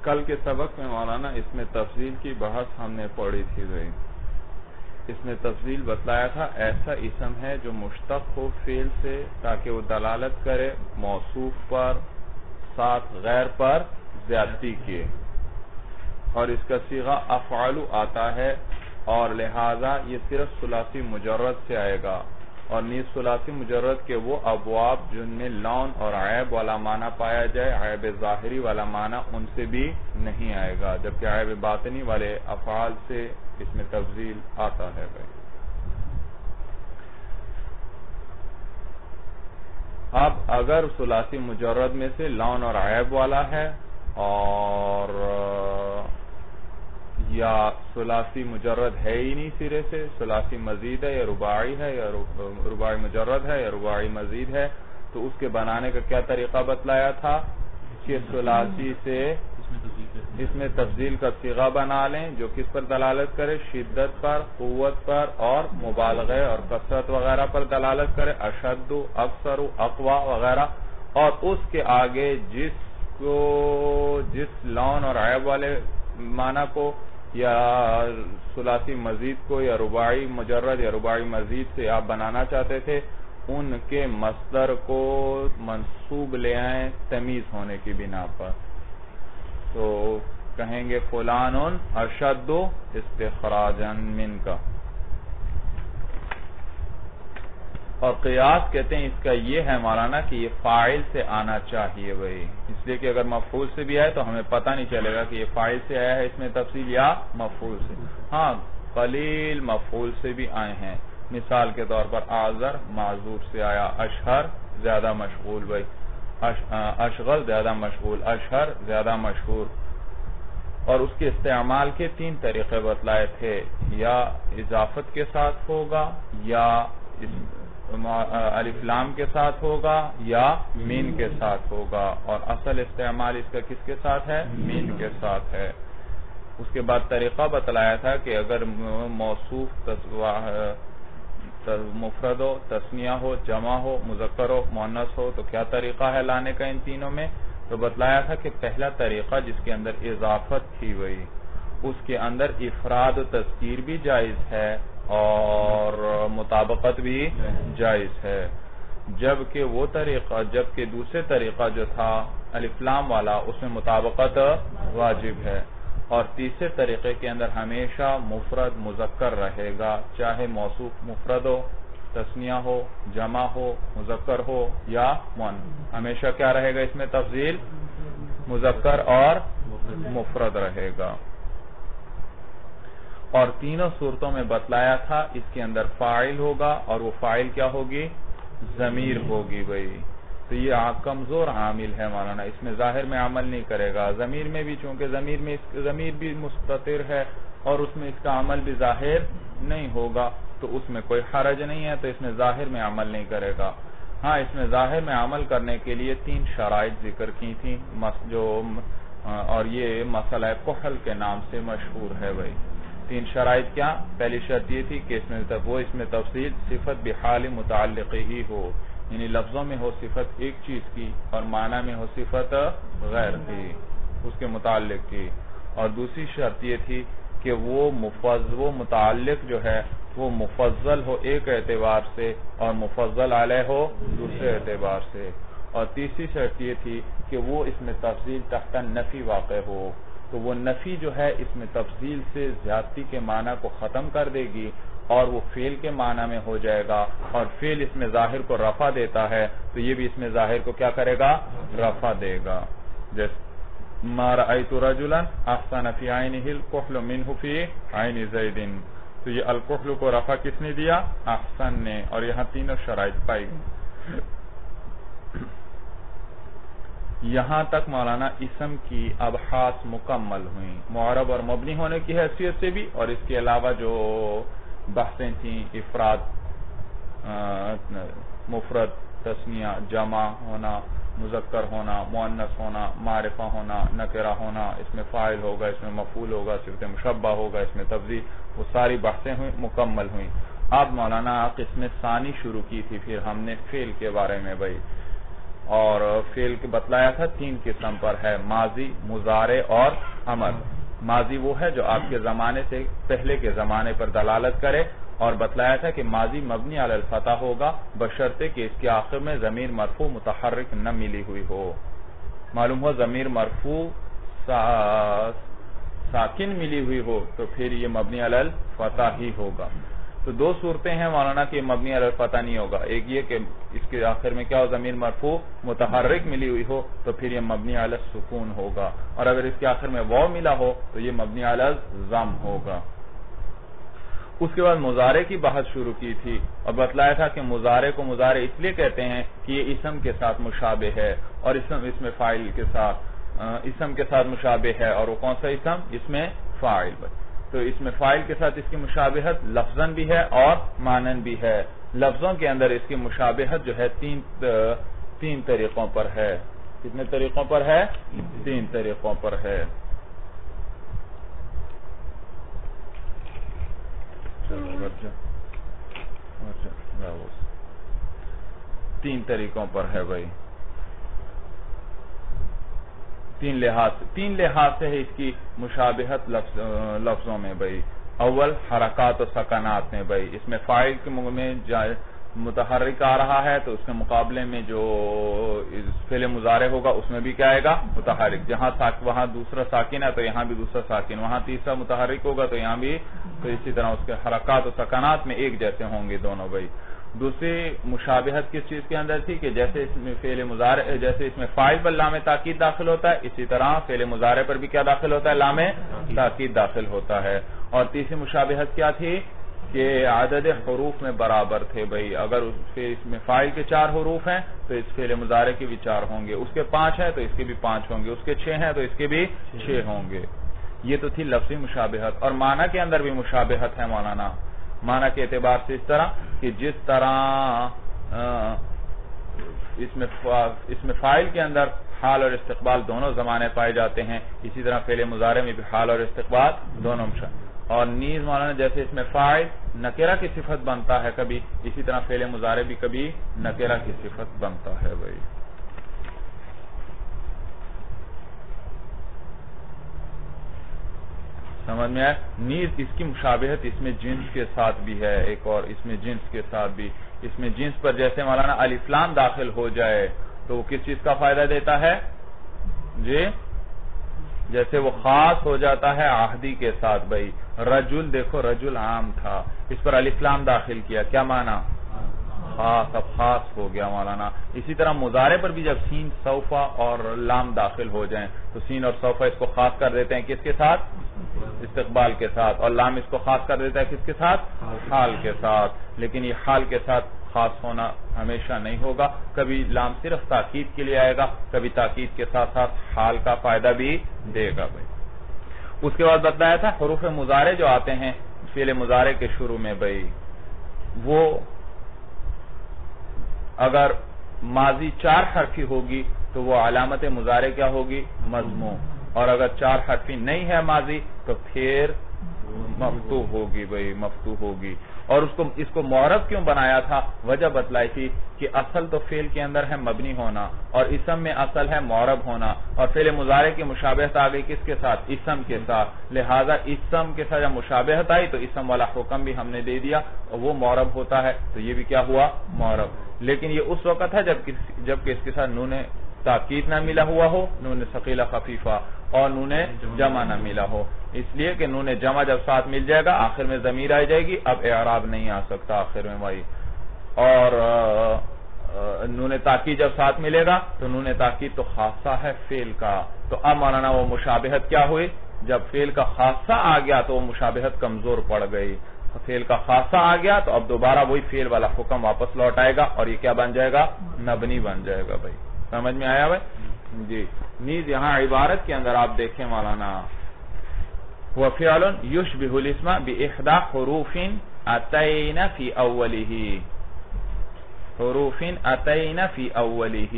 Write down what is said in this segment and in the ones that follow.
کل کے سبق میں مولانا اس میں تفضیل کی بحث ہم نے پڑھی تھی بھائی. اس میں تفضیل بتلایا تھا ایسا اسم ہے جو مشتق ہو فعل سے تاکہ وہ دلالت کرے موصوف پر ساتھ غیر پر زیادتی کے، اور اس کا صیغہ افعال آتا ہے اور لہذا یہ صرف ثلاثی مجرد سے آئے گا، اور نیز ثلاثی مجرد کے وہ ابواب جن میں لون اور عیب والا معنی پایا جائے، عیب ظاہری والا معنی ان سے بھی نہیں آئے گا، جبکہ عیب باطنی والے افعال سے اس میں تفضیل آتا ہے بھائی. اب اگر ثلاثی مجرد میں سے لون اور عیب والا ہے اور یا ثلاثی مجرد ہے ہی نہیں سرے سے، ثلاثی مزید ہے یا رباعی ہے یا رباعی مجرد ہے یا رباعی مزید ہے، تو اس کے بنانے کا کیا طریقہ بتلایا تھا کہ ثلاثی سے اس میں تفضیل کا صیغہ بنا لیں جو کس پر دلالت کرے، شدت پر، قوت پر اور مبالغہ اور کثرت وغیرہ پر دلالت کرے، اشد، اکثر، اقوا وغیرہ، اور اس کے آگے جس لون اور عیب والے معنی کو یا ثلاثی مزید کو یا رباعی مجرد یا رباعی مزید سے آپ بنانا چاہتے تھے، ان کے مصدر کو منصوب لے آئیں تمیز ہونے کی بنا پر. تو کہیں گے فلان اشد استخراجا من کا. اور قیاس کہتے ہیں اس کا یہ ہے مولانا کہ یہ فاعل سے آنا چاہیے بھائی، اس لیے کہ اگر مفعول سے بھی آئے تو ہمیں پتہ نہیں چلے گا کہ یہ فاعل سے آیا ہے اس میں تفصیل یا مفعول سے. ہاں قلیل مفعول سے بھی آئے ہیں، مثال کے طور پر آذر معذور سے آیا، اشہر زیادہ مشغول بھائی، اشغل زیادہ مشغول، اشہر زیادہ مشہور. اور اس کے استعمال کے 3 طریقے بتلائے تھے، یا اضافت کے ساتھ ہوگا، یا الف لام کے ساتھ ہوگا، یا مین کے ساتھ ہوگا، اور اصل استعمال اس کا کس کے ساتھ ہے؟ مین کے ساتھ ہے. اس کے بعد طریقہ بتلایا تھا کہ اگر موصوف مفرد ہو، تثنیہ ہو، جمع ہو، مذکر ہو، مؤنث ہو تو کیا طریقہ ہے لانے کا ان تینوں میں. تو بتلایا تھا کہ پہلا طریقہ جس کے اندر اضافت تھی وہی، اس کے اندر افراد و تذکیر بھی جائز ہے اور مطابقت بھی جائز ہے، جبکہ دوسرے طریقہ جو تھا الف لام والا اس میں مطابقت واجب ہے، اور تیسرے طریقے کے اندر ہمیشہ مفرد مذکر رہے گا، چاہے موصوف مفرد ہو، تثنیہ ہو، جمع ہو، مذکر ہو یا مؤنث، ہمیشہ کیا رہے گا اس میں تفضیل؟ مذکر اور مفرد رہے گا. اور تینوں صورتوں میں بتلایا تھا اس کے اندر فاعل ہوگا، اور وہ فاعل کیا ہوگی؟ ضمیر ہوگی بھائی. تو یہ کمزور عامل ہے مولانا، اس میں ظاہر میں عمل نہیں کرے گا. ضمیر میں بھی چونکہ ضمیر بھی مستتر ہے اور اس میں اس کا عمل بھی ظاہر نہیں ہوگا تو اس میں کوئی حرج نہیں ہے، تو اس میں ظاہر میں عمل نہیں کرے گا. ہاں اس میں ظاہر میں عمل کرنے کے لیے 3 شرائط ذکر کی تھیں اور یہ مسئلہ کحل کے نام سے مشہور ہے بھائی. 3 شرائط کیا؟ پہلی شرط یہ تھی کہ اس میں تفصیل صفت بحال متعلق ہی ہو، یعنی لفظوں میں ہو صفت ایک چیز کی اور معنی میں ہو صفت غیر کی، اس کے متعلق کی. اور دوسری شرط یہ تھی کہ وہ متعلق جو ہے وہ مفضل ہو ایک اعتبار سے اور مفضل علیہ ہو دوسرے اعتبار سے. اور تیسری شرط یہ تھی کہ وہ اس میں تفضیل تحت نفی واقع ہو، تو وہ نفی جو ہے اس میں تفضیل سے زیادتی کے معنی کو ختم کر دے گی اور وہ فعل کے معنی میں ہو جائے گا، اور فعل اس میں ظاہر کو رفع دیتا ہے تو یہ بھی اس میں ظاہر کو کیا کرے گا؟ رفع دے گا. جیسے ما رأیت رجلا احسن فی عینہ الکحل منہ فی عین زید، تو یہ الکحل کو رفع کس نے دیا؟ احسن نے. اور یہاں تینوں شرائط پائی گئی. یہاں تک مولانا اسم کی ابحاث مکمل ہوئیں، معرب اور مبنی ہونے کی حیثیت سے بھی، اور اس کے علاوہ جو بحثیں تھیں افراد، مفرد، تثنیہ، جمع ہونا، مذکر ہونا، مؤنث ہونا، معرفہ ہونا، نکرہ ہونا، اس میں فاعل ہوگا، اس میں مفعول ہوگا، صفت مشبہ ہوگا، اس میں تفضیل، وہ ساری بحثیں ہوئیں، مکمل ہوئیں. اب مولانا قسم ثانی شروع کی تھی پھر ہم نے فعل کے بارے میں بھائی. اور فعل کے بتلایا تھا 3 قسم پر ہے، ماضی، مضارع اور امر۔ ماضی وہ ہے جو آپ کے زمانے سے پہلے کے زمانے پر دلالت کرے، اور بتلایا تھا کہ ماضی مبنی علی الفتح ہوگا بشرطے کہ اس کے آخر میں ضمیر مرفوع متحرک نہ ملی ہوئی ہو۔ معلوم ہو ضمیر مرفوع ساکن ملی ہوئی ہو تو پھر یہ مبنی علی الفتح ہی ہوگا۔ تو 2 صورتیں ہیں مولانا کہ مبنی علی الفتح نہیں ہوگا، ایک یہ کہ اس کے آخر میں کیا ہو، ضمیر مرفوع متحرک ملی ہوئی ہو تو پھر یہ مبنی علی السکون ہوگا، اور اگر اس کے آخر میں واو ملا ہو تو یہ مبنی علی الضم ہوگا۔ اس کے بعد مضارع کی بحث شروع کی تھی اور بتلایا تھا کہ مضارع کو مضارع اس لیے کہتے ہیں کہ یہ اسم کے ساتھ مشابہ ہے، اور اسم فاعل کے ساتھ اسم کے ساتھ مشابہ ہے، اور وہ کون سا اسم؟ اسم فاعل۔ تو اسم فاعل کے ساتھ اس کی مشابہت لفظاً بھی ہے اور معنن بھی ہے۔ لفظوں کے اندر اس کی مشابہت جو ہے 3 طریقوں پر ہے۔ کتنے طریقوں پر ہے؟ 3 طریقوں پر ہے۔ 3 طریقوں پر ہے بھائی، 3 لحاظ سے ہے اس کی مشابہت لفظوں میں بھائی۔ اول حرکات و سکنات میں بھائی، اس میں فاعل کے منہ میں متحرک آ رہا ہے تو اس کے مقابلے میں جو فعل مضارع ہوگا اس میں بھی کیا آئے گا؟ متحرک۔ جہاں وہاں دوسرا ساکن ہے تو یہاں بھی دوسرا ساکن، وہاں تیسرا متحرک ہوگا تو یہاں بھی، تو اسی طرح اس کے حرکات و سکنات میں ایک جیسے ہوں گے دونوں بھائی۔ دوسری مشابہت کس چیز کے اندر تھی کہ جیسے اس میں فعل مضارع، جیسے اس میں فاعل پر لام تاکید داخل ہوتا ہے، اسی طرح فعل مضارع پر بھی کیا داخل ہوتا ہے؟ لام تاکید داخل ہوتا ہے۔ اور تیسری مشابہت کیا تھی کہ عدد حروف میں برابر تھے بھائی، اگر اس میں فاعل کے 4 حروف ہیں تو اس فعل مضارع کے بھی 4 ہوں گے، اس کے 5 ہیں تو اس کے بھی 5 ہوں گے، اس کے 6 ہیں تو اس کے بھی 6 ہوں گے۔ یہ تو تھی لفظی مشابہت۔ اور معنی کے اندر بھی مشابہت ہے مولانا، معنی کے اعتبار سے اس طرح کہ جس طرح اس میں فاعل کے اندر حال اور استقبال دونوں زمانے پائے جاتے ہیں، اسی طرح فعل مضارع میں بھی حال اور استقبال دونوں اور نیز مولانا جیسے اس میں فاعل نکرہ کی صفت بنتا ہے کبھی، اسی طرح فعل مضارع بھی کبھی نکرہ کی صفت بنتا ہے بھائی۔ سمجھ میں آئے؟ نیز اس کی مشابہت اس میں جنس کے ساتھ بھی ہے، ایک اور اس میں جنس کے ساتھ بھی، اس میں جنس پر جیسے مولانا الف لام داخل ہو جائے تو وہ کس چیز کا فائدہ دیتا ہے؟ جی جیسے وہ خاص ہو جاتا ہے عہدی کے ساتھ بھائی۔ رجل، دیکھو رجل عام تھا، اس پر الف لام داخل کیا، کیا معنی؟ خاص، اب خاص ہو گیا مولانا۔ اسی طرح مضارع پر بھی جب سین، سوفا اور لام داخل ہو جائیں تو سین اور سوفا اس کو خاص کر دیتے ہیں کس کے ساتھ؟ استقبال کے ساتھ، اور لام اس کو خاص کر دیتا ہے کس کے ساتھ؟ حال کے ساتھ۔ لیکن یہ حال کے ساتھ خاص ہونا ہمیشہ نہیں ہوگا، کبھی لام صرف تاکید کے لیے آئے گا، کبھی تاکید کے ساتھ ساتھ حال کا فائدہ بھی دے گا بھائی۔ اس کے بعد بتایا تھا حروف مضارع جو آتے ہیں فعل مضارع کے شروع میں بھائی، وہ اگر ماضی 4 حرفی ہوگی تو وہ علامت مضارع کیا ہوگی؟ مضموم، اور اگر 4 حرفی نہیں ہے ماضی تو پھر مفتوح ہوگی بھائی، مفتوح ہوگی۔ اور اس کو معرب کیوں بنایا تھا؟ وجہ بتلائی تھی کہ اصل تو فعل کے اندر ہے مبنی ہونا، اور اسم میں اصل ہے معرب ہونا، اور فعل مضارع کی مشابہت آ گئی کس کے ساتھ؟ اسم کے ساتھ، لہذا اسم کے ساتھ جب مشابہت آئی تو اسم والا حکم بھی ہم نے دے دیا، اور وہ معرب ہوتا ہے تو یہ بھی کیا ہوا؟ معرب۔ لیکن یہ اس وقت ہے جبکہ اس کے ساتھ نون تاکید نہ ملا ہوا ہو، نون ثقیلہ خفیفہ، اور نون جمع نہ ملا ہو، اس لیے کہ نون جمع جب ساتھ مل جائے گا آخر میں ضمیر آ جائے گی، اب اعراب نہیں آ سکتا آخر میں بھائی۔ اور نون تاکید جب ساتھ ملے گا تو نون تاکید تو خاصہ ہے فعل کا، تو اب مولانا وہ مشابہت کیا ہوئی؟ جب فعل کا خاصہ آ گیا تو وہ مشابہت کمزور پڑ گئی، فعل کا خاصہ آ گیا تو اب دوبارہ وہی فعل والا حکم واپس لوٹ آئے گا، اور یہ کیا بن جائے گا؟ مبنی بن جائے گا بھائی۔ سمجھ میں آیا بھائی؟ جی نیز یہاں عبارت کے اندر آپ دیکھیں مولانا، وَفِعْلٌ يُشْبِهُ الْإِسْمَ بِإِحْدَى حُرُوفٍ أَتَيْنَ فِي أَوَّلِهِ، حروف أَتَيْنَ فِي أَوَّلِهِ،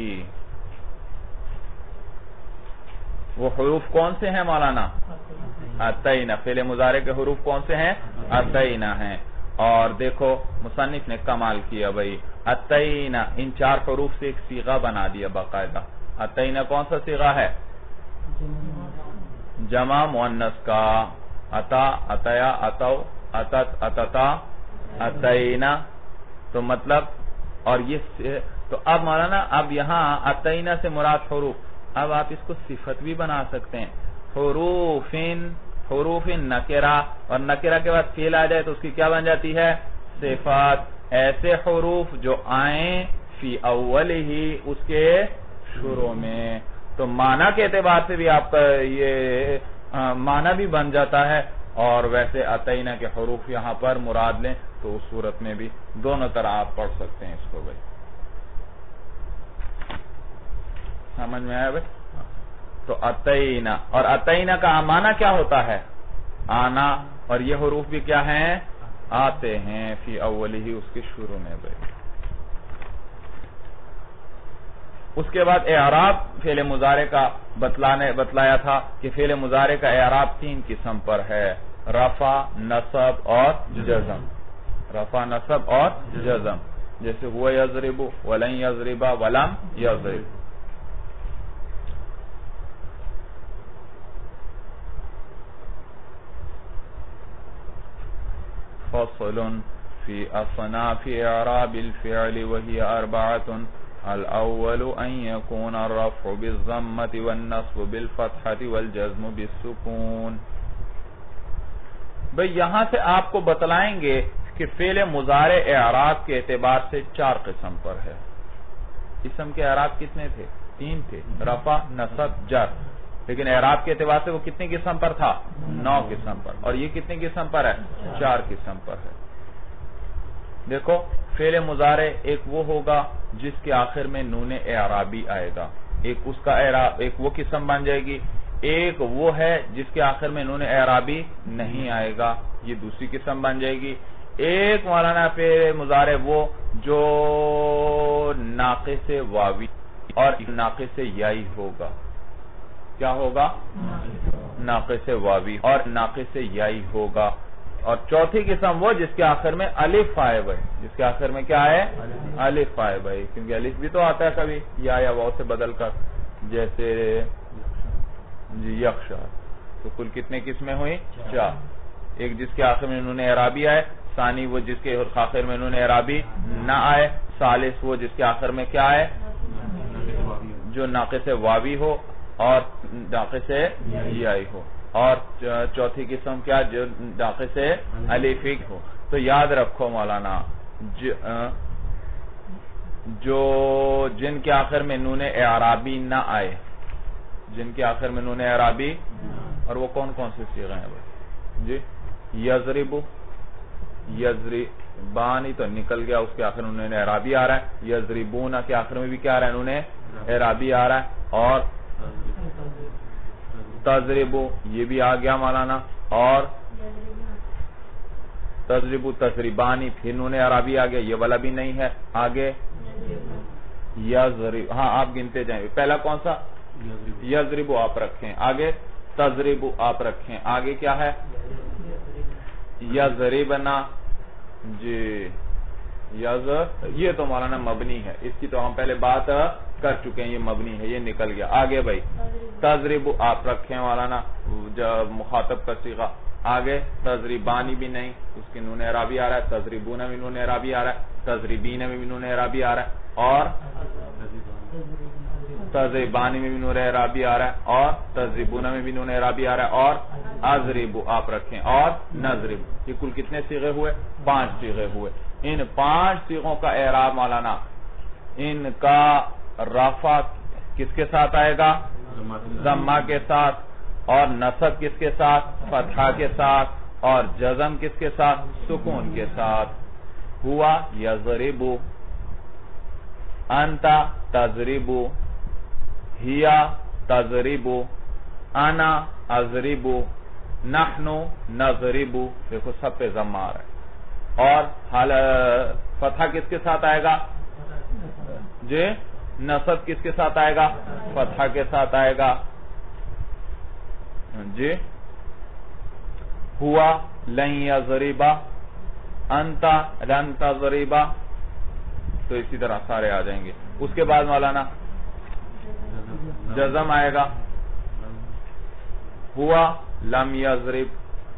وہ حروف کون سے ہیں مولانا؟ أَتَيْنَ، فعل مضارع کے حروف کون سے ہیں؟ أَتَيْنَ ہیں۔ اور دیکھو مصنف نے کمال کیا بھائی، اتینا، ان 4 حروف سے ایک صیغہ بنا دیا باقاعدہ. اتینا کون سا صیغہ ہے؟ جمع مؤنث کا. اتا، اتیا، اتو، اتت، اتتا، اتینا. تو مطلب اور یہ تو اب مولانا اب یہاں اتینا سے مراد حروف، اب آپ اس کو صفت بھی بنا سکتے ہیں. حروف نکرہ، اور نکرہ کے بعد فعل آ جائے تو اس کی کیا بن جاتی ہے؟ صفات. ایسے حروف جو آئیں فی اول ہی، اس کے شروع میں. تو معنی کے اعتبار سے بھی آپ کا یہ معنی بھی بن جاتا ہے، اور ویسے اتینا کے حروف یہاں پر مراد لیں تو اس صورت میں بھی دونوں طرح آپ پڑھ سکتے ہیں اس کو. بھائی سمجھ میں آیا بھائی؟ تو اتینا، اور اتینا کا معنی کیا ہوتا ہے؟ آنا. اور یہ حروف بھی کیا ہیں؟ آتے ہیں فی اول ہی، اس کے شروع میں. بھائی اس کے بعد اعراب فعل مضارع کا بتلایا تھا کہ فعل مضارع کا اعراب 3 قسم پر ہے: رفع، نصب اور جزم. رفع، نصب اور جزم. جیسے هو یضرب، ولن یضرب، ولم یضرب. فصل في أصناف إعراب الفعل وهي 4: الأول أن يكون الرفع بالضمة والنصب بالفتحة والجزم بالسكون. بھئی یہاں سے آپ کو بتلائیں گے کہ فعل مضارع اعراب کے اعتبار سے 4 قسم پر ہے. اسم کے اعراب کتنے تھے؟ 3 تھے: رفع، نصب، جر. لیکن اعراب کے اعتبار سے وہ کتنی قسم پر تھا؟ 9 قسم پر. اور یہ کتنی قسم پر ہے؟ 4 قسم پر ہے. دیکھو فعل مضارع ایک وہ ہوگا جس کے آخر میں نون اعرابی آئے گا، ایک اس کا اعراب، ایک وہ قسم بن جائے گی. ایک وہ ہے جس کے آخر میں نون اعرابی نہیں آئے گا، یہ دوسری قسم بن جائے گی. ایک مولانا فعل مضارع وہ جو ناقص واوی اور ناقص یائی ہوگا. کیا ہوگا؟ ناقص واوی اور ناقص یائی ہوگا. اور چوتھی قسم وہ جس کے آخر میں الف آئے بھائی، جس کے آخر میں کیا ہے؟ الف آئے بھائی، کیونکہ الف بھی تو آتا ہے کبھی یا واو سے بدل کر، جیسے یخشا. تو کل کتنے قسمیں ہوئی؟ 4. ایک جس کے آخر میں نون اعرابی آئے، ثانی وہ جس کے آخر میں نون اعرابی نہ آئے، ثالث وہ جس کے آخر میں کیا آئے؟ جو ناقص واوی ہو اور ناقص یائی ہو. اور چوتھی قسم کیا؟ جو ناقص الفی ہو. تو یاد رکھو مولانا، جو جن کے آخر میں نون اعرابی نہ آئے، جن کے آخر میں نون اعرابی، اور وہ کون کون سے صیغے ہیں بھائی؟ جی یضرب، یضربانی تو نکل گیا، اس کے آخر میں نون اعرابی آ رہا ہے. یضربون کے آخر میں بھی کیا آ رہا ہے؟ نون اعرابی آ رہا ہے. اور تضرب یہ بھی آ گیا مولانا. اور تضرب، تضربانی پھر نون اعرابی آ گیا، یہ والا بھی نہیں ہے. آگے یضرب، ہاں آپ گنتے جائیں. پہلا کون سا؟ یضرب آپ رکھیں. آگے تضرب آپ رکھیں. آگے کیا ہے؟ یضربنا. جی یہ تو مولانا مبنی ہے، اس کی تو ہم پہلے بات کر چکے ہیں، یہ مبنی ہے، یہ نکل گیا. آگے بھائی تضرب آپ رکھیں مولانا، مخاطب کا صیغہ. آگے تضربانی بھی نہیں، اس کی نون اعرابی آ رہا ہے. تضربون میں نون اعرابی آ رہا ہے، تضربین میں بھی نون اعرابی آ رہا ہے، اور تضربانی میں بھی نون اعرابی آ رہا ہے، اور تضربون میں بھی نون اعرابی آ رہا ہے. اور اضرب آپ رکھیں، اور نضرب. یہ کل کتنے صیغے ہوئے؟ 5 صیغے ہوئے. ان 5 صیغوں کا اعراب مولانا، ان کا رفع کس کے ساتھ آئے گا؟ ضمہ کے ساتھ. اور نصب کس کے ساتھ؟ فتحہ کے ساتھ. اور جزم کس کے ساتھ؟ سکون کے ساتھ. ہوا یضرب، انت تضرب، ہیا تضرب، انا اضرب، نحن نضرب. دیکھو سب پہ ضمہ آ رہا ہے. اور فتحہ کس کے ساتھ آئے گا؟ جی نصب کس کے ساتھ آئے گا؟ فتحہ کے ساتھ آئے گا. جی ہوا لن یضرب، انت لن تضرب، تو اسی طرح سارے آ جائیں گے. اس کے بعد مولانا جزم آئے گا. ہوا لم یضرب،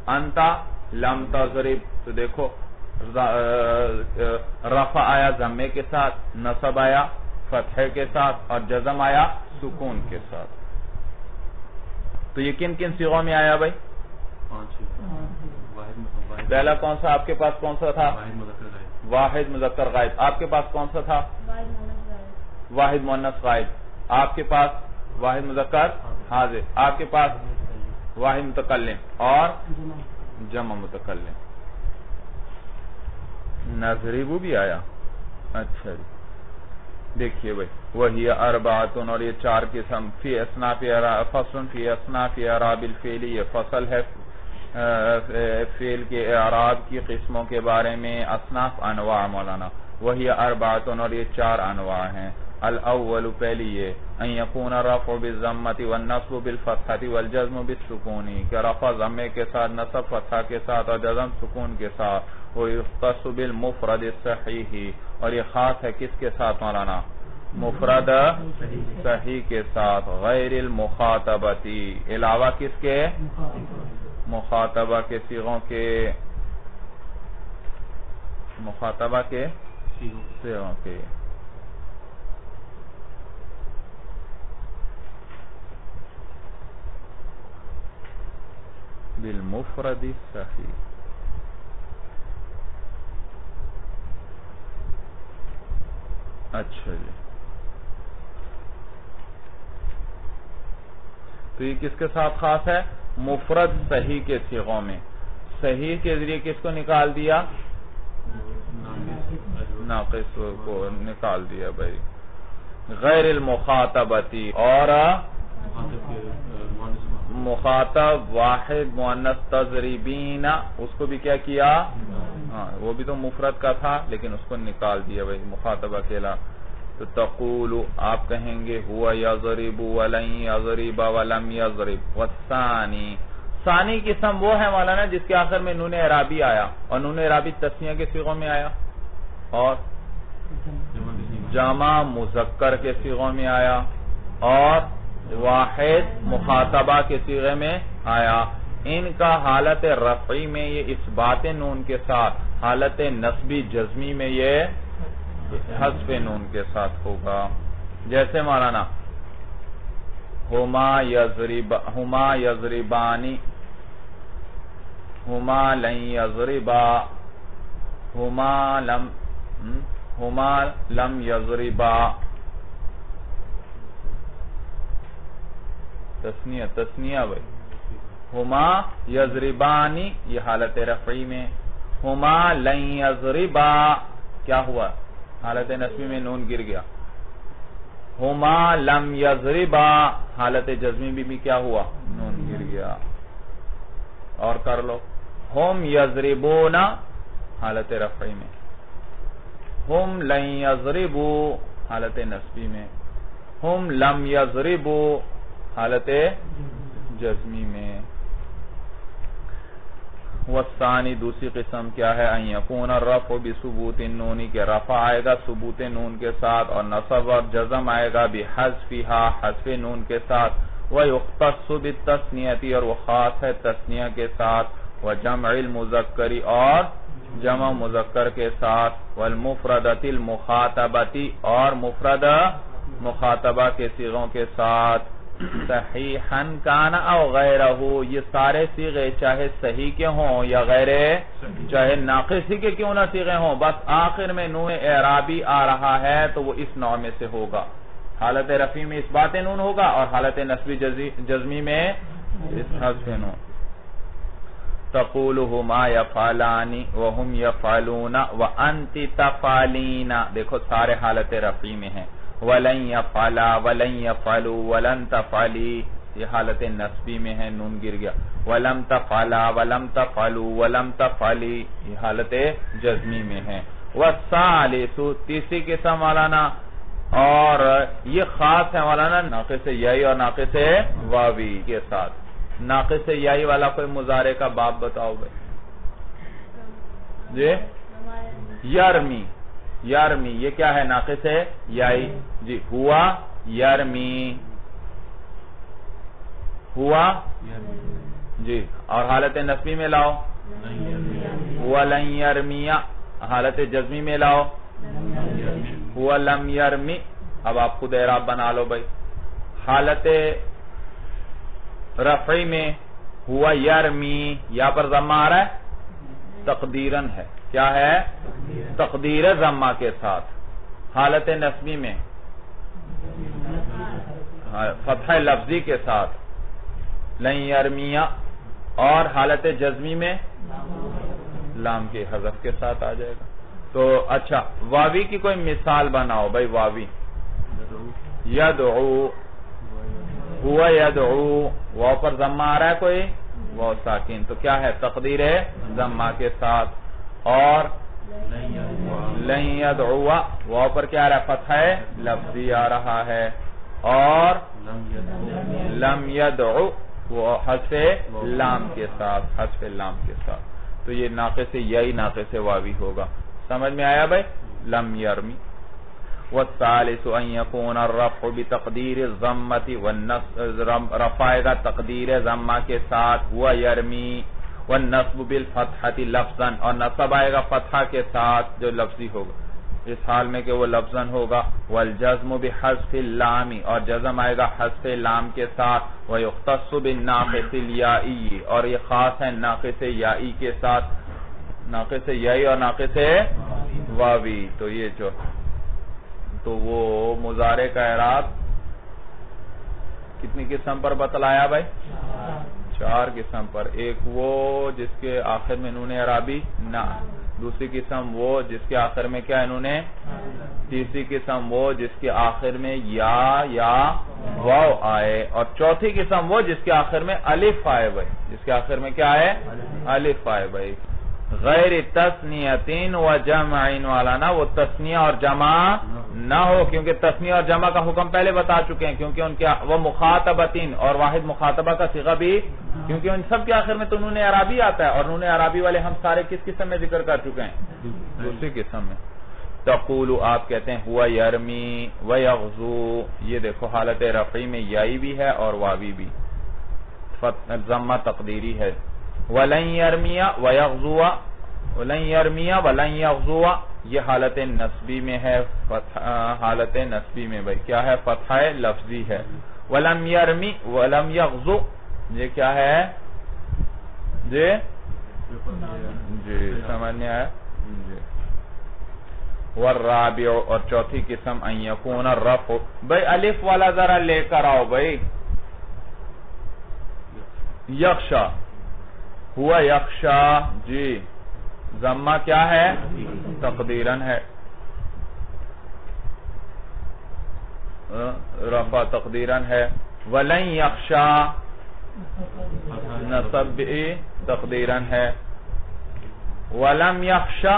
انتا لم تضرب. تو دیکھو رفع آیا ضمے کے ساتھ، نصب آیا فتحے کے ساتھ، اور جزم آیا سکون کے ساتھ. تو یہ کن کن صیغوں میں آیا بھائی؟ پہلا کون سا آپ کے پاس کون سا تھا؟ واحد مذکر غائب. آپ کے پاس کون سا تھا؟ واحد مؤنث غائب. آپ کے پاس واحد مذکر حاضر. آپ کے پاس واحد متکلم اور جمع متکلم. نضرب بھی آیا. اچھا جی دیکھیے بھائی، وہی اربعۃ، اور یہ چار قسم. فی اصناف فصل فی اصناف اعراب الفعل، یہ فصل ہے فعل کے اعراب کی قسموں کے بارے میں. اصناف انواع مولانا. وہی اربعۃ، اور یہ چار انواع ہیں. الاول پہلی یہ ان یکون الرفع بالضمۃ والنصب بالفتحۃ والجزم بالسکون، کہ رفع ضمے کے ساتھ، نصب فتحہ کے ساتھ، اور جزم سکون کے ساتھ. ویختص بالمفرد الصحیح، اور یہ خاص ہے کس کے ساتھ مولانا؟ مفرد صحیح کے ساتھ. غیر المخاطبتی، علاوہ کس کے؟ مخاطبہ کے صیغوں کے. مخاطبہ کے صیغوں کے. بالمفرد صحیح. اچھا جی، تو یہ کس کے ساتھ خاص ہے؟ مفرد صحیح کے صیغوں میں. صحیح کے ذریعے کس کو نکال دیا؟ ناقص کو نکال دیا بھائی. غیر المخاطبتی، اور مخاطب واحد مؤنث تضربین، اس کو بھی کیا کیا؟ ہاں وہ بھی تو مفرد کا تھا لیکن اس کو نکال دیا بھائی مخاطبہ کے علاوہ. تو تقول آپ کہیں گے ہوا یضرب ولن یضرب ولم یضرب. والثانی، ثانی قسم وہ ہے مولانا جس کے آخر میں نون اعرابی آیا، اور نون اعرابی تثنیہ کے صیغوں میں آیا، اور جمع مذکر کے صیغوں میں آیا، اور واحد مخاطبہ کے صیغے میں آیا. ان کا حالت رفعی میں یہ اثبات نون کے ساتھ، حالت نصبی جزمی میں یہ حذف نون کے ساتھ ہوگا. جیسے مولانا ہما یضربانی، ہما لن یضربا، ہما لم یضربا. تسنیہ بھائی. ہما یضربانی یہ حالت رفعی میں. ہما لن یضربا کیا ہوا؟ حالت نصبی میں نون گر گیا. ہما لم یضربا حالت جزمی بھی کیا ہوا؟ نون گر گیا. اور کر لو. ہم یضربون حالت رفعی میں. ہم لن یضربو حالت نصبی میں. ہم لم یضربو حالت جزمی میں. والثانی دوسری قسم کیا ہے؟ ان یکون الرفع بثبوت النون، کے رفع آئے گا ثبوت نون کے ساتھ، اور نصب اور جزم آئے گا بحذفها حذف نون کے ساتھ. ویختص بالتثنیۃ، اور وہ خاص ہے تثنیہ کے ساتھ. وجمع المذکر، اور جمع مذکر کے ساتھ. والمفردۃ المخاطبۃ، اور مفرد مخاطبہ کے صیغوں کے ساتھ. صحیحا کان او غیرہ، یہ سارے صیغے چاہے صحیح کے ہوں یا غیر، چاہے ناقص ہی کے کیوں نہ صیغے ہوں، بس آخر میں نون اعرابی آ رہا ہے تو وہ اس نوع میں سے ہوگا. حالت رفعی میں اثبات نون ہوگا، اور حالت نصبی جزمی میں حذف نون. تقول ہما یفعلان وہم یفعلون وانت تفعلین، دیکھو سارے حالت رفعی میں ہیں. ولن یفعلا ولن یفعلو ولن تفعلی یہ حالت نصبی میں ہے، نون گر گیا. ولم تفعلا ولم تفعلو ولم تفعلی یہ حالت جزمی میں ہے. والثالث تیسری قسم مولانا، اور یہ خاص ہے مولانا ناقص یائی اور ناقص واوی کے ساتھ. ناقص یائی والا کوئی مضارع کا باب بتاؤ بھائی. جی یرمی، یرمی، یہ کیا ہے؟ ناقص ہے یائی جی. ہوا یرمی، ہوا جی. اور حالت نصبی میں لاؤ ہوا لن یرمی، حالت جزمی میں لاؤ ہوا لم یرمی. اب آپ خود اعراب بنا لو بھائی. حالت رفعی میں ہوا یرمی، یہاں پر ضمہ آ رہا ہے تقدیرن ہے. کیا ہے؟ تقدیر ضمہ کے ساتھ. حالت نصبی میں فتح لفظی کے ساتھ لن یرمی، اور حالت جزمی میں لام کے حذف کے ساتھ آ جائے گا. تو اچھا واوی کی کوئی مثال بناؤ بھائی. واوی یدعو، ہوا یدعو، واو پر ضمہ آ رہا ہے کوئی؟ واو ساکن، تو کیا ہے؟ تقدیر ضمہ کے ساتھ. اور لن یدعو، واو پر کیا آ رہا ہے؟ فتح لفظی آ رہا ہے. اور لم یدعو، وہ حذف لام کے ساتھ، حذف لام کے ساتھ. تو یہ ناقص یائی ناقص واوی ہوگا. سمجھ میں آیا بھائی؟ لم یرمی. والثالث ان يكون الرفع بتقدیر الضمۃ والنصب، رفع گا تقدیر ضمہ کے ساتھ ہوا یرمی، والنصب بالفتحۃ لفظا، اور نصب آئے گا فتحہ کے ساتھ جو لفظی ہوگا اس حال میں کہ وہ لفظاً ہوگا. والجزم بحذف اللام، اور جزم آئے گا حذف لام کے ساتھ. ويختص بالناقص اليائی، اور یہ خاص ہے ناقص یائی کے ساتھ، ناقص یائی اور ناقص واوی. تو یہ جو تو وہ مضارع کا اعراب کتنی قسم پر بتلایا بھائی؟ 4 قسم پر. ایک وہ جس کے آخر میں انہوں نے اعرابی نہ، دوسری قسم وہ جس کے آخر میں کیا انہوں نے، تیسری قسم وہ جس کے آخر میں یا واو آئے، اور چوتھی قسم وہ جس کے آخر میں الف آئے بھائی. جس کے آخر میں کیا ہے؟ الف آئے بھائی. غیر تثنیتین و جمعین والا نا، وہ تثنیہ اور جمع نہ ہو، کیونکہ تثنیہ اور جمع کا حکم پہلے بتا چکے ہیں. کیونکہ ان کے وہ مخاطبتین اور واحد مخاطبہ کا صیغہ بھی، کیونکہ ان سب کے آخر میں تو انہوں نے عربی آتا ہے، اور انہوں نے عربی والے ہم سارے کس قسم میں ذکر کر چکے ہیں؟ دوسری قسم میں. تقول، آپ کہتے ہیں ہوا یرمی و یغزو. یہ دیکھو حالت رفعی میں یائی بھی ہے اور واوی بھی، ضمہ تقدیری ہے. وَلَن يَرْمِيَ وَيَغْزُوَ، وَلَن يَرْمِيَ وَلَن يَغْزُوَ، یہ حالت نصبی میں ہے. حالت نصبی میں بھائی کیا ہے؟ فتحہ لفظی ہے. وَلَم يَرْمِ وَلَم يَغْزُ، یہ کیا ہے جی؟ سمجھنے آیا جی. والرابع، اور چوتھی قسم ان یکون الرفع، بھائی الف والا ذرا لے کر آؤ بھائی. یخشا، ہوا یخشا جی، ضمہ کیا ہے؟ تقدیرن ہے. رفع تقدیرن ہے. ولن یخشا، نصب تقدیرن ہے. ولم یخشا،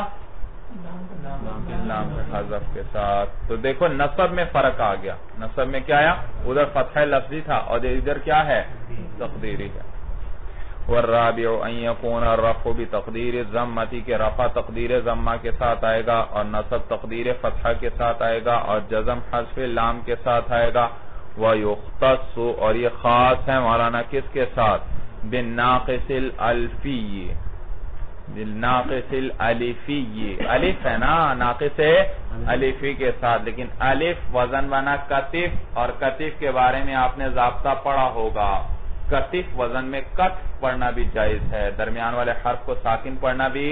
لام حذف کے ساتھ. تو دیکھو نصب میں فرق آ گیا. نصب میں کیا آیا؟ ادھر فتح لفظی تھا اور ادھر کیا ہے؟ تقدیری ہے. والرابع ان يكون الرفع بتقدیر الضمۃ، کہ رفع تقدیر ضمہ کے ساتھ آئے گا، اور نصب تقدیر فتحہ کے ساتھ آئے گا، اور جزم حذف لام کے ساتھ آئے گا. ويختص، اور یہ خاص ہے مولانا کس کے ساتھ؟ بالناقص الالفی، بالناقص الالفی. الف ہے نا ناقص الفی کے ساتھ، لیکن الف وزن بنا کتف، اور کتف کے بارے میں آپ نے ضابطہ پڑھا ہوگا. کتف وزن میں کتف پڑھنا بھی جائز ہے، درمیان والے حرف کو ساکن پڑھنا بھی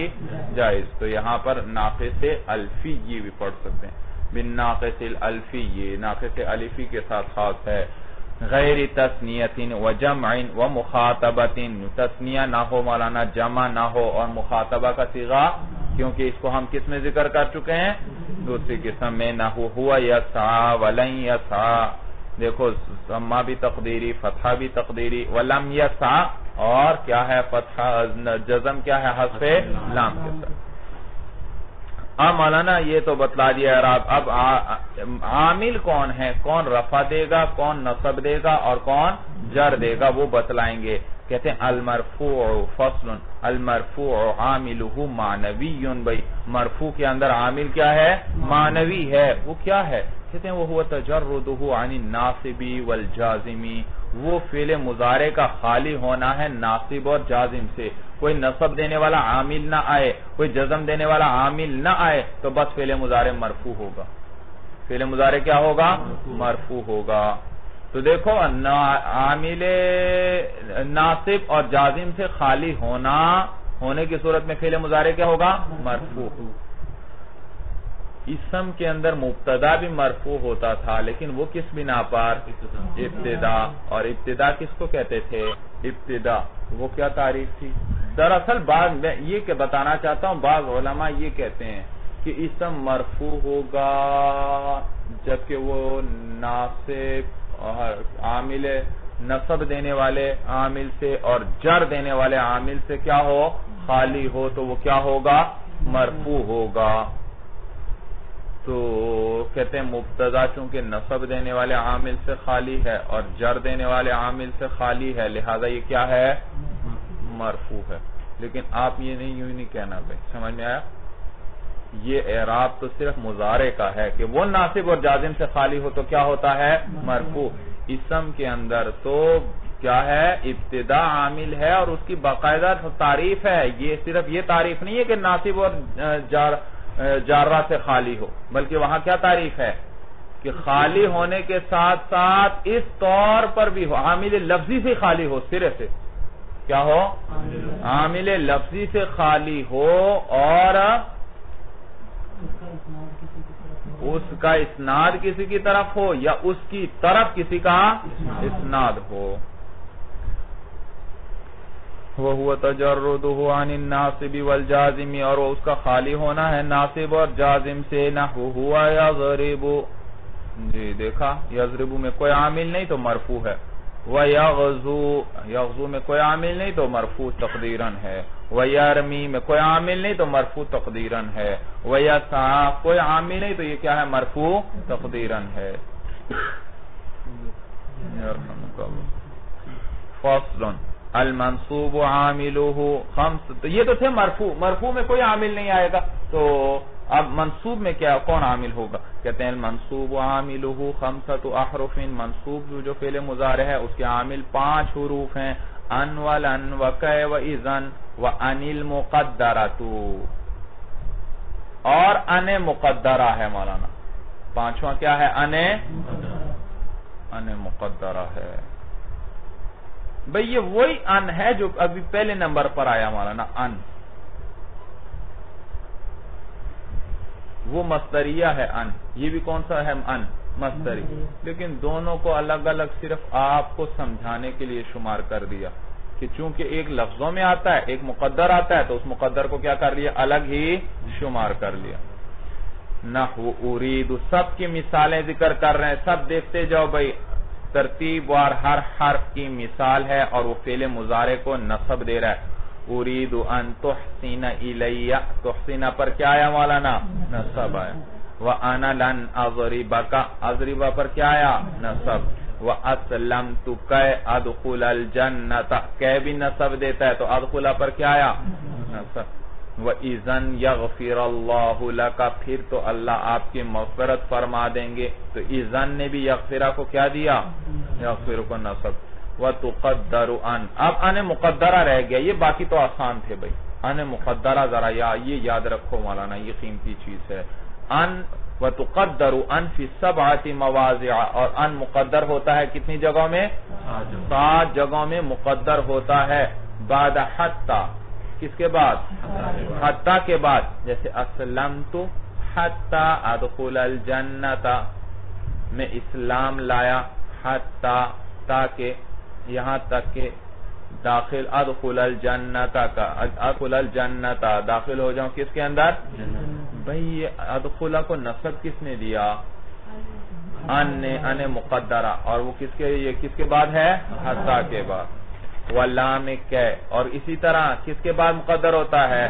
جائز. تو یہاں پر ناقص الفی بھی پڑھ سکتے ہیں. بالناقص الالفی، ناقص الفی کے ساتھ خاص ہے. غیر تثنیت و جمع و مخاطبت، تثنیہ نہ ہو مولانا، جمع نہ ہو، اور مخاطبہ کا صیغہ، کیونکہ اس کو ہم کس میں ذکر کر چکے ہیں؟ دوسری قسم میں. نہ ہوا یسعا ولن یسعا، دیکھو ضمہ بھی تقدیری، فتحہ بھی تقدیری. ولم یسعا، اور کیا ہے؟ فتحہ جزم کیا ہے؟ حذف لام کے ساتھ. اب مولانا یہ تو بتلا دیا اعراب. اب عامل کون ہے؟ کون رفع دے گا، کون نصب دے گا، اور کون جر دے گا، وہ بتلائیں گے. کہتے ہیں المرفوع فصل المرفوع عاملہ معنوی، بھئی مرفوع کے اندر عامل کیا ہے؟ معنوی ہے. وہ کیا ہے؟ کہتے ہیں وہ تجردہ عن الناصب والجازم، وہ فعل مضارع کا خالی ہونا ہے ناصب اور جازم سے. کوئی نصب دینے والا عامل نہ آئے، کوئی جزم دینے والا عامل نہ آئے تو بس فعل مضارع مرفوع ہوگا. فعل مضارع کیا ہوگا؟ مرفوع ہوگا. تو دیکھو عامل ناصب اور جازم سے خالی ہونے کی صورت میں فعل مضارع کیا ہوگا؟ مرفوع. اسم کے اندر مبتدا بھی مرفوع ہوتا تھا لیکن وہ کس بنا پر؟ ابتدا. اور ابتدا کس کو کہتے تھے؟ ابتدا. وہ کیا تعریف تھی؟ دراصل میں یہ کہ بتانا چاہتا ہوں، بعض علماء یہ کہتے ہیں کہ اسم مرفوع ہوگا جبکہ وہ ناصب اور عامل نصب دینے والے عامل سے اور جر دینے والے عامل سے کیا ہو؟ خالی ہو. تو وہ کیا ہوگا؟ مرفوع ہوگا. تو کہتے ہیں مبتدا چونکہ نصب دینے والے عامل سے خالی ہے اور جر دینے والے عامل سے خالی ہے، لہذا یہ کیا ہے؟ مرفوع ہے. لیکن آپ یہ یوں نہیں کہنا بھائی، سمجھ میں آیا؟ یہ اعراب تو صرف مضارع کا ہے کہ وہ ناصب اور جازم سے خالی ہو تو کیا ہوتا ہے؟ مرفوع. اسم کے اندر تو کیا ہے؟ ابتدا عامل ہے اور اس کی باقاعدہ تعریف ہے. یہ صرف یہ تعریف نہیں ہے کہ ناصب اور جارہ سے خالی ہو، بلکہ وہاں کیا تعریف ہے کہ خالی ہونے کے ساتھ ساتھ اس طور پر بھی ہو، عامل لفظی سے خالی ہو، سرے سے کیا ہو؟ عامل لفظی سے خالی ہو اور اس کا اسناد کسی کی طرف ہو یا اس کی طرف کسی کا اسناد ہو. وَهُوَ تَجَرُّدُهُ عَنِ النَّاصِبِ وَالْجَازِمِ، اور اس کا خالی ہونا ہے ناصب اور جازم سے. نَحْوُ هُوَ يَضْرِبُ، جی دیکھا یضرب میں کوئی عامل نہیں تو مرفوع ہے. وَيَغْزُو، یغزو میں کوئی عامل نہیں تو مرفوع تقدیراً ہے. وَيَرْمِی میں کوئی عامل نہیں تو مرفوع تقدیراً ہے. وَيَسْعَى کوئی عامل نہیں تو یہ کیا ہے؟ مرفوع تقدیراً ہے. فصل المنصوب عاملہ خمس، تو یہ تو تھے مرفوع میں کوئی عامل نہیں آئے گا. تو اب منصوب میں کیا کون عامل ہوگا؟ کہتے ہیں المنصوب عاملہ خمسۃ احرف، منصوب جو فعل مضارع ہے اس کے عامل 5 حروف ہیں. ان ولن وکے واذن وان المقدرۃ، اور ان مقدرہ ہے مولانا. پانچواں کیا ہے؟ ان مقدرہ ہے. بھئی یہ وہی ان ہے جو ابھی پہلے نمبر پر آیا مولانا. ان وہ مصدریہ ہے. ان یہ بھی کون سا ہے؟ ان مصدری. لیکن دونوں کو الگ الگ صرف آپ کو سمجھانے کے لیے شمار کر دیا کہ چونکہ ایک لفظوں میں آتا ہے ایک مقدر آتا ہے تو اس مقدر کو کیا کر لیا؟ الگ ہی شمار کر لیا. نحو ارید، سب کی مثالیں ذکر کر رہے ہیں، سب دیکھتے جاؤ بھئی. ترتیب وار ہر حرف کی مثال ہے اور وہ فعل مضارع کو نصب دے رہا ہے. ارید ان تحسن الی، تحسن پر کیا آیا مولانا؟ نصب آیا. وانا لن اضربک، اضرب پر کیا آیا؟ نصب. واسلمتک ادخل الجنۃ، کہ بھی نصب دیتا ہے تو ادخل پر کیا آیا؟ نصب. وَإِذَنْ يَغْفِرَ اللَّهُ لَكَ، پھر تو اللہ آپ کی مغفرت فرما دیں گے. تو اِذَنْ نے بھی یغفرہ کو کیا دیا؟ یغفر کو نصب. وَتُقَدَّرُ أَنْ، اب ان مقدرہ رہ گیا. یہ باقی تو آسان تھے بھئی. ان مقدرہ ذرا یہ یاد رکھو مولانا، یہ قیمتی چیز ہے. ان وَتُقَدَّرُ أَنْ فِي السَّبْعَةِ مَوَاضِعَ، اور ان مقدر ہوتا ہے کتنی جگہوں میں؟ 7 جگہوں میں مقدر ہوتا ہے. بعد حتی، کس کے بعد؟ حتی کے بعد. جیسے اسلمت حتی ادخل الجنۃ، میں اسلام لایا حتی تاکہ، یہاں تک کہ داخل ادخل الجنۃ کا، ادخل الجنۃ داخل ہو جاؤں کس کے اندر؟ بھئی یہ ادخلہ کو نصب کس نے دیا؟ ان نے، ان مقدرہ. اور وہ کس کے، یہ کس کے بعد ہے؟ حتی کے بعد. واللام کہ، اور اسی طرح کس کے بعد مقدر ہوتا ہے؟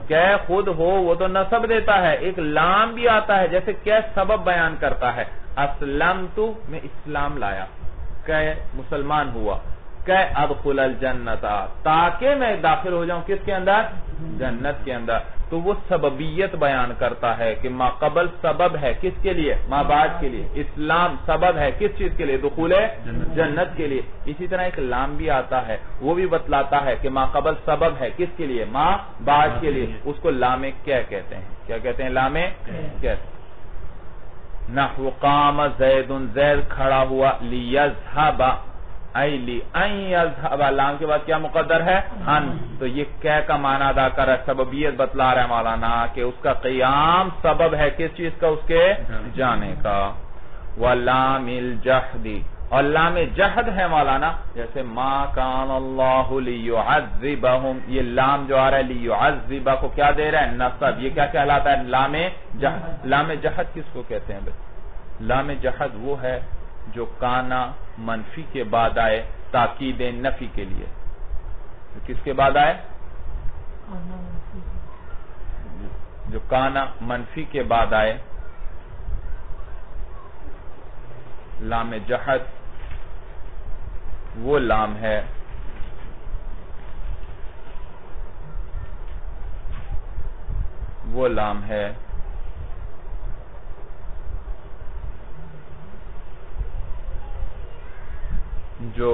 کہ خود ہو وہ تو نصب دیتا ہے. ایک لام بھی آتا ہے جیسے کہ سبب بیان کرتا ہے. اسلمت میں اسلام لایا، کہ مسلمان ہوا. کہ ادخل الجنت، تاکہ میں داخل ہو جاؤں کس کے اندر؟ جنت کے اندر. تو وہ سببیت بیان کرتا ہے کہ ما قبل سبب ہے کس کے لیے؟ ما بعد کے لیے. اسلام سبب ہے کس چیز کے لیے؟ دخول جنت کے لیے. اسی طرح ایک لام بھی آتا ہے، وہ بھی بتلاتا ہے کہ ما قبل سبب ہے کس کے لیے؟ ما بعد کے لیے. اس کو لام کیا کہتے ہیں؟ کیا کہتے ہیں؟ لام کیا. نحو قام زید، زید کھڑا ہوا، لیذهب ای لی ان یذهب، لام کے بعد کیا مقدر ہے؟ ان. تو یہ کیا کا معنی ادا کر رہا ہے؟ سببیت بتلا رہا ہے مولانا کہ اس کا قیام سبب ہے کس چیز کا؟ اس کے جانے کا. وَلَامِ الْجَحْدِ، اور لام جہد ہے مولانا، جیسے ما کان اللہ لیعذبہم، یہ لام جو آ رہا ہے لیعذبہ کو کیا دے رہا ہے؟ نصب. یہ کیا کہلاتا ہے؟ لام جہد. لام جہد کس کو کہتے ہیں بھائی؟ لام جہد وہ ہے جو کانا منفی کے بعد آئے تاکید نفی کے لیے. کس کے بعد آئے؟ جو کانا منفی کے بعد آئے. لام جہد وہ لام ہے جو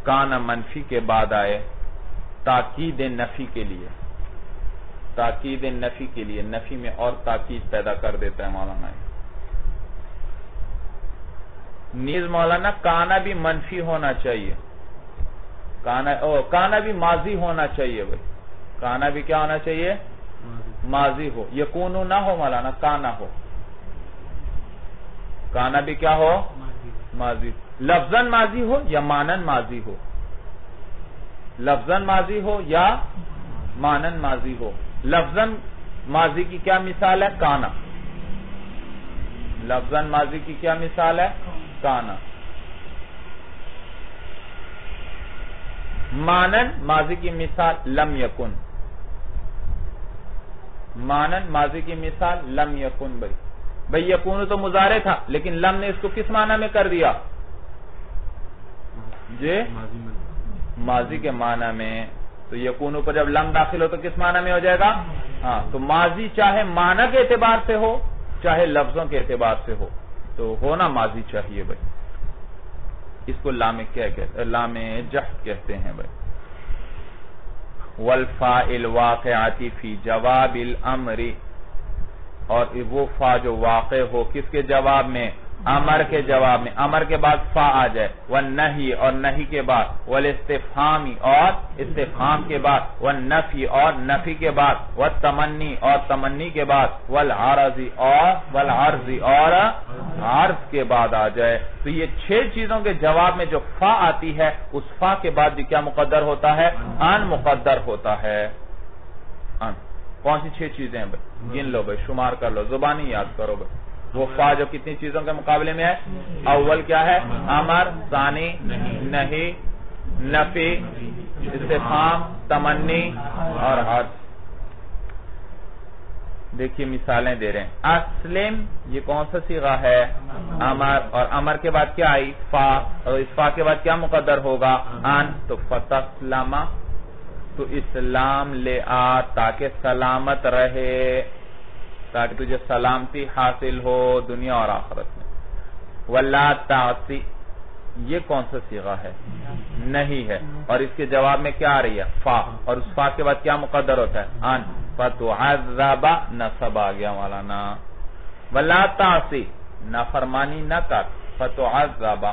کانا منفی کے بعد آئے تاکید نفی کے لیے. تاکید نفی کے لیے، نفی میں اور تاکید پیدا کر دیتا ہے مولانا. نیز مولانا کانا بھی منفی ہونا چاہیے، کانا بھی ماضی ہونا چاہیے بھائی. کانا بھی کیا ہونا چاہیے؟ ماضی ہو. یکونو نہ ہو مولانا، کانا ہو. کانا بھی کیا ہو؟ ماضی. لفظاً ماضی ہو یا مانن ماضی ہو. لفظاً ماضی ہو یا مانن ماضی ہو. لفظاً ماضی کی کیا مثال ہے؟ کانا. لفظاً ماضی کی کیا مثال ہے؟ کانا. مانن ماضی کی مثال لم یکن. مانن ماضی کی مثال لم یکن. بھئی یکون تو مضارع تھا، لیکن لم نے اس کو کس معنی میں کر دیا؟ جی ماضی کے معنی میں. تو یکون پر جب لم داخل ہو تو کس معنی میں ہو جائے گا؟ ہاں. تو ماضی چاہے معنی کے اعتبار سے ہو چاہے لفظوں کے اعتبار سے ہو تو ہونا ماضی چاہیے بھائی. اس کو لام کیا کہتے ہیں؟ لام جہد کہتے ہیں بھائی. والفاء الواقعات فی جواب الامر، اور وہ فا جو واقع ہو کس کے جواب میں؟ امر کے جواب میں. امر کے بعد فا آ جائے. والنہی، اور نہی کے بعد. والاستفہامی، اور استفہام کے بعد. والنفی، اور نفی کے بعد. والتمنی، اور تمنی کے بعد. والعرضی، اور عرض کے بعد آ جائے. تو یہ 6 چیزوں کے جواب میں جو فا آتی ہے اس فا کے بعد بھی کیا مقدر ہوتا ہے؟ ان مقدر ہوتا ہے. ان کون سی 6 چیزیں ہیں بھائی؟ گن لو بھائی، شمار کر لو، زبانی یاد کرو بھائی. وہ فا جو کتنی چیزوں کے مقابلے میں ہے؟ اول کیا ہے؟ امر. ثانی نہی، نفی، استفہام، تمنی اور عرض. دیکھیے مثالیں دے رہے ہیں. اسلم یہ کون سا صیغہ ہے؟ امر. اور امر کے بعد کیا آئی؟ فا. اور اس فا کے بعد کیا مقدر ہوگا؟ ان. تو فتسلم، تو اسلام لے آ تاکہ سلامت رہے، تاکہ تجھے سلامتی حاصل ہو دنیا اور آخرت میں. ولا تعصی یہ کون سا صیغہ ہے؟ نہیں ہے. اور اس کے جواب میں کیا آ رہی ہے؟ فا. اور اس فا کے بعد کیا مقدر ہوتا ہے؟ ان. فتعذب، نصب آ گیا مولانا. ولا تعصی نافرمانی نہ کر. فتعذب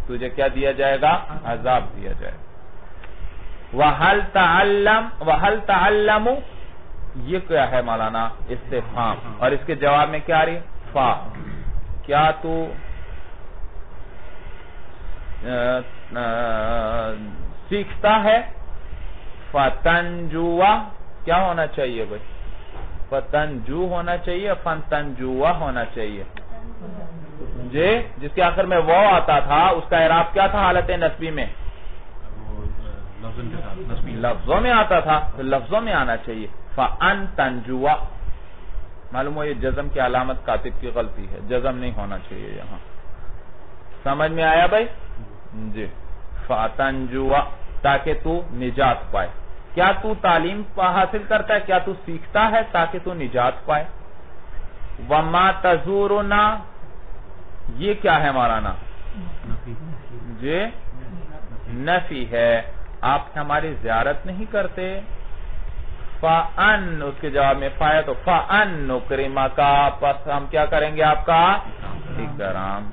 تجھے کیا دیا جائے گا؟ عذاب دیا جائے گا. وَهَلْ تَعَلَّمُ یہ کیا ہے مولانا؟ استفہام. اور اس کے جواب میں کیا آ رہی؟ فا. کیا تو سیکھتا ہے؟ فتنجوا کیا ہونا چاہیے بھائی؟ فتنجو ہونا چاہیے، فتنجوا ہونا چاہیے. جی جس کے آخر میں وہ آتا تھا اس کا اعراب کیا تھا حالت نصبی میں؟ لفظوں میں آتا تھا تو لفظوں میں آنا چاہیے. فَأَن تَنْجُوَ معلوم ہو یہ جزم کی علامت کاتب کی غلطی ہے، جزم نہیں ہونا چاہیے یہاں. سمجھ میں آیا بھائی؟ جی فتنجو تاکہ تو نجات پائے. کیا تو تعلیم حاصل کرتا ہے, کیا تو سیکھتا ہے تاکہ تو نجات پائے. وما تزورنا یہ کیا ہے مولانا, جی نفی ہے, آپ ہماری زیارت نہیں کرتے. فَأَن اس کے جواب میں فایا تو فَأَن نُكْرِمَكَ پس ہم کیا کریں گے آپ کا اکرام.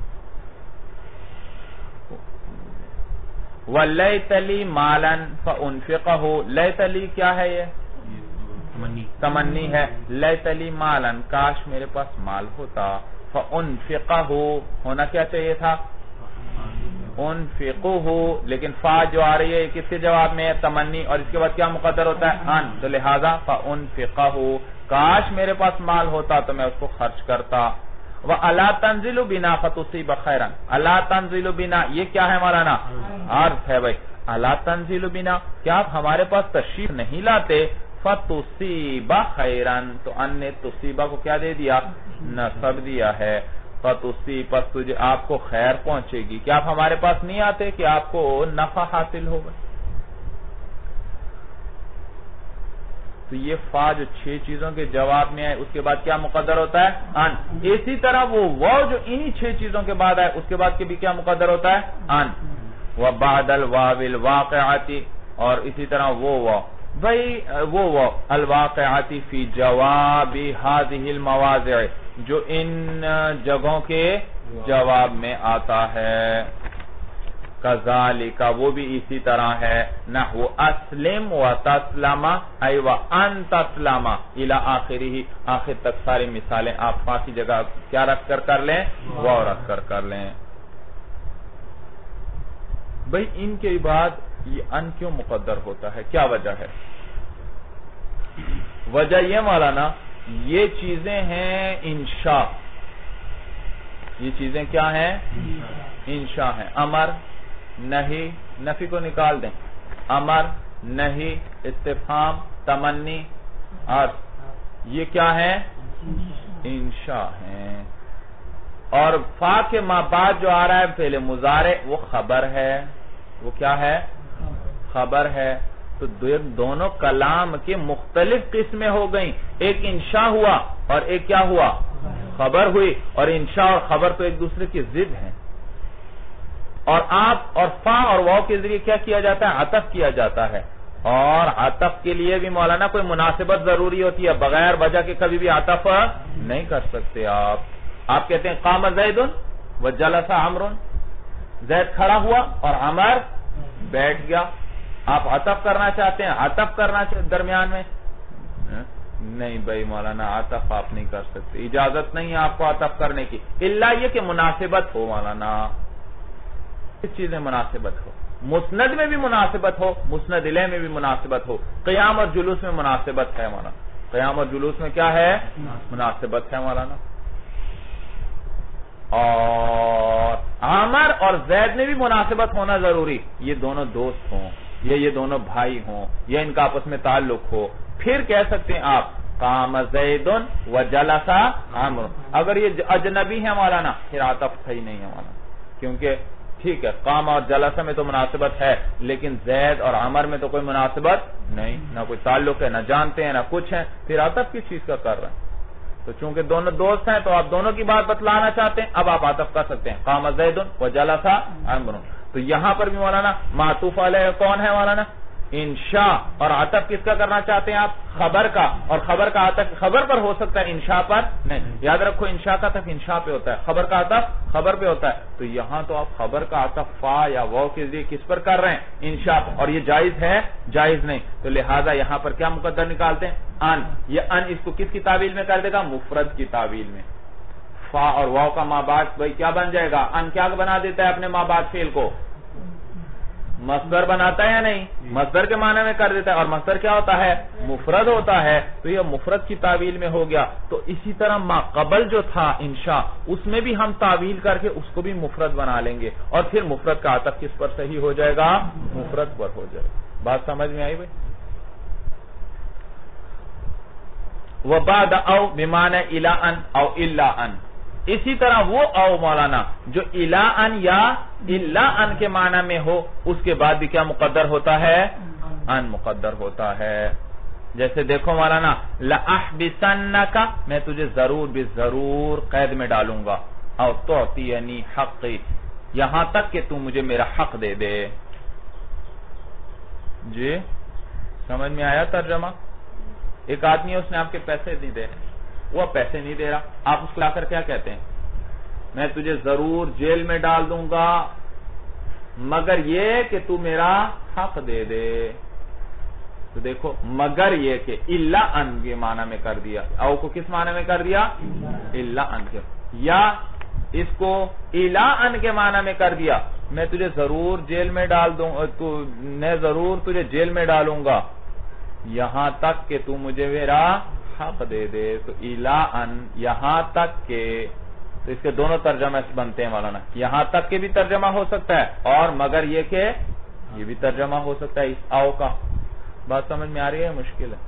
وَلَيْتَ لِي مَالًا فَأُنْفِقَهُ لیت لی کیا ہے, یہ تمنی ہے. لیت لی مالاً کاش میرے پاس مال ہوتا. فَأُنْفِقَهُ ہونا کیا چاہیے تھا انفقوہ, لیکن فا جو آ رہی ہے کس کے جواب میں تمنی, اور اس کے بعد کیا مقدر ہوتا ہے ان, تو لہذا فَأُنْفِقَهُ کاش میرے پاس مال ہوتا تو میں اس کو خرچ کرتا. وَأَلَا تَنزِلُ بِنَا فَتُصِيبَ خَيْرًا أَلَا تَنزِلُ بِنَا یہ کیا ہے مولانا, عرض ہے بھائی. أَلَا تَنزِلُ بِنَا کیا آپ ہمارے پاس تشریف نہیں لاتے. فَتُصِيبَ خَيْرًا تو ان نے تصیبہ کو کیا دے دیا, نصب دیا ہے. فَتُصِيبَ پس تجھے آپ کو خیر پہنچے گی. کیا آپ ہمارے پاس نہیں آتے کہ آپ کو نفع حاصل ہوگا. تو یہ فا جو 6 چیزوں کے جواب میں ہے اس کے بعد کیا مقدر ہوتا ہے ان. اسی طرح وہ واو جو انہی 6 چیزوں کے بعد ہے اس کے بعد کے بھی کیا مقدر ہوتا ہے ان. وَبَعْدَ الْوَاوِ الْوَاقِعَةِ اور اسی طرح وہ واو بھئی وہ واو الْوَاقِعَةِ فِي جَوَابِ هَذِهِ الْمَوَاضِعِ جو ان جگہوں کے جواب میں آتا ہے. کذالک وہ بھی اسی طرح ہے. نحو اسلم و تسلم ای و ان تسلم الى آخرہ, آخر تک ساری مثالیں آپ فا کی جگہ کیا رکھ کر لیں, واو رکھ کر لیں. بھئی ان کے بعد یہ ان کیوں مقدر ہوتا ہے, کیا وجہ ہے؟ وجہ یہ مولانا یہ چیزیں ہیں انشاء. یہ چیزیں کیا ہیں انشاء ہیں. امر نہیں, نفی کو نکال دیں, امر نہیں استفہام تمنی اور یہ کیا ہے انشاء ہیں. اور فا کے ما بعد جو آ رہا ہے پہلے مضارع وہ خبر ہے. وہ کیا ہے خبر ہے. تو دونوں کلام کے مختلف قسمیں ہو گئیں. ایک انشاء ہوا اور ایک کیا ہوا خبر ہوئی. اور انشاء اور خبر تو ایک دوسرے کی ضد ہیں. اور آپ اور فا اور واو کے ذریعے کیا کیا جاتا ہے عطف کیا جاتا ہے. اور عطف کے لیے بھی مولانا کوئی مناسبت ضروری ہوتی ہے. بغیر وجہ کے کبھی بھی عطف نہیں کر سکتے آپ. آپ کہتے ہیں قام زید وجلس عمر, زید کھڑا ہوا اور عمر بیٹھ گیا. آپ عطف کرنا چاہتے ہیں, عطف کرنا درمیان میں نہیں بھائی مولانا عطف آپ نہیں کر سکتے. اجازت نہیں ہے آپ کو عطف کرنے کی, الا یہ کہ مناسبت ہو مولانا. اس چیزیں مناسبت ہو, مسند میں بھی مناسبت ہو, مسند الیہ میں بھی مناسبت ہو. قیام اور جلوس میں مناسبت ہے مولانا. قیام اور جلوس میں کیا ہے مناسبت ہے مولانا. اور عامر اور زید میں بھی مناسبت ہونا ضروری. یہ دونوں دوست ہوں یا یہ دونوں بھائی ہوں یا ان کا آپس میں تعلق ہو, پھر کہہ سکتے ہیں آپ قام زید وجلس عمر. اگر یہ اجنبی ہے مولانا پھر عطف صحیح نہیں ہے مولانا, کیونکہ ٹھیک ہے قام اور جلس میں تو مناسبت ہے لیکن زید اور عمر میں تو کوئی مناسبت نہیں, نہ کوئی تعلق ہے, نہ جانتے ہیں نہ کچھ ہے. پھر عطف کس چیز کا کر رہے ہیں؟ تو چونکہ دونوں دوست ہیں تو آپ دونوں کی بات بتلانا چاہتے ہیں, اب آپ عطف کر سکتے ہیں قام زید وجلس عمر. تو یہاں پر بھی مولانا معطوف علیہ کون ہے مولانا انشاء. اور عطف کس کا کرنا چاہتے ہیں آپ خبر کا, اور خبر کا عطف خبر پر ہو سکتا ہے انشاء پر نہیں. یاد رکھو انشاء کا عطف انشاء پہ ہوتا ہے, خبر کا عطف خبر پہ ہوتا ہے. تو یہاں تو آپ خبر کا عطف فا یا واو کے ذریعے کس پر کر رہے ہیں انشاء پر, اور یہ جائز ہے جائز نہیں. تو لہٰذا یہاں پر کیا مقدر نکالتے ہیں ان. یہ ان اس کو کس کی تعویل میں کر دے گا مفرد کی تعویل میں. فا اور واو کا ما بعد بھائی کیا بن جائے گا ان. کیا بنا دیتا ہے اپنے ما بعد فعل کو مصدر بناتا ہے یا نہیں, مصدر کے معنی میں کر دیتا ہے. اور مصدر کیا ہوتا ہے مفرد ہوتا ہے. تو یہ مفرد کی تعویل میں ہو گیا. تو اسی طرح ما قبل جو تھا انشاء اس میں بھی ہم تعویل کر کے اس کو بھی مفرد بنا لیں گے, اور پھر مفرد کا عطف کس پر صحیح ہو جائے گا مفرد پر ہو جائے گا. بات سمجھ میں آئی بھائی. وَبَعْدَ او بمعنی اِلَىٰ ان او اِلَّا ان. اسی طرح وہ او مولانا جو الا ان یا الا ان کے معنی میں ہو اس کے بعد بھی کیا مقدر ہوتا ہے؟ ان مقدر ہوتا ہے. جیسے دیکھو مولانا لأحبسنک میں تجھے ضرور بھی ضرور قید میں ڈالوں گا، او تعطینی حقی یہاں تک کہ تو مجھے میرا حق دے دے. جی سمجھ میں آیا ترجمہ؟ ایک آدمی اس نے آپ کے پیسے نہیں دے، وہ پیسے نہیں دے رہا، آپ اس کو لا کر کیا کہتے ہیں؟ میں تجھے ضرور جیل میں ڈال دوں گا مگر یہ کہ تو میرا حق دے دے. تو دیکھو مگر یہ کہ الا ان کے معنی میں کر دیا، او کو کس معنی میں کر دیا؟ الا ان کے، یا اس کو الا ان کے معنی میں کر دیا میں تجھے ضرور جیل میں ڈال دوں، میں ضرور تجھے جیل میں ڈالوں گا یہاں تک کہ تو مجھے میرا حق دے دے. تو الا ان یہاں تک کہ، تو اس کے دونوں ترجمہ بنتے ہیں مولانا، یہاں تک کے بھی ترجمہ ہو سکتا ہے اور مگر یہ کہ یہ بھی ترجمہ ہو سکتا ہے اس او کا. بات سمجھ میں آ رہی ہے؟ مشکل ہے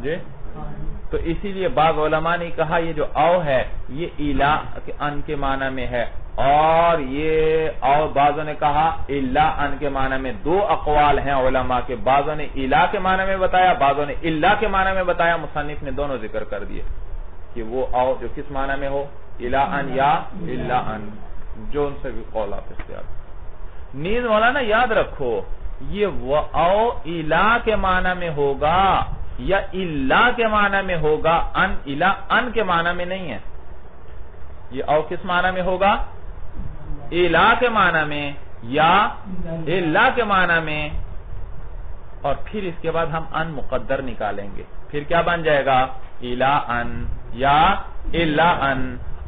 جی. تو اسی لیے بعض علماء نے کہا یہ جو او ہے یہ الا ان کے معنی میں ہے، اور یہ اور بعضوں نے کہا الا ان کے معنی میں. دو اقوال ہیں علماء کے، بعضوں نے الا کے معنی میں بتایا، بعضوں نے الا کے معنی میں بتایا. مصنف نے دونوں ذکر کر دیے کہ وہ او جو کس معنی میں ہو، الا ان یا الا ان، جو ان سے بھی قول آپ اختیار. نیز مولانا یاد رکھو یہ وہ او الا کے معنی میں ہوگا یا الا کے معنی میں ہوگا، ان الا ان کے معنی میں نہیں ہے. یہ او کس معنی میں ہوگا؟ الا کے معنی میں یا الا کے معنی میں. اور پھر اس کے بعد ہم ان مقدر نکالیں گے، پھر کیا بن جائے گا؟ الا ان یا الا ان.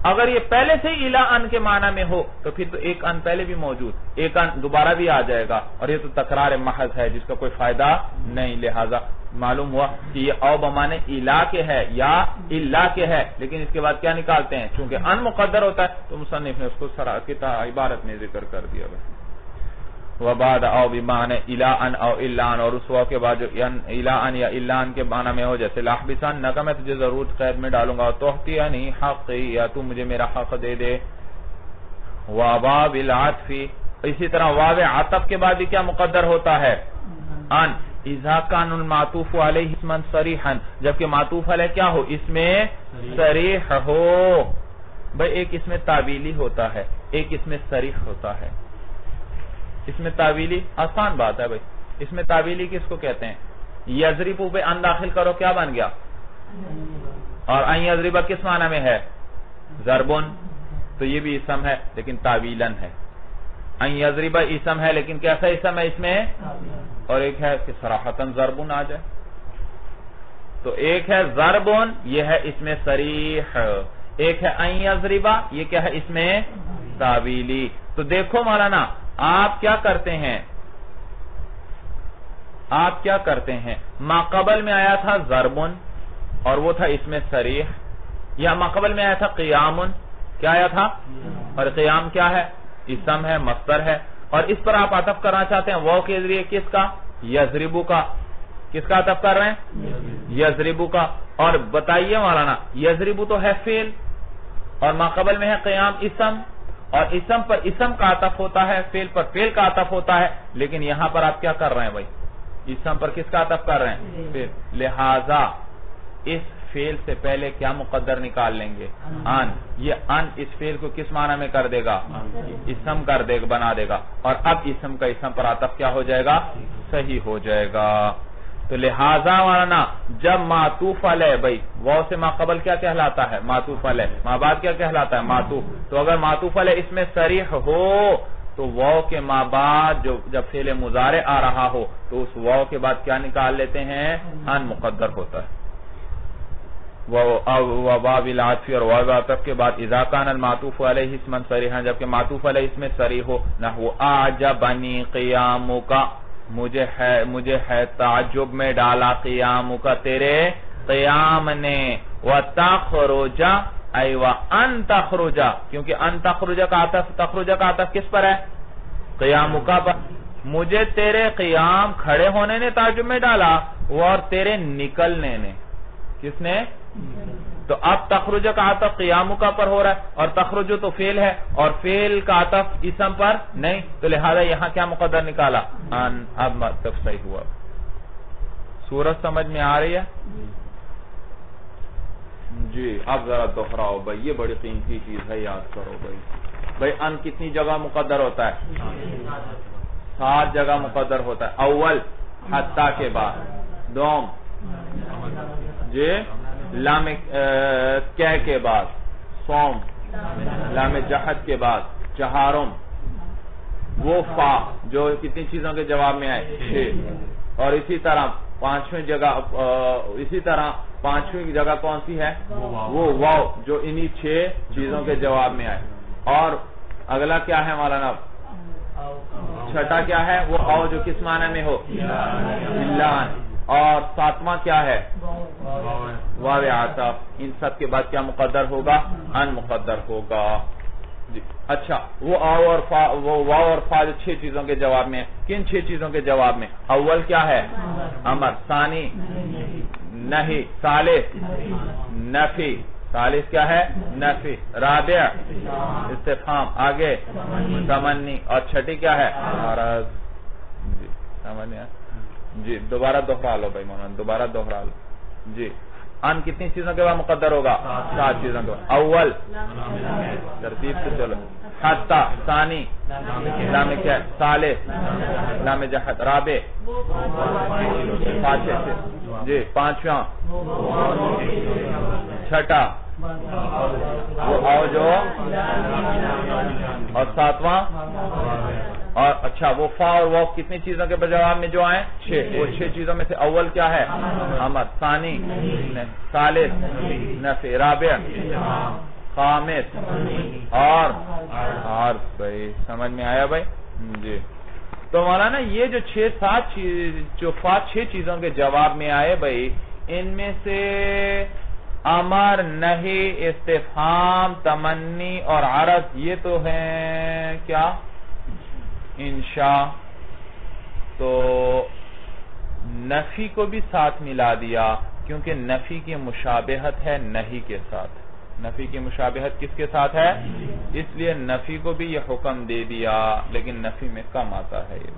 اگر یہ پہلے سے الا ان کے معنی میں ہو تو پھر تو ایک ان پہلے بھی موجود، ایک ان دوبارہ بھی آ جائے گا، اور یہ تو تکرار محض ہے جس کا کوئی فائدہ نہیں. لہذا معلوم ہوا کہ یہ او بمانے الا کے ہے یا الا کے ہے، لیکن اس کے بعد کیا نکالتے ہیں؟ چونکہ ان مقدر ہوتا ہے تو مصنف نے اس کو عبارت میں ذکر کر دیا. وبعد او بمعنی الا ان او الا ان، اور اس واو کے بعد جو الا ان یا الا ان کے معنی میں ہو، جیسے لاحبسنک میں تجھے ضرور قید میں ڈالوں گا، تعطینی حقی یا تو مجھے میرا حق دے دے. وباب العطف اسی طرح واو عطف کے بعد بھی کیا مقدر ہوتا ہے؟ ان. اذا کان المعطوف علیہ اسما صریحا جبکہ معطوف علیہ کیا ہو؟ اس میں صریح ہو. بھئی ایک اس میں تعویلی ہوتا ہے، ایک اس میں صریح ہوتا ہے. اس میں تعویلی آسان بات ہے بھئی، اس میں تعویلی کس کو کہتے ہیں؟ یضربو پہ ان داخل کرو کیا بن گیا؟ اور ان یضربہ کس معنی میں ہے؟ ضربن. تو یہ بھی اسم ہے لیکن تعویلن ہے. ان یضربہ اسم ہے لیکن کیسا اسم ہے اس میں؟ اور ایک ہے کہ صراحتاً ضربن آ جائے. تو ایک ہے ضربن، یہ ہے اس میں صریح. ایک ہے ان یضربہ، یہ کیا ہے اس میں؟ تعویلی. تو دیکھو مولانا آپ کیا کرتے ہیں؟ ما قبل میں آیا تھا ضربن اور وہ تھا اس میں صریح، یا ما قبل میں آیا تھا قیامن، کیا آیا تھا؟ اور قیام کیا ہے؟ اسم ہے، مصدر ہے. اور اس پر آپ عطف کرنا چاہتے ہیں واو کے ذریعے کس کا؟ یضربو کا. کس کا عطف کر رہے ہیں؟ یضربو کا. اور بتائیے مولانا یضربو تو ہے فعل اور ما قبل میں ہے قیام اسم، اور اسم پر اسم کا عطف ہوتا ہے، فعل پر فعل کا عطف ہوتا ہے. لیکن یہاں پر آپ کیا کر رہے ہیں بھائی؟ اسم پر کس کا عطف کر رہے ہیں؟ فعل. لہذا اس فعل سے پہلے کیا مقدر نکال لیں گے؟ ان. یہ ان اس فعل کو کس معنی میں کر دے گا؟ اسم کر دے گا، بنا دے گا. اور اب اسم کا اسم پر عطف کیا ہو جائے گا؟ صحیح ہو جائے گا. تو لہذا مانا جب معطوف علیہ بھائی واو سے ما قبل کیا کہلاتا ہے؟ معطوف علیہ. ما بعد کیا کہلاتا ہے؟ معطوف. تو اگر معطوف علیہ اس میں صریح ہو تو واو کے ما بعد جب فعل مضارع آ رہا ہو تو اس واو کے بعد کیا نکال لیتے ہیں؟ ان مقدر ہوتا ہے. وباب العطف اور واو عطف کے بعد اذا کان المعطوف علیہ اسما صریحا جبکہ معطوف علیہ اس میں صریح ہو. نحو اعجبنی قیامک مجھے ہے تعجب میں ڈالا قیامک تیرے قیام نے. وتخرج ای وان تخرج کیونکہ ان تخرج کا عطف کس پر ہے؟ قیامک پر. مجھے تیرے قیام کھڑے ہونے نے تعجب میں ڈالا اور تیرے نکلنے نے. کس نے؟ تو اب تخرج کا عطف قیام کا پر ہو رہا ہے اور تخرج تو فعل ہے اور فعل کا عطف اسم پر نہیں، تو لہذا یہاں کیا مقدر نکالا؟ ان. اب مطلب صحیح ہوا. صورت سمجھ میں آ رہی ہے؟ جی اب ذرا دوہراؤ بھائی، یہ بڑی قیمتی چیز ہے، یاد کرو بھائی. بھائی ان کتنی جگہ مقدر ہوتا ہے؟ 7 جگہ مقدر ہوتا ہے. اول حتی کے بعد، دوم جی لام کہہ کے بعد، سوم لام جہد کے بعد، چہارم وہ فا جو کتنی چیزوں کے جواب میں آئے؟ 6. اور اسی طرح پانچویں جگہ کون سی ہے؟ وہ واو جو انہی 6 چیزوں کے جواب میں آئے. اور اگلا کیا ہے مولانا؟ چھٹا کیا ہے؟ وہ او جو کس معنی میں ہو؟ لان. اور 7واں کیا ہے؟ واو عطف. ان سب کے بعد کیا مقدر ہوگا؟ ان مقدر ہوگا. جی اچھا، وہ واو اور فا جو 6 چیزوں کے جواب میں ہے، کن 6 چیزوں کے جواب میں؟ اول کیا ہے؟ امر. ثانی نہیں. ثالث نفی. ثالث کیا ہے؟ نفی. رابع استفہام. آگے تمنی. اور چھٹی کیا ہے؟ عرض. جی سمجھ میں؟ جی دوبارہ دوہرا لو بھائی مولانا، دوبارہ دوہرا لو. جی ان کتنی چیزوں کے بعد مقدر ہوگا؟ 7 چیزوں کے بعد. اول ترتیب سے چلو. حتی. ثانی لام کیا ہے؟ ثالث لام جہد. رابع جی پانچواں. چھٹا وہ او جو، اور 7واں. اور اچھا وہ فا اور وہ کتنی چیزوں کے جواب میں جو آئے؟ 6. وہ 6 چیزوں میں سے اول کیا ہے؟ امر. ثانی ثالث نفی. رابع خامس اور بھائی سمجھ میں آیا بھائی؟ جی تو مولانا یہ جو 6 چیزوں کے جواب میں آئے بھائی، ان میں سے امر، نہی، استفہام، تمنی اور عرض یہ تو ہیں کیا؟ انشاء. تو نفی کو بھی ساتھ ملا دیا کیونکہ نفی کی مشابہت ہے نہیں کے ساتھ. نفی کی مشابہت کس کے ساتھ ہے؟ اس لیے نفی کو بھی یہ حکم دے دیا، لیکن نفی میں کم آتا ہے یہ،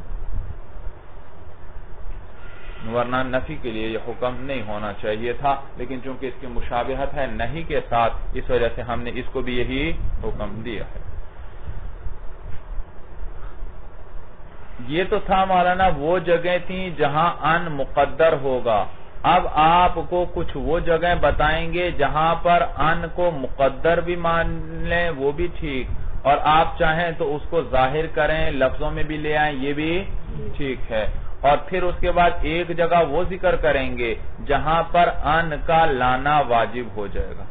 ورنہ نفی کے لیے یہ حکم نہیں ہونا چاہیے تھا، لیکن چونکہ اس کی مشابہت ہے نہیں کے ساتھ اس وجہ سے ہم نے اس کو بھی یہی حکم دیا ہے. یہ تو تھا مولانا وہ جگہ تھیں جہاں ان مقدر ہوگا. اب آپ کو کچھ وہ جگہیں بتائیں گے جہاں پر ان کو مقدر بھی مان لیں وہ بھی ٹھیک، اور آپ چاہیں تو اس کو ظاہر کریں لفظوں میں بھی لے آئیں یہ بھی ٹھیک ہے. اور پھر اس کے بعد ایک جگہ وہ ذکر کریں گے جہاں پر ان کا لانا واجب ہو جائے گا،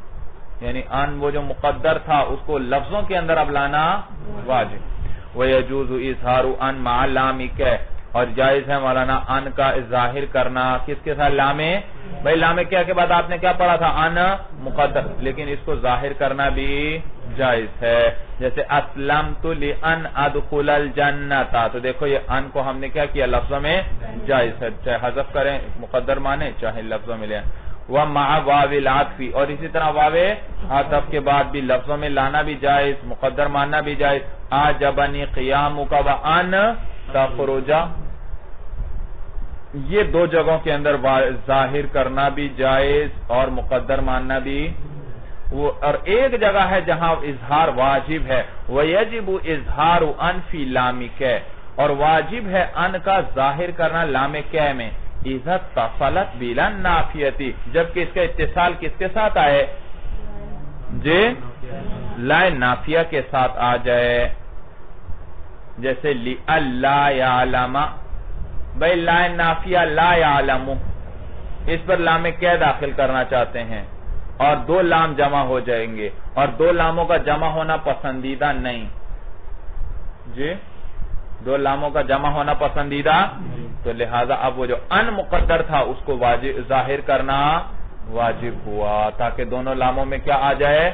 یعنی ان وہ جو مقدر تھا اس کو لفظوں کے اندر اب لانا واجب. وَيَجُوزُ إِظْهَارُ أَن مَعَ لَامِ كَ. اور جائز ہے مولانا ان کا ظاہر کرنا کس کے ساتھ؟ لام. بھائی لام کیا کے بعد آپ نے کیا پڑھا تھا؟ ان مقدر، لیکن اس کو ظاہر کرنا بھی جائز ہے. جیسے اسلمت لأن ادخل الجنت، تو دیکھو یہ ان کو ہم نے کیا کیا؟ لفظوں میں جائز ہے، چاہے حذف کریں مقدر مانے چاہے لفظوں میں لیں. وَمَعَ وَاوِ الْعَطْفِ. اور اسی طرح واو عطف کے بعد بھی لفظوں میں لانا بھی جائز، مقدر ماننا بھی جائز. آجبنی قیامک وَأَن تخرج. یہ 2 جگہوں کے اندر ظاہر کرنا بھی جائز اور مقدر ماننا بھی. اور ایک جگہ ہے جہاں اظہار واجب ہے، وَيَجِبُ إِظْهَارُ أَن فِي لَامِ كَ. اور واجب ہے ان کا ظاہر کرنا لام کَ میں، اِذَا اتصلت بِلَا النَّافِيَةِ. جبکہ اس کا اتصال کس کے ساتھ آئے؟ جی لا نافیہ کے ساتھ آ جائے. جیسے لِأَلَّا يَعْلَمَ. بھئی لا نافیہ لا يعلم، اس پر لام کیا داخل کرنا چاہتے ہیں اور 2 لام جمع ہو جائیں گے، اور 2 لاموں کا جمع ہونا پسندیدہ نہیں. جی 2 لاموں کا جمع ہونا پسندیدہ، تو لہذا اب وہ جو ان مقدر تھا اس کو ظاہر کرنا واجب ہوا تاکہ دونوں لاموں میں کیا آ جائے؟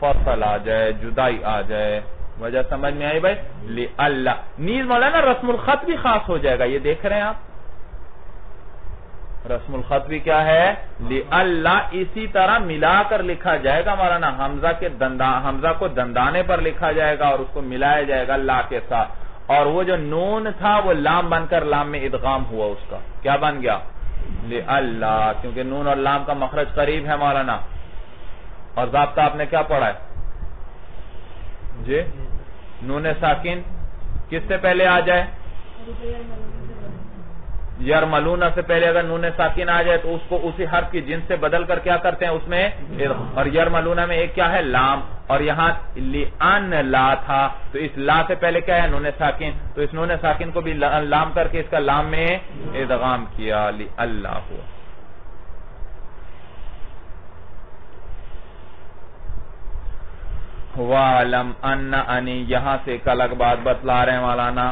فصل آ جائے، جدائی آ جائے. وجہ سمجھ میں آئی بھائی؟ لِأَلَّا. نیز مولانا رسم الخط بھی خاص ہو جائے گا، یہ دیکھ رہے ہیں آپ رسم الخط بھی کیا ہے لِأَلَّا، اسی طرح ملا کر لکھا جائے گا مولانا، حمزہ کو دندانے پر لکھا جائے گا اور اس کو ملایا جائے گا لا کے ساتھ، اور وہ جو نون تھا وہ لام بن کر لام میں ادغام ہوا، اس کا کیا بن گیا لِأَلَّا، کیونکہ نون اور لام کا مخرج قریب ہے مولانا۔ اور ضابطہ آپ نے کیا پڑھا ہے جی؟ نون ساکن کس سے پہلے آ جائے؟ یرملون سے پہلے اگر نون ساکن آ جائے تو اس کو اسی حرف کی جنس سے بدل کر کیا کرتے ہیں اس میں، اور یرملون میں ایک کیا ہے لام، اور یہاں لِأَن لا تھا تو اس لا سے پہلے کیا ہے نون ساکن، تو اس نون ساکن کو بھی لام کر کے اس کا لام میں ادغام کیا لِأَلَّا ہوا۔ وَعَلَمْ أَنَّ أَنِي، یہاں سے ایک الگ بات بتلا رہے ہیں مولانا،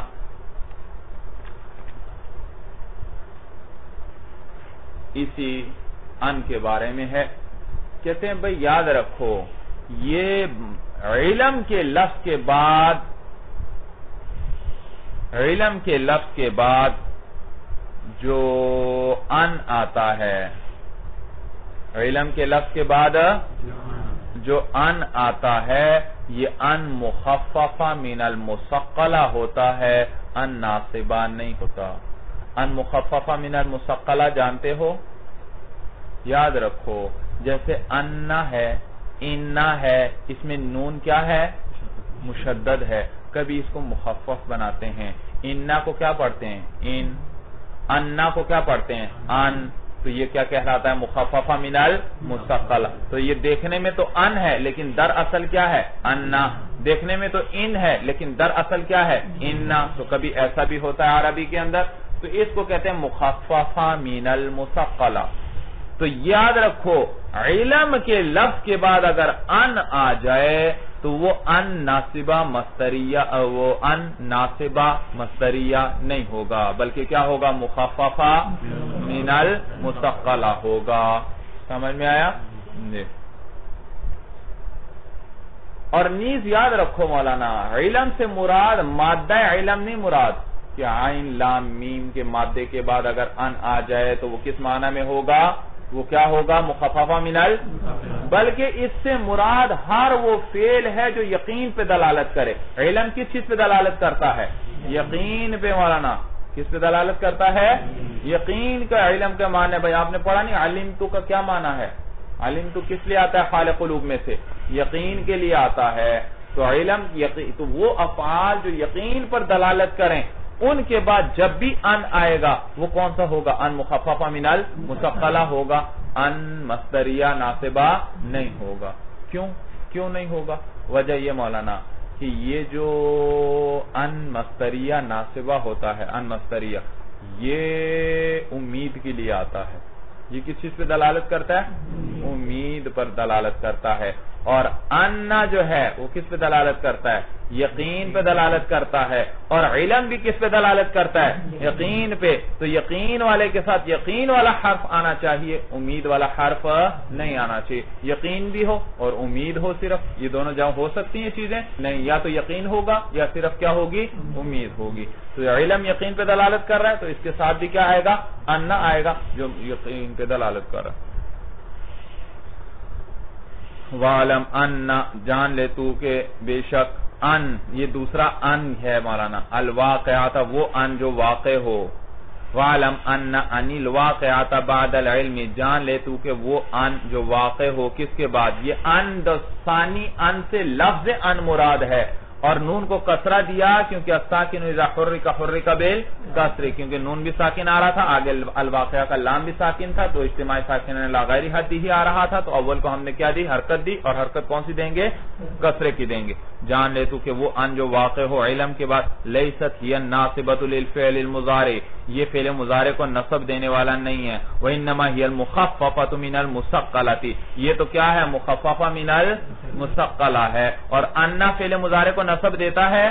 اسی ان کے بارے میں ہے، کہتے ہیں بھئی یاد رکھو یہ علم کے لفظ کے بعد جو ان آتا ہے، علم کے لفظ کے بعد جو ان آتا ہے یہ ان مخففہ من المثقلہ ہوتا ہے، ان ناصبہ نہیں ہوتا۔ ان مخففہ من المثقلہ جانتے ہو؟ یاد رکھو جیسے انا ہے، انا ہے، اس میں نون کیا ہے مشدد ہے، کبھی اس کو مخفف بناتے ہیں، انا کو کیا پڑھتے ہیں ان، انا کو کیا پڑھتے ہیں ان، تو یہ کیا کہلاتا ہے مخففہ من المثقلہ۔ تو یہ دیکھنے میں تو ان ہے لیکن در اصل کیا ہے انا، دیکھنے میں تو ان ہے لیکن در اصل کیا ہے انا، تو کبھی ایسا بھی ہوتا ہے عربی کے اندر، تو اس کو کہتے ہیں مخففہ من المثقلہ۔ تو یاد رکھو علم کے لفظ کے بعد اگر ان آ جائے تو وہ ان ناصبہ مصدریہ، وہ ان ناصبہ مصدریہ نہیں ہوگا بلکہ کیا ہوگا مخففہ من المثقلہ ہوگا۔ سمجھ میں آیا جی؟ اور نیز یاد رکھو مولانا علم سے مراد مادہ علم نہیں مراد، کہ عین لام میم کے مادے کے بعد اگر ان آ جائے تو وہ کس معنی میں ہوگا، وہ کیا ہوگا مخففہ من بلکہ اس سے مراد ہر وہ فعل ہے جو یقین پہ دلالت کرے۔ علم کس چیز پہ دلالت کرتا ہے؟ یقین پہ مولانا، کس پہ دلالت کرتا ہے؟ یقین کا علم کا معنی بھائی آپ نے پڑھا نہیں، علمتو کا کیا معنی ہے؟ علمتو کس لیے آتا ہے حال قلوب میں سے؟ یقین کے لیے آتا ہے۔ تو علم تو وہ افعال جو یقین پر دلالت کریں ان کے بعد جب بھی ان آئے گا وہ کون سا ہوگا؟ ان مخففہ من المثقلہ ہوگا، ان مصدریہ ناصبہ نہیں ہوگا۔ کیوں نہیں ہوگا؟ وجہ یہ مولانا کہ یہ جو ان مصدریہ ناصبہ ہوتا ہے، ان مصدریہ یہ امید کے لیے آتا ہے۔ یہ کس چیز پہ دلالت کرتا ہے؟ امید پر دلالت کرتا ہے۔ اور انا جو ہے وہ کس پہ دلالت کرتا ہے؟ یقین پہ دلالت کرتا ہے۔ اور علم بھی کس پہ دلالت کرتا ہے؟ یقین پہ۔ تو یقین والے کے ساتھ یقین والا حرف آنا چاہیے، امید والا حرف نہیں آنا چاہیے۔ یقین بھی ہو اور امید ہو، صرف یہ دونوں جہاں ہو سکتی ہیں چیزیں نہیں، یا تو یقین ہوگا یا صرف کیا ہوگی امید ہوگی۔ تو علم یقین پہ دلالت کر رہا ہے تو اس کے ساتھ بھی کیا آئے گا؟ انا آئے گا جو یقین پہ دلالت کر رہا ہے۔ وَعَلَمْ أَنَّ جان لے تو کہ بے شک ان، یہ دوسرا ان ہے مولانا، الواقعات وہ ان جو واقع ہو۔ وَعَلَمْ أَنَّ أَنِ الْوَاقِعَةَ بَعْدَ الْعِلْمِ جان لے تو کہ وہ ان جو واقع ہو کس کے بعد؟ یہ ان ثانی ان سے لفظ ان مراد ہے، اور نون کو کسرہ دیا کیونکہ الساکن اذا حرک حرک بالکسر، کیونکہ نون بھی ساکن آ رہا تھا، آگے الواقعہ کا لام بھی ساکن تھا، تو اجتماعی ساکن لا غیر حدی ہی آ رہا تھا، تو اول کو ہم نے کیا دی؟ حرکت دی، اور حرکت کون سی دیں گے؟ کسرے کی دیں گے۔ جان لے تو کہ وہ ان جو واقع ہو علم کے بعد، لیست ہی الناصبۃ للفعل المضارع، یہ فعل مضارع کو نصب دینے والا نہیں ہے، وانما ہی المخففۃ من المثقلۃ، یہ تو کیا ہے؟ مخففہ من المثقلہ ہے۔ اور ان فعل مضارع کو نصب دیتا ہے؟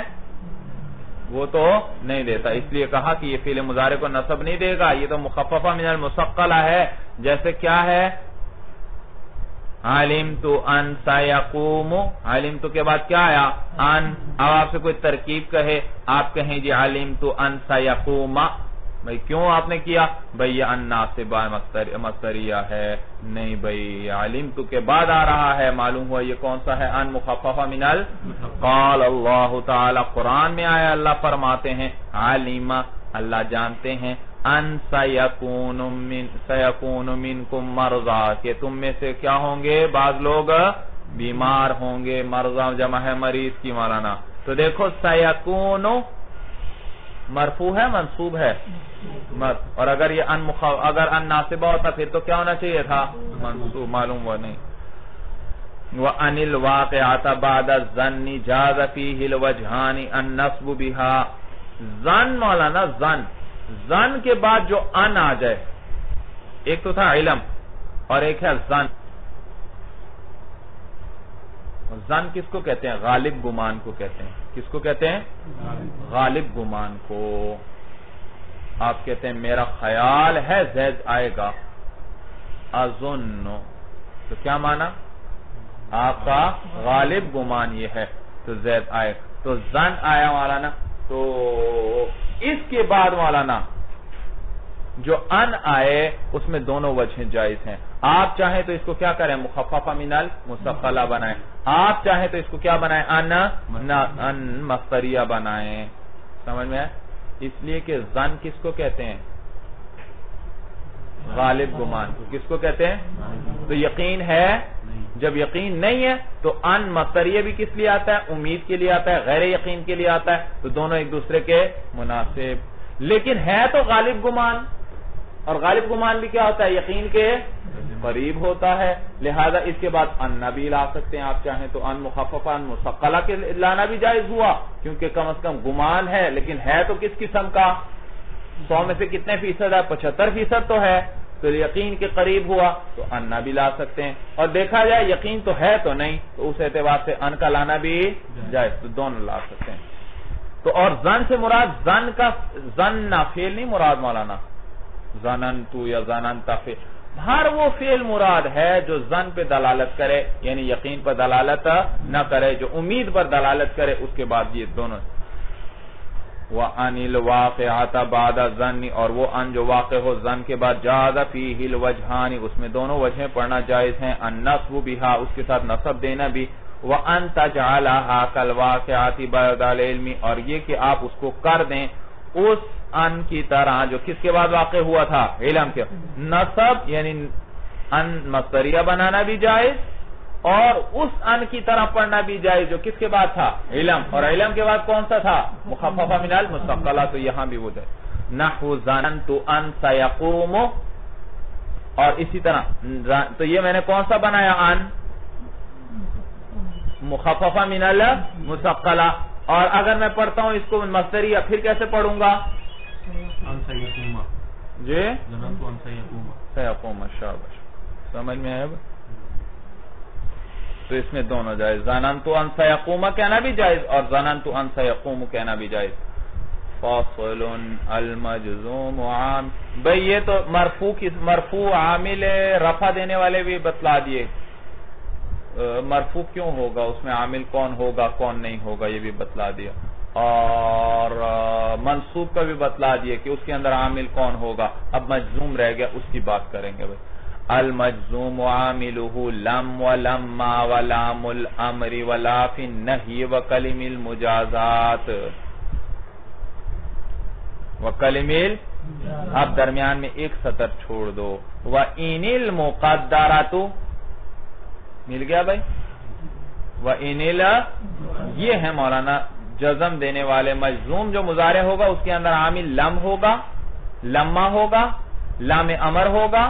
وہ تو نہیں دیتا، اس لیے کہا کہ یہ فعل مضارع کو نصب نہیں دے گا، یہ تو مخففہ من المثقلہ ہے۔ جیسے کیا ہے؟ علمت ان سیقوم، علمت کے بعد کیا آیا؟ ان۔ اب آپ سے کوئی ترکیب کہے، آپ کہیں جی علمت ان سیقوم، بھئی کیوں آپ نے کیا؟ بھئی یہ ان ناصبہ مصدریہ ہے، نہیں بھئی علمت کے بعد آ رہا ہے، معلوم ہوا یہ کون سا ہے؟ ان مخففہ من قال اللہ تعالی، قرآن میں آیا اللہ فرماتے ہیں علم، اللہ جانتے ہیں، ان سیکون منکم مرضا، کہ تم میں سے کیا ہوں گے؟ بعض لوگ بیمار ہوں گے، مرضا جمع ہے مریض کی مولانا. تو دیکھو سیکون مرفوع ہے منصوب ہے، اور اگر یہ اگر ان ناصبہ ہوتا پھر تو کیا ہونا چاہیے تھا؟ منصوب. معلوم ہوا نہیں. وَأَنِ الْوَاقِعَةَ بَعْدَ الظَّنِّ جَازَ فِيهِ الْوَجْهَانِ النَّصْبُ بِهَا. ظن مولانا ظن کے بعد جو ان آ جائے، ایک تو تھا علم اور ایک ہے ظن. ظن کس کو کہتے ہیں؟ غالب گمان کو کہتے ہیں. کس کو کہتے ہیں؟ غالب گمان کو. آپ کہتے ہیں میرا خیال ہے زید آئے گا، اظن، تو کیا مانا؟ آپ کا غالب گمان یہ ہے تو زید آئے. تو ظن آیا مولانا، تو اس کے بعد مولانا جو ان آئے اس میں دونوں وجہیں جائز ہیں. آپ چاہیں تو اس کو کیا کریں؟ مخففہ من المثقلہ بنائیں. آپ چاہیں تو اس کو کیا بنائیں؟ ان مصدریہ بنائیں. سمجھ میں ہے؟ اس لیے کہ ظن کس کو کہتے ہیں؟ غالب گمان. کس کو کہتے ہیں؟ تو یقین ہے. جب یقین نہیں ہے تو ان مصدریہ بھی کس لیے آتا ہے؟ امید کے لیے آتا ہے، غیر یقین کے لیے آتا ہے. تو دونوں ایک دوسرے کے مناسب. لیکن ہے تو غالب گمان، اور غالب گمان بھی کیا ہوتا ہے؟ یقین کے قریب ہوتا ہے. لہذا اس کے بعد ان بھی لا سکتے ہیں آپ چاہیں تو. ان مخففہ ان مثقلہ کے لانا بھی جائز ہوا، کیونکہ کم از کم گمان ہے، لیکن ہے تو کس قسم کا؟ 100 میں سے کتنے فیصد ہے؟ 75% تو ہے، تو یقین کے قریب ہوا تو ان بھی لا سکتے ہیں. اور دیکھا جائے یقین تو ہے تو نہیں، تو اس اعتبار سے ان کا لانا بھی جائز، تو دونوں لا سکتے ہیں. تو اور ظن سے مراد ظن کا ظن فعل نہیں مراد مولانا، ظننتو یا ظننتا فعل، ہر وہ فعل مراد ہے جو ظن پہ دلالت کرے، یعنی یقین پر دلالت نہ کرے، جو امید پر دلالت کرے. اس کے بعد یہ دونوں. وَأَنِ الْوَاقِعَةَ بَعْدَ الظَّنِّ، اور وہ ان جو واقع ہو ظن کے بعد، جَازَ فِيهِ الْوَجْهَانِ، اس میں دونوں وجہیں پڑھنا جائز ہیں. النَّصْبُ بِهَا، اس کے ساتھ نصب دینا بھی. وَأَن تَجْعَلَهَا كَالْوَاقِعَةِ بَعْدَ الْعِلْمِ، اور یہ کہ آپ اس کو کر دیں اس ان کی طرح جو کس کے بعد واقع ہوا تھا؟ علم کے. نصب یعنی ان مصدریہ بنانا بھی جائز، اور اس ان کی طرح پڑھنا بھی جائز جو کس کے بعد تھا؟ علم. اور علم کے بعد کون سا تھا؟ مخففہ من المثقلہ. تو یہاں بھی وہ جائز. نحو ظننت ان سیقوم، اور اسی طرح تو یہ میں نے کون سا بنایا؟ ان مخففہ من المثقلہ. اور اگر میں پڑھتا ہوں اس کو مصدریہ، پھر کیسے پڑھوں گا؟ جی سیقوم. شاباش، سمجھ میں آئے؟ تو اس میں دونوں جائز. ظننت ان سیقوم کہنا بھی جائز اور ظننت ان سیقوم کہنا بھی جائز. فاصل المجزوم عام، بھئی یہ تو مرفوع عامل رفع دینے والے بھی بتلا دیے. مرفوع کیوں ہوگا، اس میں عامل کون ہوگا کون نہیں ہوگا یہ بھی بتلا دیا. اور منصوب کا بھی بتلا دیا کہ اس کے اندر عامل کون ہوگا. اب مجزوم رہ گیا، اس کی بات کریں گے. بھئی المجزوم عاملہ لم ولما ولام الامر ولا فی النہی وکلم المجازات. وکلم اب درمیان میں ایک سطر چھوڑ دو. وَإِنِ الْمُقَدَّرَةُ مل گیا بھائی. وَإِنِ یہ ہے مولانا جزم دینے والے. مجزوم جو مضارع ہوگا اس کے اندر عامل لم ہوگا، لما ہوگا، لام امر ہوگا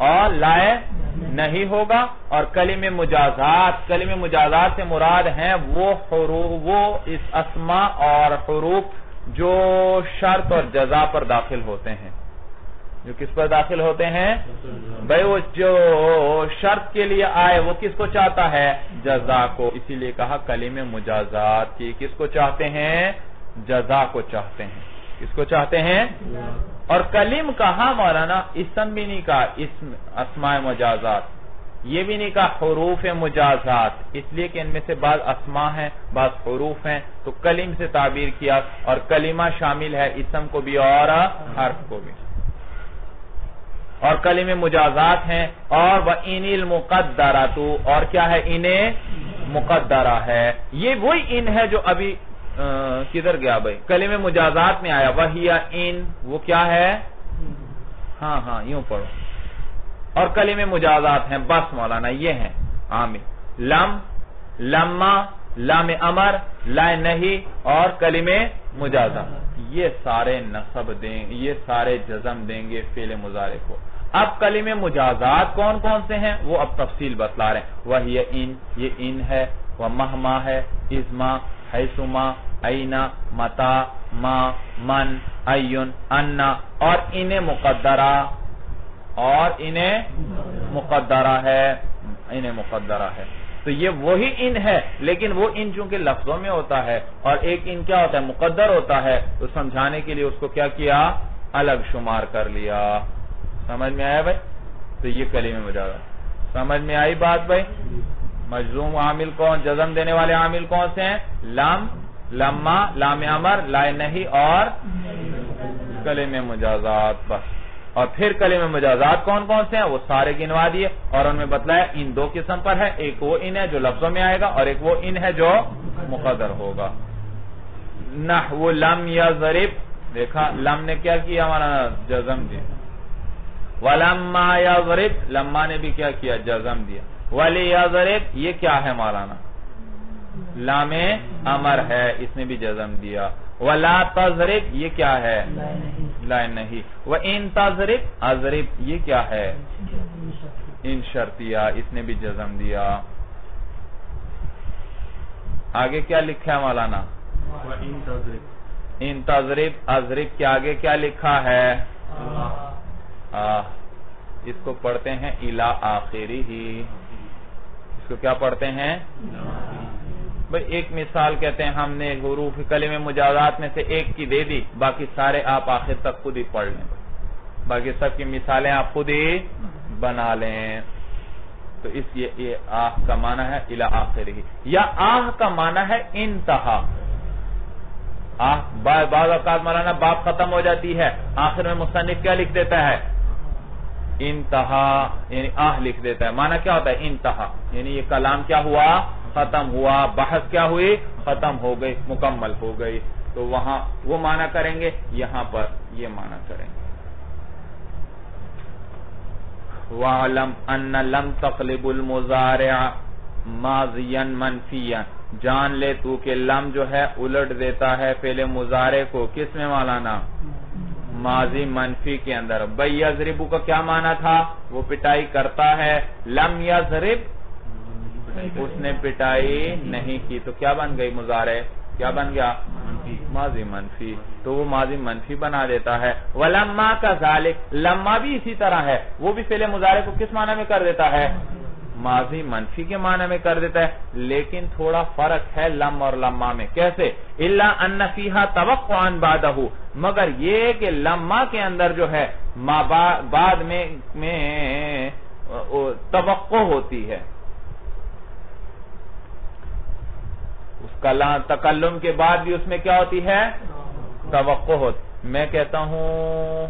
اور لائے نہیں ہوگا. اور کلمہ مجازات، کلمہ مجازات سے مراد ہیں وہ حروف، وہ اس اسماء اور حروف جو شرط اور جزا پر داخل ہوتے ہیں. جو کس پر داخل ہوتے ہیں؟ بھئی وہ جو شرط کے لیے آئے وہ کس کو چاہتا ہے؟ جزا کو. اسی لیے کہا کلمہ مجازات کی. کس کو چاہتے ہیں؟ جزا کو چاہتے ہیں. کس کو چاہتے ہیں؟ اور کلم کہا مولانا، اسم بھی نہیں کہا، اسم اسماء مجازات. یہ بھی نہیں کہا حروف مجازات، اس لیے کہ ان میں سے بعض اسماء ہیں بعض حروف ہیں، تو کلم سے تعبیر کیا، اور کلمہ شامل ہے اسم کو بھی اور حرف کو بھی، اور کلمہ مجازات ہیں، اور وَإِنِ الْمُقَدَّرَةُ، اور کیا ہے انہیں مقدرہ ہے، یہ وہی ان ہے جو ابھی کدھر گیا بھائی کلمہ مجازات میں آیا، وَهِيَ ان، وہ کیا ہے، ہاں یوں پڑھو، اور کلمہ مجازات ہیں بس مولانا یہ ہیں عامل، لم، لما، لام امر، لا نہیں، اور کلمہ مجازات، یہ سارے نصب دیں، یہ سارے جزم دیں گے فعل مضارع کو۔ اب کلمہ مجازات کون کون سے ہیں وہ اب تفصیل بتلا رہے ہیں، وہی ان، یہ ان ہے، وہ مہما ہے، ازما، حیثما، اینا، متا، ما، من، ایون، انا، اور انہیں مقدرہ، اور انہیں مقدرہ ہے، انہیں مقدرہ ہے، تو یہ وہی ان ہے، لیکن وہ ان چونکہ لفظوں میں ہوتا ہے اور ایک ان کیا ہوتا ہے مقدر ہوتا ہے، تو سمجھانے کے لیے اس کو کیا کیا الگ شمار کر لیا۔ سمجھ میں آیا بھائی؟ تو یہ کلمہ مجازات، سمجھ میں آئی بات بھائی؟ مجزوم عامل کون، جزم دینے والے عامل کون سے ہیں، لم، لما، لام امر، لا نہیں، اور کلمہ مجازات بس۔ اور پھر کلمہ مجازات کون کون سے ہیں وہ سارے گنوا دیے، اور ان میں بتلایا ان دو قسم پر ہے، ایک وہ ان ہے جو لفظوں میں آئے گا، اور ایک وہ ان ہے جو مقدر ہوگا۔ نحو لم یضرب، دیکھا لم نے کیا کیا ہمارا جزم دیا، ولما یضرب، لما نے بھی کیا کیا جزم دیا، ولیضرب یہ کیا ہے مولانا لام امر ہے، اس نے بھی جزم دیا، ولا تضرب یہ کیا ہے لا نہیں، وَإِن تَضْرِبْ اضرب یہ کیا ہے ان شرطیہ، اس نے بھی جزم دیا۔ آگے کیا لکھا ہے مولانا، ان تضرب اضرب کے آگے کیا لکھا ہے، اس کو پڑھتے ہیں الی آخری ہی، اس کو کیا پڑھتے ہیں بھئی ایک مثال کہتے ہیں ہم نے حروف کلمہ مجازات میں سے ایک کی دے دی، باقی سارے آپ آخر تک خود ہی پڑھ لیں، باقی سب کی مثالیں آپ خود ہی بنا لیں۔ تو اس یہ آہ کا معنی ہے الی آخری، یا آہ کا معنی ہے انتہا۔ آہ بعض اوقات مولانا باب ختم ہو جاتی ہے، آخر میں مصنف کیا لکھ دیتا ہے انتہا، یعنی آہ لکھ دیتا ہے، معنی کیا ہوتا ہے انتہا، یعنی یہ کلام کیا ہوا ختم ہوا، بحث کیا ہوئی ختم ہو گئی، مکمل ہو گئی، تو وہاں وہ معنی کریں گے، یہاں پر یہ معنی کریں گے۔ وَعَلَمْ أَنَّ لَمْ تَقْلِبُ الْمُضَارِعَ مَاضِيًا مَنْفِيًا، جان لے تو کہ لم جو ہے الٹ دیتا ہے فعل مضارع کو، کس میں مولانا ماضی منفی کے اندر۔ بھئی یضربو کا کیا معنی تھا، وہ پٹائی کرتا ہے، لم یضرب اس نے پٹائی نہیں کی، تو کیا بن گئی مضارع، کیا بن گیا ماضی منفی، تو وہ ماضی منفی بنا دیتا ہے۔ وَلَمَّا كَذَلِكَ، لما بھی اسی طرح ہے، وہ بھی فعل مضارع کو کس معنی میں کر دیتا ہے ماضی منفی کے معنی میں کر دیتا ہے، لیکن تھوڑا فرق ہے لم اور لما میں، کیسے إِلَّا أَنَّ فِيهَا تَوَقُّعًا بَعْدَهُ، مگر یہ کہ لما کے اندر جو ہے بعد میں توقع ہوتی ہے، اس کا تکلم کے بعد بھی اس میں کیا ہوتی ہے توقع ہوتی۔ میں کہتا ہوں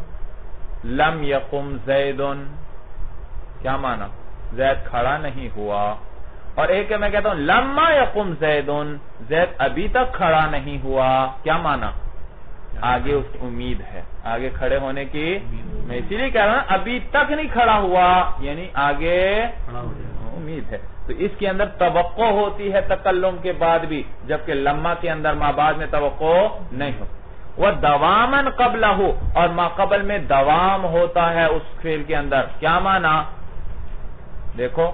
لم یقم زید، کیا معنی زید کھڑا نہیں ہوا، اور ایک ہے میں کہتا ہوں لما یقم زید، زید ابھی تک کھڑا نہیں ہوا، کیا معنی آگے اس کی امید ہے، آگے کھڑے ہونے کی، میں اسی لیے کہہ رہا ہوں ابھی تک نہیں کھڑا ہوا یعنی آگے امید ہے، تو اس کے اندر توقع ہوتی ہے تکلم کے بعد بھی، جبکہ لما کے اندر ما بعد میں توقع نہیں ہو۔ وَدَوَامًا قَبْلَهُ، اور ما قبل میں دوام ہوتا ہے اس فعل کے اندر، کیا معنی دیکھو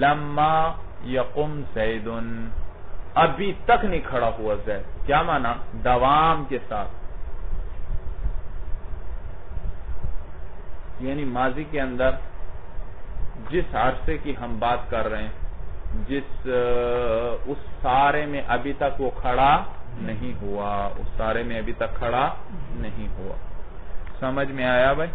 لما یقم زید، ابھی تک نہیں کھڑا ہوا زید، کیا معنی دوام کے ساتھ، یعنی ماضی کے اندر جس عرصے کی ہم بات کر رہے ہیں، اس سارے میں ابھی تک وہ کھڑا نہیں ہوا، اس سارے میں ابھی تک کھڑا نہیں ہوا۔ سمجھ میں آیا بھائی؟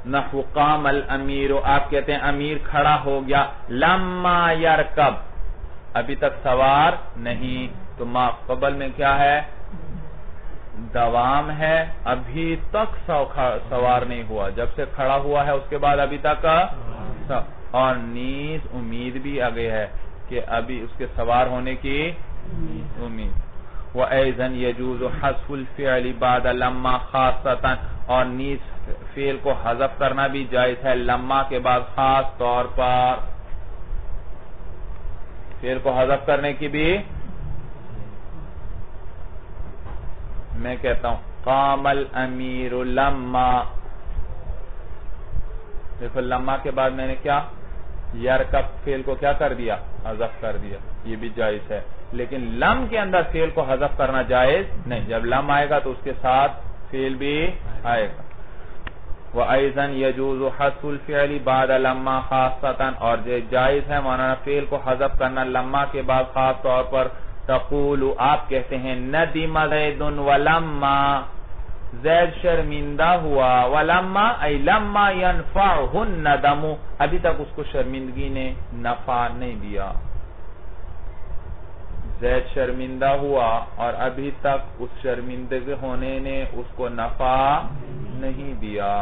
نحو قام الامیر، آپ کہتے ہیں امیر کھڑا ہو گیا، لما یرکب ابھی تک سوار نہیں، تو ما قبل میں کیا ہے؟ دوام ہے، ابھی تک سوار نہیں ہوا، جب سے کھڑا ہوا ہے اس کے بعد ابھی تک، اور نیز امید بھی آگے ہے کہ ابھی اس کے سوار ہونے کی امید۔ وَأَيْضًا يَجُوزُ حَذْفُ الْفِعْلِ بَعْدَ لَمَّا خَاصَّةً، اور نیز فعل کو حذف کرنا بھی جائز ہے لما کے بعد خاص طور پر، فعل کو حذف کرنے کی بھی، میں کہتا ہوں قام الامیر لما، دیکھو لما کے بعد میں نے کیا؟ یرکب فعل کو کیا کر دیا؟ حذف کر دیا، یہ بھی جائز ہے، لیکن لم کے اندر فعل کو حذف کرنا جائز نہیں، جب لم آئے گا تو اس کے ساتھ فعل بھی آئے گا۔ وَأَيْضًا يَجُوزُ حَذْفُ الْفِعْلِ بَعْدَ لَمَّا خَاصَّةً، اور جائز ہے مولانا فعل کو حذف کرنا لما کے بعد خاص طور پر۔ تقول، آپ کہتے ہیں ندم زید ولما، زید شرمندہ ہوا، ولما ای لما ينفعه الندم، ابھی تک اس کو شرمندگی نے نفع نہیں دیا، زید شرمندہ ہوا اور ابھی تک اس شرمندگی ہونے نے اس کو نفع نہیں دیا،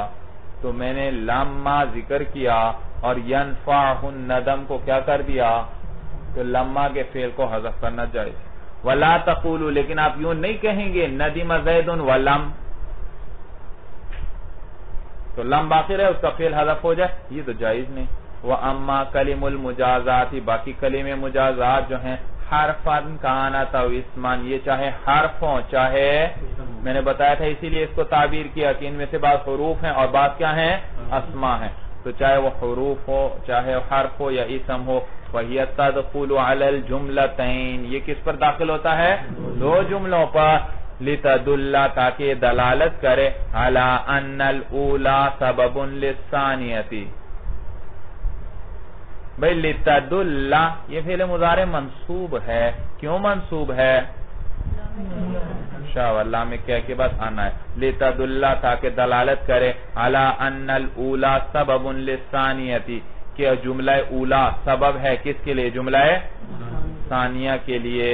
تو میں نے لما ذکر کیا اور ينفعه الندم کو کیا کر دیا؟ تو لما کے فعل کو حذف کرنا جائز۔ وَلَا تَقُولُوا، لیکن آپ یوں نہیں کہیں گے ندم زید ولم، تو لم باقی رہے اس کا فعل حذف ہو جائے، یہ تو جائز نہیں۔ وَأَمَّا كَلِمُ الْمُجَازَاتِ، باقی کلمے مجازات جو ہیں، حرفاً کانت او اسماً، یہ چاہے حرف ہوں چاہے، میں نے بتایا تھا اسی لیے اس کو تعبیر کیا کہ ان میں سے بعض حروف ہیں اور بعض کیا ہیں؟ اسماء ہیں، تو چاہے وہ حروف ہو چاہے حرف ہو یا اسم ہو، وَهِيَ تَدْخُلُ عَلَى الْجُمْلَتَيْن، یہ کس پر داخل ہوتا ہے؟ دو جملوں پر، لِتَدُلَّ، تاکہ دلالت کرے، عَلَى أَنَّ الْأُولَى سَبَبٌ لِلثَّانِيَةِ، بھئی لِتَدُلَّ یہ فعل مضارع منصوب ہے، کیوں منصوب ہے؟ شاہ واللہ میں کہہ کے بعد آنا ہے، لِتَدُلَّ تاکہ دلالت کرے، عَلَى أَنَّ الْأُولَى سَبَبٌ لِلثَّانِيَةِ، کہ جملہ اولا سبب ہے کس کے لیے؟ جملہ ثانیہ کے لیے۔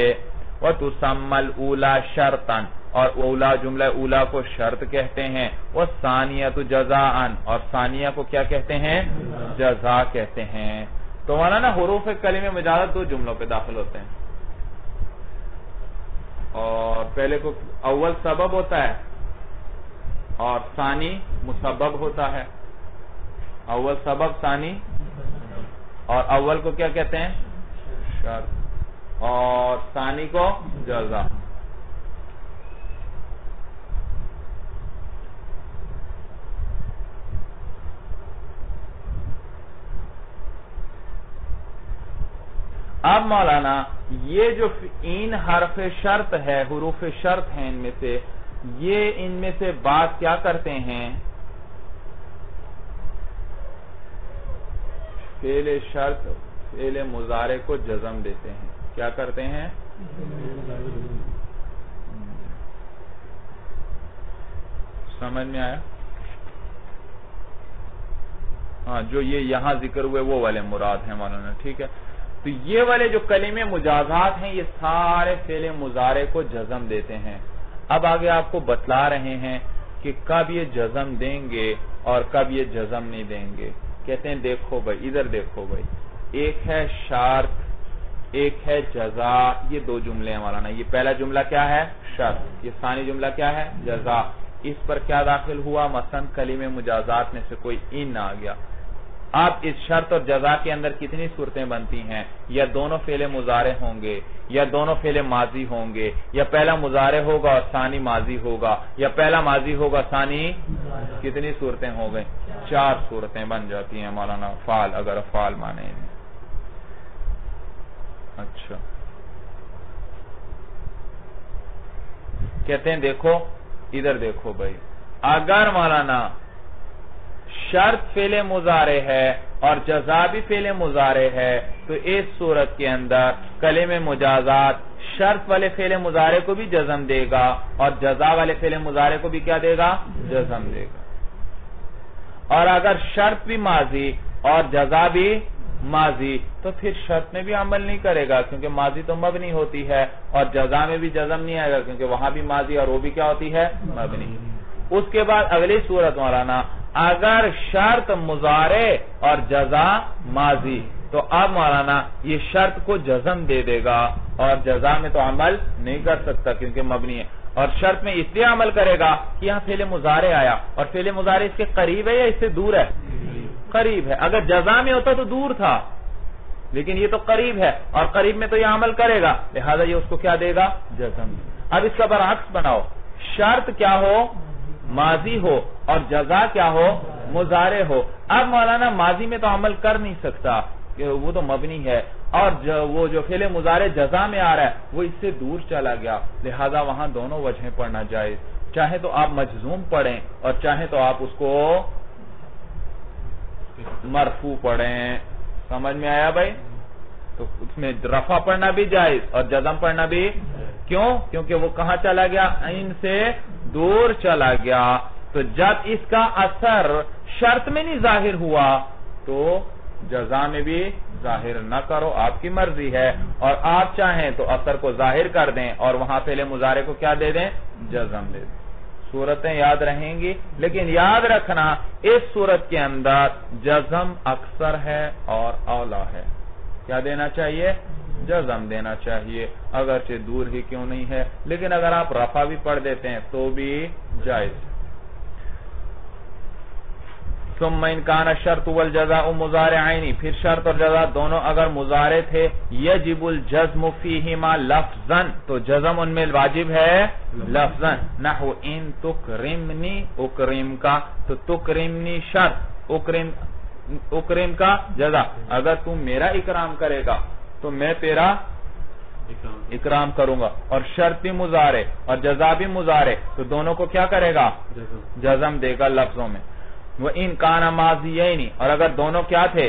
وَتُسَمَّ الْأُولَى شَرْطًا، اور اولا جملہ اولا کو شرط کہتے ہیں، وَالثَّانِيَةُ جَزَاءً، اور ثانیہ کو کیا کہتے ہیں؟ جزا کہتے ہیں۔ تو مولانا حروف کلمہ مجازات دو جملوں پہ داخل ہوتے ہیں، اور پہلے کو اول سبب ہوتا ہے اور ثانی مسبب ہوتا ہے، اول سبب ثانی، اور اول کو کیا کہتے ہیں؟ شرط، اور ثانی کو جزا۔ اب مولانا یہ جو این حرف شرط ہے، حروف شرط ہیں ان میں سے، یہ ان میں سے بات کیا کرتے ہیں؟ فعل شرط فعل مضارع کو جزم دیتے ہیں، کیا کرتے ہیں؟ سمجھ میں آیا؟ ہاں، جو یہ یہاں ذکر ہوئے وہ والے مراد ہیں مولانا، ٹھیک ہے؟ تو یہ والے جو کلمے مجازات ہیں یہ سارے فعل مضارع کو جزم دیتے ہیں۔ اب آگے آپ کو بتلا رہے ہیں کہ کب یہ جزم دیں گے اور کب یہ جزم نہیں دیں گے۔ کہتے ہیں دیکھو بھائی، ادھر دیکھو بھائی، ایک ہے شرط ایک ہے جزا، یہ دو جملے ہیں مولانا۔ یہ پہلا جملہ کیا ہے؟ شرط، یہ ثانی جملہ کیا ہے؟ جزا۔ اس پر کیا داخل ہوا؟ مثلا کلمے مجازات میں سے کوئی ان آ گیا۔ اب اس شرط اور جزا کے اندر کتنی صورتیں بنتی ہیں؟ یا دونوں فعل مضارع ہوں گے، یا دونوں فعل ماضی ہوں گے، یا پہلا مضارع ہوگا اور ثانی ماضی ہوگا، یا پہلا ماضی ہوگا ثانی، کتنی صورتیں ہو گئیں؟ چار صورتیں بن جاتی ہیں مولانا، فعل اگر فعل مانے۔ اچھا، کہتے ہیں دیکھو ادھر دیکھو بھائی، اگر مولانا شرط فعل مضارع ہے اور جزا بھی فعل مضارع ہے تو اس صورت کے اندر کلمہ مجازات شرط والے فعل مضارع کو بھی جزم دے گا اور جزا والے فعل مضارع کو بھی کیا دے گا؟ جزم دے گا۔ اور اگر شرط بھی ماضی اور جزا بھی ماضی تو پھر شرط میں بھی عمل نہیں کرے گا کیونکہ ماضی تو مبنی ہوتی ہے، اور جزا میں بھی جزم نہیں آئے گا کیونکہ وہاں بھی ماضی اور وہ بھی کیا ہوتی ہے مبنی۔ اس کے بعد اگلی صورت مولانا، اگر شرط مضارع اور جزا ماضی تو اب مولانا یہ شرط کو جزم دے دے گا اور جزا میں تو عمل نہیں کر سکتا کیونکہ مبنی ہے، اور شرط میں اس لیے عمل کرے گا کہ یہاں فعل مضارع آیا اور فعل مضارع اس کے قریب ہے یا اس سے دور ہے؟ قریب ہے۔ اگر جزا میں ہوتا تو دور تھا، لیکن یہ تو قریب ہے اور قریب میں تو یہ عمل کرے گا، لہذا یہ اس کو کیا دے گا؟ جزم۔ اب اس کا برعکس بناؤ، شرط کیا ہو؟ ماضی ہو اور جزا کیا ہو؟ مضارع ہو۔ اب مولانا ماضی میں تو عمل کر نہیں سکتا، وہ تو مبنی ہے، اور وہ جو فعل مضارع جزا میں آ رہا ہے وہ اس سے دور چلا گیا، لہذا وہاں دونوں وجہیں پڑھنا جائز، چاہے تو آپ مجزوم پڑھیں اور چاہے تو آپ اس کو مرفوع پڑھیں۔ سمجھ میں آیا بھائی؟ تو اس میں رفع پڑھنا بھی جائز اور جزم پڑھنا بھی، کیوں؟ کیونکہ وہ کہاں چلا گیا؟ ان سے دور چلا گیا، تو جب اس کا اثر شرط میں نہیں ظاہر ہوا تو جزا میں بھی ظاہر نہ کرو، آپ کی مرضی ہے، اور آپ چاہیں تو اثر کو ظاہر کر دیں اور وہاں فعل مضارع کو کیا دے دیں؟ جزم دے دیں۔ صورتیں یاد رہیں گی، لیکن یاد رکھنا اس صورت کے اندر جزم اکثر ہے اور اولا ہے، کیا دینا چاہیے؟ جزم دینا چاہیے، اگرچہ دور ہی کیوں نہیں ہے، لیکن اگر آپ رفع بھی پڑھ دیتے ہیں تو بھی جائز۔ ثم ان کان الشرط والجزاء مضارعین، پھر شرط اور جزا دونوں اگر مضارع تھے، یجب الجزم فیہما لفظا، تو جزم ان میں واجب ہے لفظا، نحو ان تکرمنی اکرم کا، تو تکرمنی شرط، اکرم کا جزا، اگر تم میرا اکرام کرے گا تو میں تیرا اکرام کروں گا، اور شرط بھی مضارع اور جزا بھی مضارع، تو دونوں کو کیا کرے گا؟ جزم دے گا لفظوں میں۔ وَإِن كَانَ مَاضِيَيْنِ، اور اگر دونوں کیا تھے؟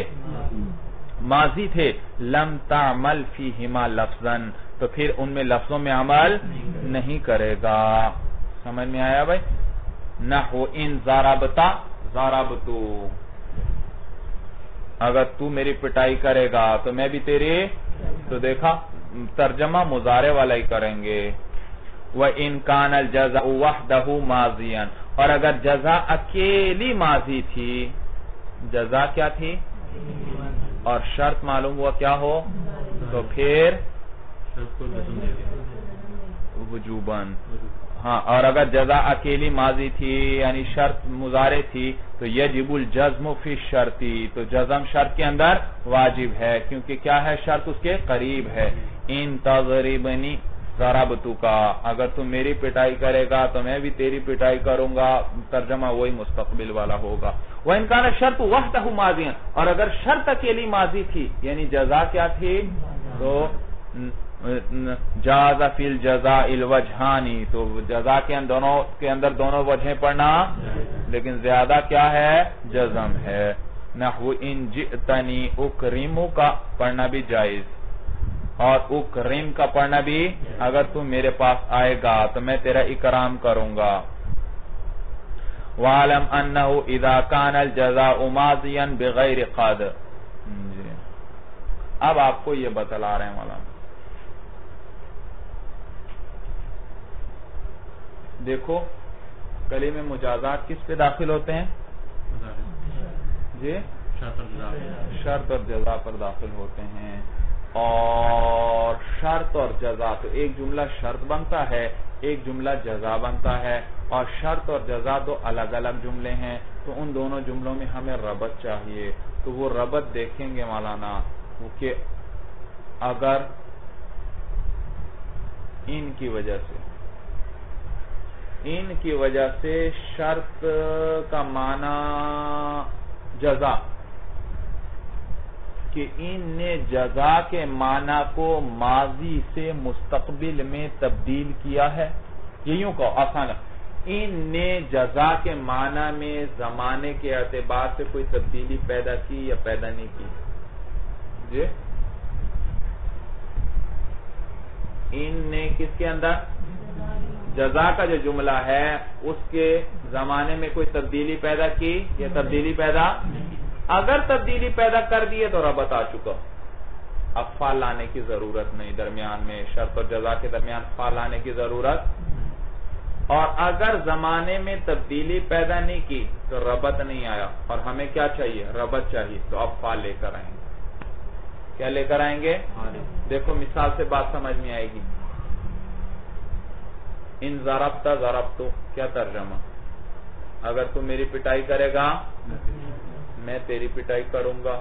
ماضی تھے، لَمْ تَعْمَلْ فِيهِمَا لَفْظًا، تو پھر ان میں لفظوں میں عمل نہیں کرے گا۔ سمجھ میں آیا بھائی؟ نحو ان ضربتا ضربتو، اگر تو میری پٹائی کرے گا تو میں بھی تیری، تو دیکھا ترجمہ مضارع والا ہی کریں گے۔ وَإِن كَانَ الْجَزَاءُ وَحْدَهُ مَاضِيًا، اور اگر جزا اکیلی ماضی تھی، جزا کیا تھی؟ اور شرط معلوم ہوا کیا ہو؟ تو پھر وجوباً، ہاں، اور اگر جزا اکیلی ماضی تھی یعنی شرط مضارع تھی تو یجب الجزم فی الشرطی، تو جزم شرط کے اندر واجب ہے کیونکہ کیا ہے؟ شرط اس کے قریب ہے۔ ان تضربنی ضربتو کا، اگر تم میری پٹائی کرے گا تو میں بھی تیری پٹائی کروں گا، ترجمہ وہی مستقبل والا ہوگا۔ وَإِن كَانَ الشَّرْطُ وَحْدَهُ مَاضِيًا، اور اگر شرط اکیلی ماضی تھی یعنی جزا کیا تھی؟ تو جاز فی الجزاء الوجہانی، تو جزا کے اندر دونوں وجہیں پڑھنا، لیکن زیادہ کیا ہے؟ جزم ہے۔ نحو ان جئتنی اکرمو کا پڑھنا بھی جائز، اور اکرم کا پڑھنا بھی، اگر تم میرے پاس آئے گا تو میں تیرا اکرام کروں گا۔ وَعَلَمْ أَنَّهُ إِذَا كَانَ الْجَزَاءُ مَاضِيًا بِغَيْرِ قَادِرٍ، اب آپ کو یہ بتلا رہے ہیں مولانا، دیکھو کلمے مجازات کس پہ داخل ہوتے ہیں؟ جی، شرط اور جزا پر داخل ہوتے ہیں، اور شرط اور جزا، تو ایک جملہ شرط بنتا ہے، ایک جملہ جزا بنتا ہے، اور شرط اور جزا دو الگ الگ جملے ہیں، تو ان دونوں جملوں میں ہمیں ربط چاہیے، تو وہ ربط دیکھیں گے مولانا کہ اگر ان کی وجہ سے شرط کا معنی جزا، کہ ان نے جزا کے معنی کو ماضی سے مستقبل میں تبدیل کیا ہے، یہ یوں کہو آسان، ان نے جزا کے معنی میں زمانے کے اعتبار سے کوئی تبدیلی پیدا کی یا پیدا نہیں کی؟ جی، ان نے کس کے اندر؟ جزا کا جو جملہ ہے اس کے زمانے میں کوئی تبدیلی پیدا کی یا تبدیلی پیدا، اگر تبدیلی پیدا کر دیے تو ربط آ چکا، اب فا لانے کی ضرورت نہیں، درمیان میں شرط اور جزا کے درمیان فا لانے کی ضرورت، اور اگر زمانے میں تبدیلی پیدا نہیں کی تو ربط نہیں آیا، اور ہمیں کیا چاہیے؟ ربط چاہیے، تو اب فا لے کر آئیں گے۔ کیا لے کر آئیں گے؟ دیکھو مثال سے بات سمجھ میں آئے گی۔ ان ضربت ضربت، کیا ترجمہ؟ اگر تم میری پٹائی کرے گا میں تیری پٹائی کروں گا۔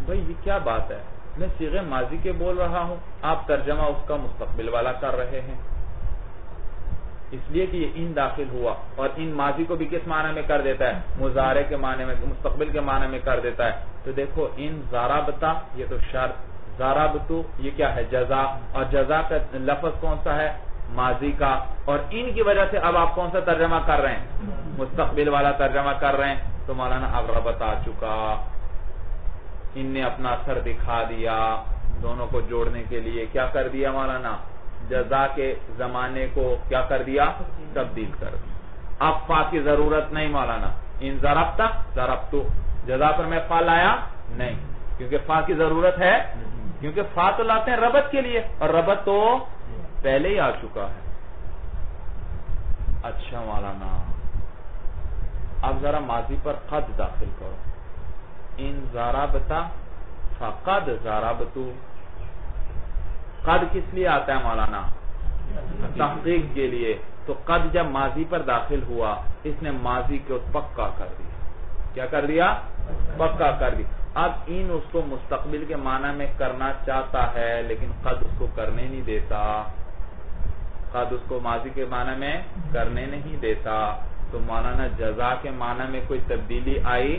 بھئی یہ کیا بات ہے؟ میں صیغہ ماضی کے بول رہا ہوں، آپ ترجمہ اس کا مستقبل والا کر رہے ہیں، اس لیے کہ یہ ان داخل ہوا، اور ان ماضی کو بھی کس معنی میں کر دیتا ہے؟ مضارع کے معنی میں، مستقبل کے معنی میں کر دیتا ہے۔ تو دیکھو ان ضربتا یہ تو شرط، ضربتو یہ کیا ہے؟ جزا، اور جزا کا لفظ کون سا ہے؟ ماضی کا، اور ان کی وجہ سے اب آپ کون سا ترجمہ کر رہے ہیں؟ مستقبل والا ترجمہ کر رہے ہیں، تو مولانا اب ربط آ چکا، ان نے اپنا اثر دکھا دیا، دونوں کو جوڑنے کے لیے کیا کر دیا مولانا؟ جزا کے زمانے کو کیا کر دیا؟ تبدیل کر دیا۔ اب فا کی ضرورت نہیں مولانا، ان ضربتا ضربتو، جزا پر میں فا لایا نہیں، کیونکہ فا کی ضرورت ہے، کیونکہ فا تو لاتے ہیں ربط کے لیے، اور ربط تو پہلے ہی آ چکا ہے۔ اچھا مولانا اب ذرا ماضی پر قد داخل کرو، ان ضربتا فقد ضربتو، قد کس لیے آتا ہے مولانا؟ تحقیق کے لیے، تو قد جب ماضی پر داخل ہوا اس نے ماضی کو پکا کر دیا، کیا کر دیا؟ پکا کر دیا۔ اب ان اس کو مستقبل کے معنی میں کرنا چاہتا ہے لیکن قد اس کو کرنے نہیں دیتا، قد اس کو ماضی کے معنی میں کرنے نہیں دیتا، تو مولانا جزا کے معنی میں کوئی تبدیلی آئی؟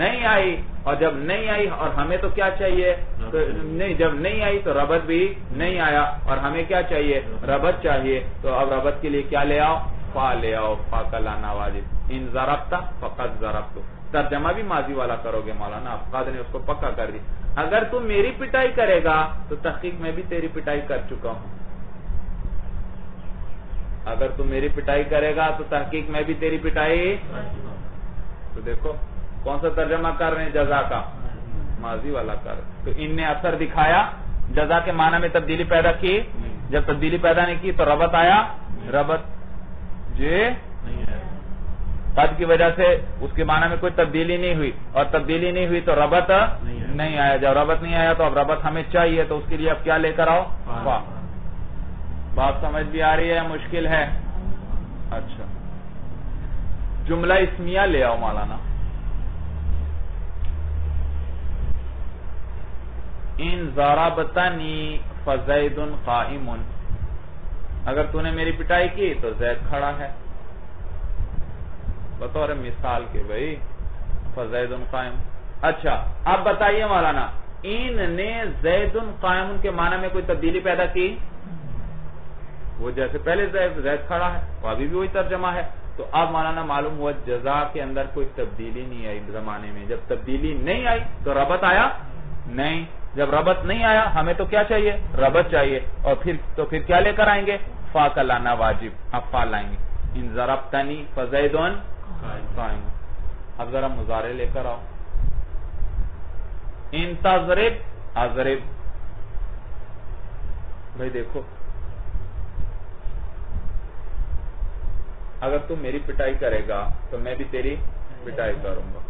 نہیں آئی، اور جب نہیں آئی اور ہمیں تو کیا چاہیے؟ نہیں، جب نہیں آئی تو ربط بھی نہیں آیا، اور ہمیں کیا چاہیے؟ ربط چاہیے، تو اب ربط کے لیے کیا لے آؤ؟ فا لے آؤ، فا کا لانا واجب، ان ضربتا فقد ضربتو، ترجمہ بھی ماضی والا کرو گے مولانا، اب قد نے اس کو پکا کر دی۔ اگر تم میری پٹائی کرے گا تو تحقیق میں بھی تیری پٹائی کر چکا ہوں، اگر تم میری پٹائی کرے گا تو تحقیق میں بھی تیری پٹائی، تو دیکھو کون سا ترجمہ کر رہے ہیں؟ جزا کا، ماضی والا کر، تو ان نے اثر دکھایا، جزا کے معنی میں تبدیلی پیدا کی، جب تبدیلی پیدا نہیں کی تو ربط آیا، ربط قد کی وجہ سے اس کے معنی میں کوئی تبدیلی نہیں ہوئی، اور تبدیلی نہیں ہوئی تو ربط نہیں آیا، جب ربط نہیں آیا تو اب ربط ہمیں چاہیے، تو اس کے لیے اب کیا لے کر آؤ؟ فا۔ بات سمجھ بھی آ رہی ہے، مشکل ہے؟ اچھا جملہ اسمیہ لے آؤ مولانا، ان ضربتنی فزید قائم، اگر تو نے میری پٹائی کی تو زید کھڑا ہے، بطور مثال کے بھئی فزید قائم۔ اچھا اب بتائیے مولانا، ان نے زید قائم کے معنی میں کوئی تبدیلی پیدا کی؟ وہ جیسے پہلے زید کھڑا ہے، وہ ابھی بھی وہی ترجمہ ہے، تو اب مولانا معلوم ہوا جزا کے اندر کوئی تبدیلی نہیں آئی زمانے میں، جب تبدیلی نہیں آئی تو ربط آیا نہیں، جب ربط نہیں آیا ہمیں تو کیا چاہیے؟ ربط چاہیے، اور پھر کیا لے کر آئیں گے؟ فا کا لانا واجب، اب فا لائیں گے، ان ضربتنی فزید قائم۔ اب ذرا مضارع لے کر آؤ، ان تضرب اضرب، بھائی دیکھو اگر تم میری پٹائی کرے گا تو میں بھی تیری پٹائی کروں گا۔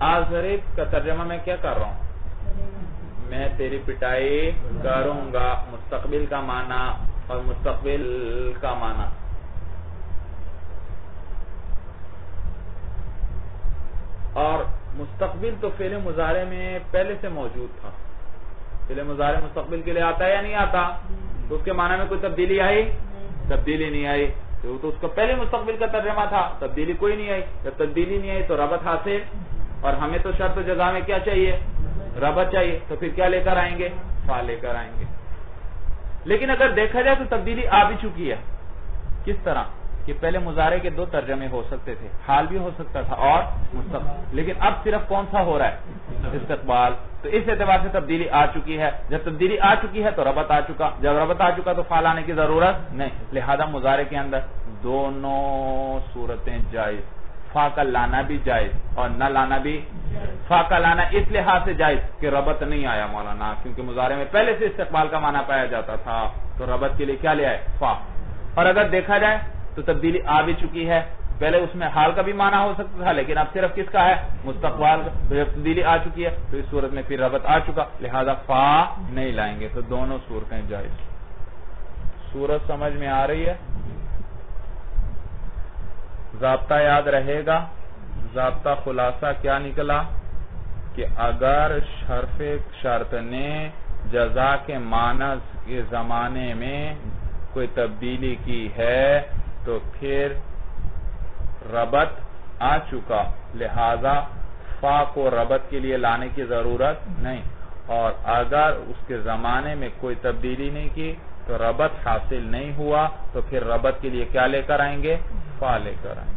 اضرب کا ترجمہ میں کیا کر رہا ہوں؟ میں تیری پٹائی کروں گا، مستقبل کا معنی اور مستقبل کا معنی، اور مستقبل تو فعل مضارع میں پہلے سے موجود تھا، فعل مضارع مستقبل کے لیے آتا ہے یا نہیں آتا؟ تو اس کے معنی میں کوئی تبدیلی آئی؟ تبدیلی نہیں آئی، تو اس کا پہلے مستقبل کا ترجمہ تھا، تبدیلی کوئی نہیں آئی، جب تبدیلی نہیں آئی تو ربط حاصل، اور ہمیں تو شرط و جزا میں کیا چاہیے؟ ربط چاہیے، تو پھر کیا لے کر آئیں گے؟ فا لے کر آئیں گے۔ لیکن اگر دیکھا جائے تو تبدیلی آ بھی چکی ہے، کس طرح؟ کہ پہلے مضارع کے دو ترجمے ہو سکتے تھے، حال بھی ہو سکتا تھا اور مستقبل، لیکن اب صرف کون سا ہو رہا ہے؟ استقبال. تو اس اعتبار سے تبدیلی آ چکی ہے. جب تبدیلی آ چکی ہے تو ربط آ چکا، جب ربط آ چکا تو فعل آنے کی ضرورت نہیں. لہذا مضارع کے اندر دونوں صورتیں جائز، فا کا لانا بھی جائز اور نہ لانا بھی. فا کا لانا اس لحاظ سے جائز کہ ربط نہیں آیا مولانا، کیونکہ مضارع میں پہلے سے استقبال کا معنی پایا جاتا تھا، تو ربط کے لیے کیا لے آئے؟ فا. اور اگر دیکھا جائے تو تبدیلی آ بھی چکی ہے، پہلے اس میں حال کا بھی معنی ہو سکتا تھا، لیکن اب صرف کس کا ہے؟ مستقبل. جب تبدیلی آ چکی ہے تو اس صورت میں پھر ربط آ چکا، لہذا فا نہیں لائیں گے. تو دونوں صورتیں جائز. صورت سمجھ میں آ رہی ہے؟ ضابطہ یاد رہے گا. ضابطہ خلاصہ کیا نکلا کہ اگر حرف شرط نے جزا کے معنی کے زمانے میں کوئی تبدیلی کی ہے تو پھر ربط آ چکا، لہذا فا کو ربط کے لیے لانے کی ضرورت نہیں. اور اگر اس کے زمانے میں کوئی تبدیلی نہیں کی تو ربط حاصل نہیں ہوا تو پھر ربط کے لیے کیا لے کر آئیں گے؟ فا لے کر آئیں گے.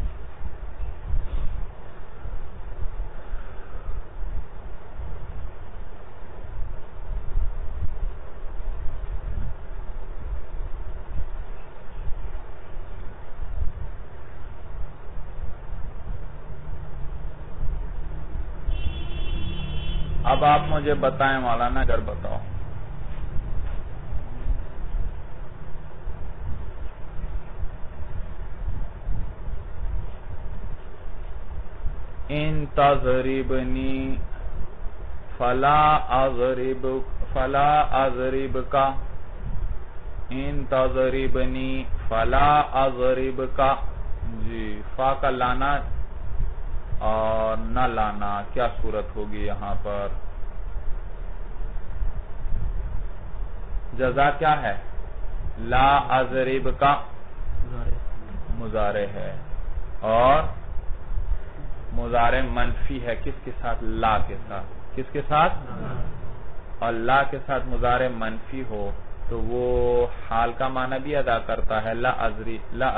اب آپ مجھے بتائیں مولانا، اگر بتاؤ ان تضربنی فلا اضرب کا، ان تضربنی فلا اضرب کا. جی فا کا لانا اور نہ لانا کیا صورت ہوگی یہاں پر؟ جزا کیا ہے؟ لا اضرب کا مضارع ہے اور مضارع منفی ہے. کس کے ساتھ؟ لا کے ساتھ. کس کے ساتھ؟ اور لا کے ساتھ مضارع منفی ہو تو وہ حال کا معنی بھی ادا کرتا ہے. لا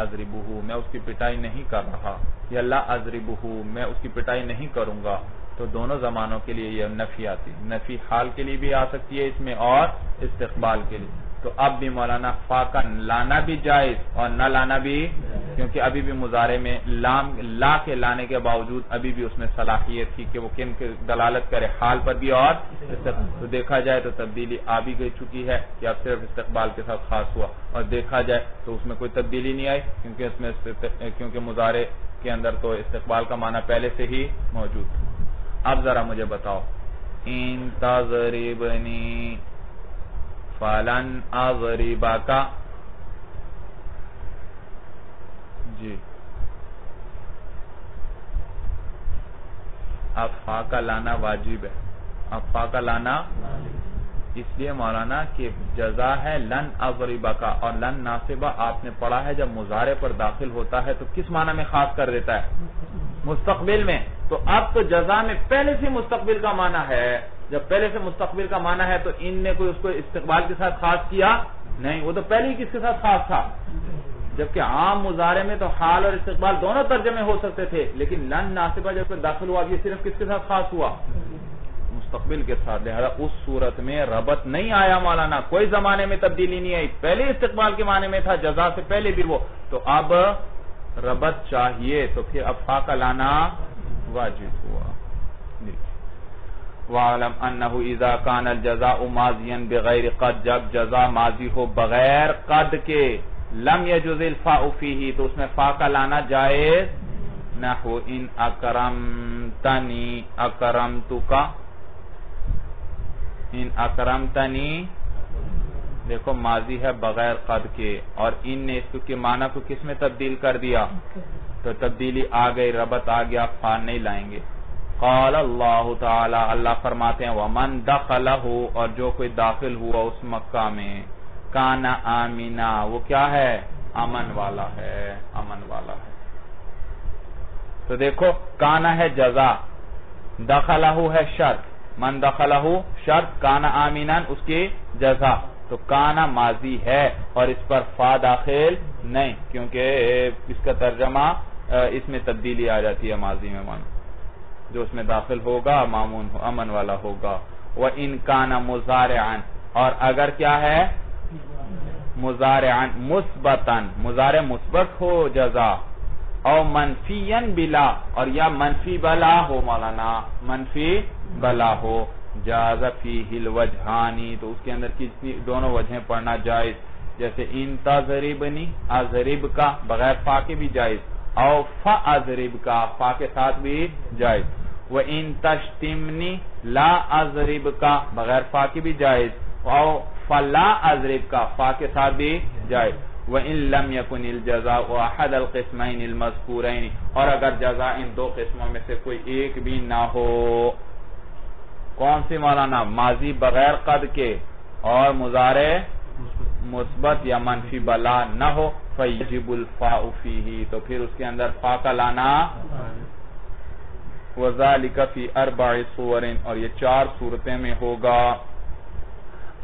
اضربہ، میں اس کی پٹائی نہیں کر رہا، یا لا اضربہ، میں اس کی پٹائی نہیں کروں گا. تو دونوں زمانوں کے لیے یہ نفی آتی، نفی حال کے لیے بھی آ سکتی ہے اس میں اور استقبال کے لیے. تو اب بھی مولانا فا کا لانا بھی جائز اور نہ لانا بھی، کیونکہ ابھی بھی مضارع میں لا کے لانے کے باوجود ابھی بھی اس میں صلاحیت تھی کہ وہ کن کی دلالت کرے؟ حال پر بھی اور تو دیکھا جائے تو تبدیلی آ بھی گئی چکی ہے کہ اب صرف استقبال کے ساتھ خاص ہوا، اور دیکھا جائے تو اس میں کوئی تبدیلی نہیں آئی کیونکہ مضارع کے اندر تو استقبال کا معنی پہلے سے ہی موجود تھا. اب ذرا مجھے بتاؤ ان تضربنی فلن اضربک. جی اب فا کا لانا واجب ہے. اب فا کا لانا اس لیے مولانا کہ جزا ہے لن اضربک، اور لن ناصبہ آپ نے پڑھا ہے جب مضارع پر داخل ہوتا ہے تو کس معنی میں خاص کر دیتا ہے؟ مستقبل میں. تو اب تو جزا میں پہلے سے مستقبل کا معنی ہے. جب پہلے سے مستقبل کا معنی ہے تو ان نے کوئی اس کو استقبال کے ساتھ خاص کیا نہیں، وہ تو پہلے ہی کس کے ساتھ خاص تھا. جبکہ عام مضارع میں تو حال اور استقبال دونوں ترجمے ہو سکتے تھے، لیکن لن ناصبہ جب پہ داخل ہوا یہ صرف کس کے ساتھ خاص ہوا؟ مستقبل کے ساتھ. لہذا اس صورت میں ربط نہیں آیا مولانا، کوئی زمانے میں تبدیلی نہیں آئی. پہلے استقبال کے معنی میں تھا، جزا سے پہلے بھی وہ. تو اب ربط چاہیے تو پھر اب فا کا لانا واجب ہوا. وَعَلَمْ أَنَّهُ إِذَا كَانَ الْجَزَاءُ مَاضِيًا بِغَيْرِ قَدْ، جب جزا ماضی ہو بغیر قد کے، لم يجوز الفاء فیہ، تو اس میں فا کا لانا جائز. نحو ان اکرمتنی اکرمتک، ان اکرمتنی دیکھو ماضی ہے بغیر قد کے، اور ان نے اس کے معنی کو کس میں تبدیل کر دیا؟ تو تبدیلی آ گئی، ربط آ گیا، فا نہیں لائیں گے. قال اللہ تعالی، اللہ فرماتے ہیں ومن دخلہ، اور جو کوئی داخل ہوا اس مکہ میں، کان آمنا، وہ کیا ہے؟ امن والا ہے، امن والا ہے. تو دیکھو کانا ہے جزا، دخلہ ہے شرط، من دخلہ شرط، کان آمنا اس کی جزا. تو کانا ماضی ہے اور اس پر فا داخل نہیں، کیونکہ اس کا ترجمہ اس میں تبدیلی آ جاتی ہے ماضی میں معنی، جو اس میں داخل ہوگا معمون امن والا ہوگا۔ وَإِن كَانَ مُضَارِعًا، اور اگر کیا ہے مضارعًا مثبتاً، مضارع مثبت ہو جزا، او منفیاً بلا، اور یا منفی بلا ہو مولانا، منفی بلا ہو، جاز فیہ الوجہانی، تو اس کے اندر کتنی دونوں وجہیں پڑھنا جائز، جیسے ان تضربنی، اضرب کا بغیر فا کے بھی جائز، او فاضرب کا فا کے ساتھ بھی جائز، وَإِن تشتمنی لا اضرب کا بغیر فا کے بھی جائز، او فلا اضرب کا فا کے ساتھ بھی جائز، وَإِن لَمْ يَكُنِ الْجَزَاءُ أَحَدَ الْقِسْمَيْنِ الْمَذْكُورَيْنِ، اور اگر جزا ان دو قسموں میں سے کوئی ایک بھی نہ ہو، کون سی مولانا؟ ماضی بغیر قد کے اور مضارع مثبت یا منفی بلا نہ ہو، فَيَجِبُ الْفَاءُ فِيهِ، تو پھر اس کے اندر فا کا لانا، وَذَلِكَ فِي 4 صُوَرٍ، اور یہ 4 صورتیں میں ہوگا۔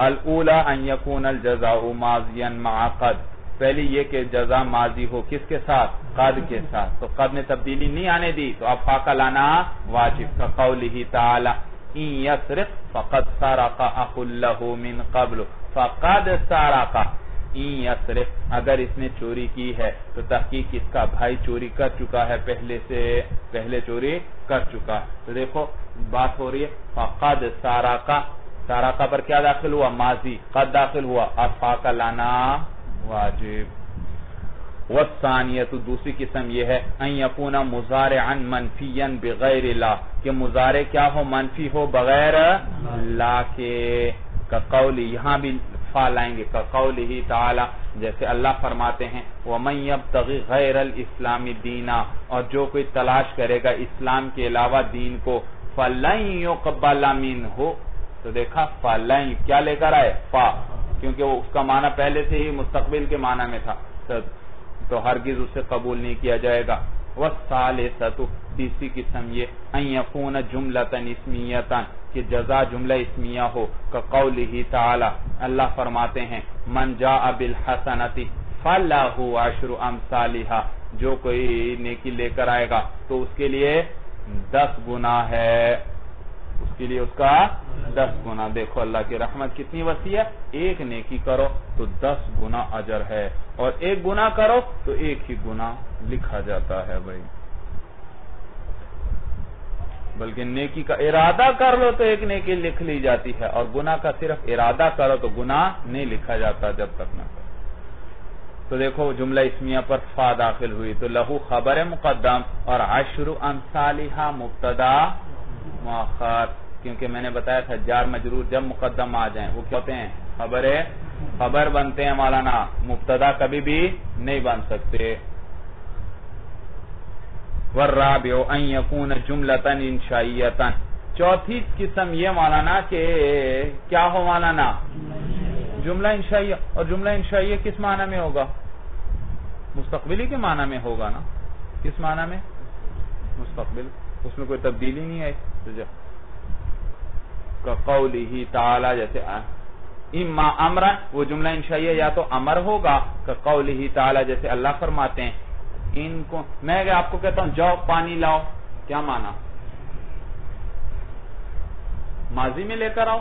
الْأُولَى أَن يَكُونَ الْجَزَاءُ مَاضِيًا مَعَ قَدْ، پہلی یہ کہ جزا ماضی ہو کس کے ساتھ؟ قد کے ساتھ، تو قد میں تبدیلی نہیں آنے دی تو اب فا کا لانا واجب، كَقَوْلِهِ تَعَالَى إِن يَسْرِقْ فَقَدْ سَرَقَ أَخٌ لَهُ مِن قَبْلُ فَقَدْ سَرَقَ، إِن يَسْرِقْ اگر اس نے چوری کی ہے تو تحقیق اس کا بھائی چوری کر چکا ہے، پہلے چوری کر چکا ہے، تو دیکھو بات ہو رہی ہے فَقَدْ سَرَقَ، سَرَقَ پر کیا داخل ہوا؟ ماضی، قد داخل ہوا، اب فا کا لانا واجب۔ والثانیۃ، دوسری قسم یہ ہے ان یکون مضارعا منفیا بغیر لا، کہ مضارع کیا ہو؟ منفی ہو بغیر لا کے، کقول، یہاں بھی فا لائیں گے، کقولہ تعالی، جیسے اللہ فرماتے ہیں وَمَن يَبْتَغِ غَيْرَ الْإِسْلَامِ دِينًا، اور جو کوئی تلاش کرے گا اسلام کے علاوہ دین کو، فَلَن يُقْبَلَ مِنْهُ، تو دیکھا فَلَن کیا لے کر آئے؟ فا، کیونکہ وہ اس کا معنی پہلے سے ہی مستقبل کے معنی میں تھا، تو ہرگز اسے قبول نہیں کیا جائے گا۔ والثالثۃ، تیسری قسم یہ ان یکون جملۃ اسمیۃ، کہ جزا جملہ اسمیہ ہو، کقولہ تعالی، اللہ فرماتے ہیں من جاء بالحسنۃ فلہ عشر امثالھا، جو کوئی نیکی لے کر آئے گا تو اس کے لیے 10 گنا ہے، اس کے لیے اس کا 10 گنا۔ دیکھو اللہ کی رحمت کتنی وسیع ہے، ایک نیکی کرو تو 10 گنا اجر ہے، اور ایک گنا کرو تو ایک ہی گنا لکھا جاتا ہے بھائی، بلکہ نیکی کا ارادہ کر لو تو ایک نیکی لکھ لی جاتی ہے، اور گناہ کا صرف ارادہ کرو تو گناہ نہیں لکھا جاتا جب تک نہ کرو۔ تو دیکھو جملہ اسمیہ پر فا داخل ہوئی تو لہو خبر مقدم اور عشر امثالھا مبتدا مؤخر، کیونکہ میں نے بتایا تھا جار مجرور جب مقدم آ جائیں وہ کیا ہوتے ہیں؟ خبر بنتے ہیں مولانا، مبتدا کبھی بھی نہیں بن سکتے۔ والرابع ان یکون جملۃ انشائیۃ، چوتھی قسم یہ مولانا کہ کیا ہو مولانا؟ جملہ انشائیہ، اور جملہ انشائیہ کس معنی میں ہوگا؟ مستقبلی کے معنی میں ہوگا نا، کس معنی میں؟ مستقبل، اس میں کوئی تبدیلی نہیں ہے، کقولہ تعالی، جیسے اما امرا، وہ جملہ انشائیہ یا تو امر ہوگا، کقولہ تعالی، جیسے اللہ فرماتے ہیں ان کو، میں آپ کو کہتا ہوں جاؤ پانی لاؤ، کیا معنی؟ ماضی میں لے کر آؤ،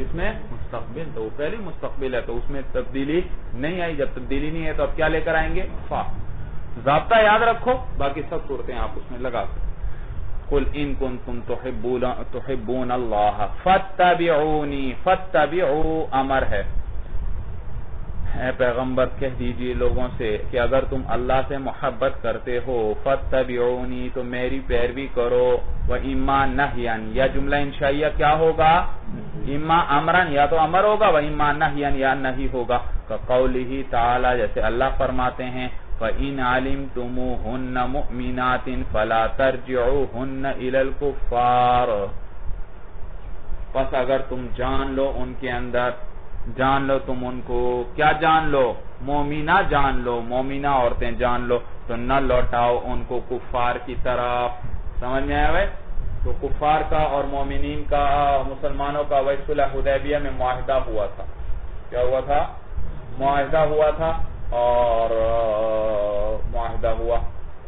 اس میں مستقبل، تو وہ پہلے مستقبل ہے تو اس میں تبدیلی نہیں آئی، جب تبدیلی نہیں ہے تو اب کیا لے کر آئیں گے؟ فا۔ ضابطہ یاد رکھو، باقی سب صورتیں آپ اس میں لگا سکتے۔ قل ان کنتم تحبون اللہ فاتبعونی، فاتبعوا امر ہے، اے پیغمبر کہہ دیجئے لوگوں سے کہ اگر تم اللہ سے محبت کرتے ہو فاتبعونی، تو میری پیروی کرو، وَإِمَّا نَحْيًا، یا جملہ انشائیہ کیا ہوگا؟ اما امرن، یا تو امر ہوگا، وَإِمَّا نَحْيًا، یا نہیں ہوگا، کقولہ تعالی، جیسے اللہ فرماتے ہیں فَإِنْ عَلِمْتُمُوهُنَّ مُؤْمِنَاتٍ فَلَا تَرْجِعُوهُنَّ إِلَى الْكُفَّارِ، پس اگر تم جان لو ان کے اندر، جان لو تم ان کو، کیا جان لو؟ مومنہ جان لو، مومنہ عورتیں جان لو، تو نہ لوٹاؤ ان کو کفار کی طرف، سمجھ میں آیا بھائی؟ تو کفار کا اور مومنین کا، مسلمانوں کا وہی صلح حدیبیہ میں معاہدہ ہوا تھا. کیا ہوا تھا؟ معاہدہ ہوا تھا. اور معاہدہ ہوا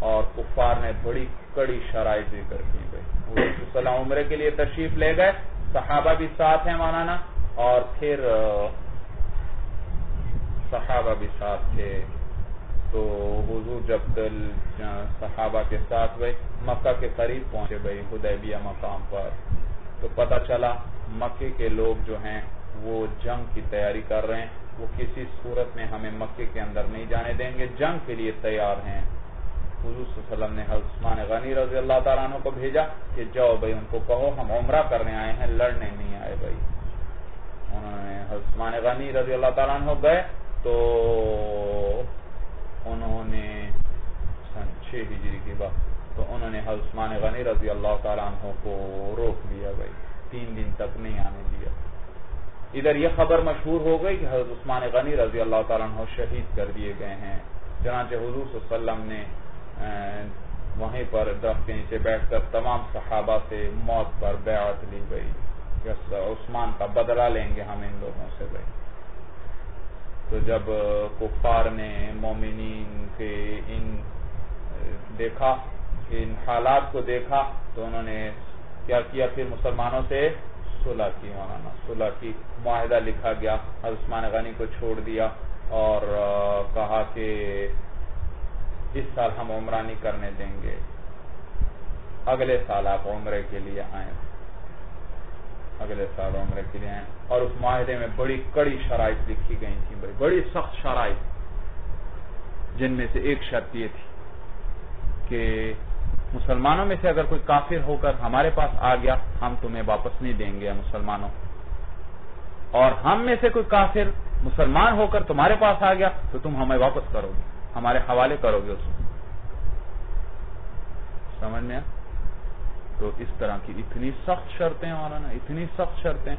اور کفار نے بڑی کڑی شرائط ذکر کی. حضور صلی اللہ علیہ وسلم عمرے کے لیے تشریف لے گئے، صحابہ بھی ساتھ ہیں مولانا، اور پھر صحابہ بھی ساتھ تھے. تو حضور جب صحابہ کے ساتھ گئے مکہ کے قریب پہنچے بھائی حدیبیہ مقام پر، تو پتہ چلا مکے کے لوگ جو ہیں وہ جنگ کی تیاری کر رہے ہیں. وہ کسی صورت میں ہمیں مکے کے اندر نہیں جانے دیں گے، جنگ کے لیے تیار ہیں. حضور صلی اللہ علیہ وسلم نے حضرت عثمان غنی رضی اللہ تعالیٰ عنہ کو بھیجا کہ جاؤ بھائی ان کو کہو ہم عمرہ کرنے آئے ہیں، لڑنے نہیں آئے بھائی. انہوں نے حضرت عثمان غنی رضی اللہ تعالیٰ عنہ گئے تو انہوں نے سن 6 ہجری کی بات، تو انہوں نے حضرت عثمان غنی رضی اللہ تعالیٰ عنہ کو روک دیا بھائی، 3 دن تک نہیں آنے دیا. ادھر یہ خبر مشہور ہو گئی کہ حضرت عثمان غنی رضی اللہ تعالیٰ عنہ شہید کر دیے گئے ہیں. چنانچہ حضور صلی اللہ علیہ وسلم نے وہیں پر درخت کے نیچے بیٹھ کر تمام صحابہ سے موت پر بیعت لی گئی کہ عثمان کا بدلہ لیں گے ہم ان لوگوں سے بھائی. تو جب کفار نے مومنین کے ان حالات کو دیکھا تو انہوں نے کیا کیا، پھر مسلمانوں سے صلح کی. مولانا صلح کی، معاہدہ لکھا گیا، حضرت عثمان غنی کو چھوڑ دیا اور کہا کہ اس سال ہم عمرہ نہیں کرنے دیں گے، اگلے سال آپ عمرے کے لیے آئیں، اگلے سال عمرے کے لیے آئیں. اور اس معاہدے میں بڑی کڑی شرائط لکھی گئی تھی، بڑی سخت شرائط، جن میں سے ایک شرط یہ تھی کہ مسلمانوں میں سے اگر کوئی کافر ہو کر ہمارے پاس آ گیا ہم تمہیں واپس نہیں دیں گے مسلمانوں، اور ہم میں سے کوئی کافر مسلمان ہو کر تمہارے پاس آ گیا تو تم ہمیں واپس کرو گے، ہمارے حوالے کرو گے اس کو. سمجھ میں؟ تو اس طرح کی اتنی سخت شرطیں مولانا، اتنی سخت شرطیں،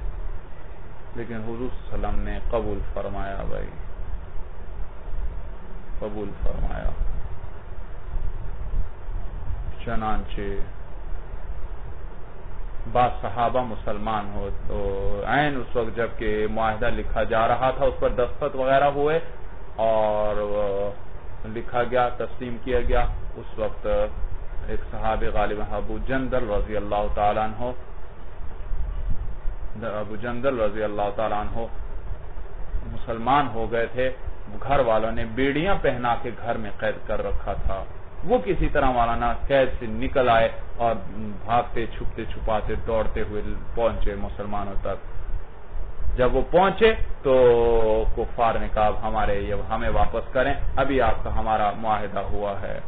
لیکن حضور صلی اللہ علیہ وسلم نے قبول فرمایا بھائی، قبول فرمایا. چنانچہ بعض صحابہ مسلمان ہو تو عین اس وقت جب کہ معاہدہ لکھا جا رہا تھا اس پر دستخط وغیرہ ہوئے اور لکھا گیا، تسلیم کیا گیا. اس وقت ایک صحابی غالب ابو جندل رضی اللہ تعالیٰ عنہ، ابو جندل رضی اللہ تعالیٰ عنہ مسلمان ہو گئے تھے. گھر والوں نے بیڑیاں پہنا کے گھر میں قید کر رکھا تھا. وہ کسی طرح مولانا قید سے نکل آئے اور بھاگتے چھپتے چھپاتے دوڑتے ہوئے پہنچے مسلمانوں تک. جب وہ پہنچے تو کفار نے کہا ہمیں واپس کریں، ابھی آپ کا ہمارا معاہدہ ہوا ہے.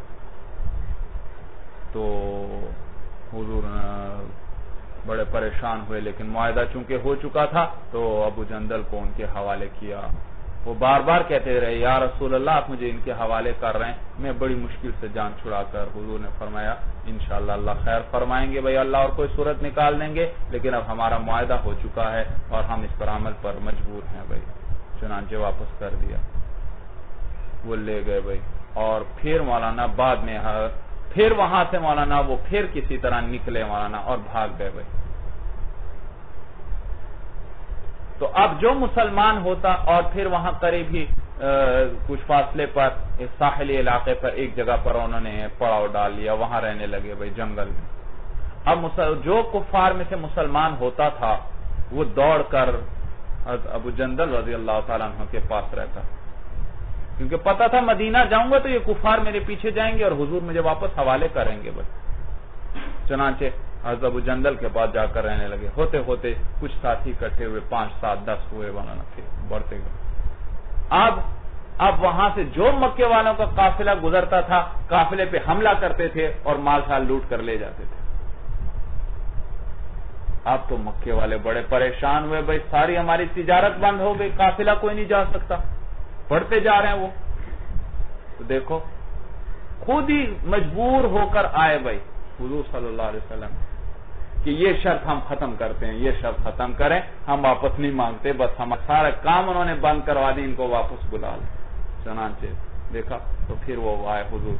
تو حضور بڑے پریشان ہوئے، لیکن معاہدہ چونکہ ہو چکا تھا تو ابو جندل کو ان کے حوالے کیا. وہ بار بار کہتے رہے یا رسول اللہ آپ مجھے ان کے حوالے کر رہے ہیں، میں بڑی مشکل سے جان چھڑا کر. حضور نے فرمایا انشاءاللہ اللہ خیر فرمائیں گے بھائی، اللہ اور کوئی صورت نکال دیں گے، لیکن اب ہمارا معاہدہ ہو چکا ہے اور ہم اس پر عمل پر مجبور ہیں بھائی. چنانچہ واپس کر دیا، وہ لے گئے بھائی. اور پھر مولانا بعد میں پھر وہاں سے مولانا وہ پھر کسی طرح نکلے مولانا اور بھاگ گئے بھائی. تو اب جو مسلمان ہوتا اور پھر وہاں قریب ہی کچھ فاصلے پر ساحلی علاقے پر ایک جگہ پر انہوں نے پڑاؤ ڈال لیا، وہاں رہنے لگے بھائی جنگل میں. اب جو کفار میں سے مسلمان ہوتا تھا وہ دوڑ کر ابو جندل رضی اللہ تعالیٰ عنہ کے پاس رہتا، کیونکہ پتا تھا مدینہ جاؤں گا تو یہ کفار میرے پیچھے جائیں گے اور حضور مجھے واپس حوالے کریں گے بھائی. چنانچہ حضرت ابو جندل کے پاس جا کر رہنے لگے. ہوتے ہوتے کچھ ساتھی اکٹھے ہوئے، 5 7 10 ہوئے بنانا تھے، بڑھتے گئے. اب وہاں سے جو مکے والوں کا قافلہ گزرتا تھا قافلے پہ حملہ کرتے تھے اور مال شال لوٹ کر لے جاتے تھے. اب تو مکے والے بڑے پریشان ہوئے بھائی، ساری ہماری تجارت بند ہو گئی، قافلہ کوئی نہیں جا سکتا، بڑھتے جا رہے ہیں وہ. تو دیکھو خود ہی مجبور ہو کر آئے بھائی حضور صلی اللہ علیہ وسلم کہ یہ شرط ہم ختم کرتے ہیں، یہ شرط ختم کریں، ہم واپس نہیں مانگتے، بس ہم سارا کام انہوں نے بند کروا دی، ان کو واپس بلا لیں. چنانچہ دیکھا تو پھر وہ آئے حضور.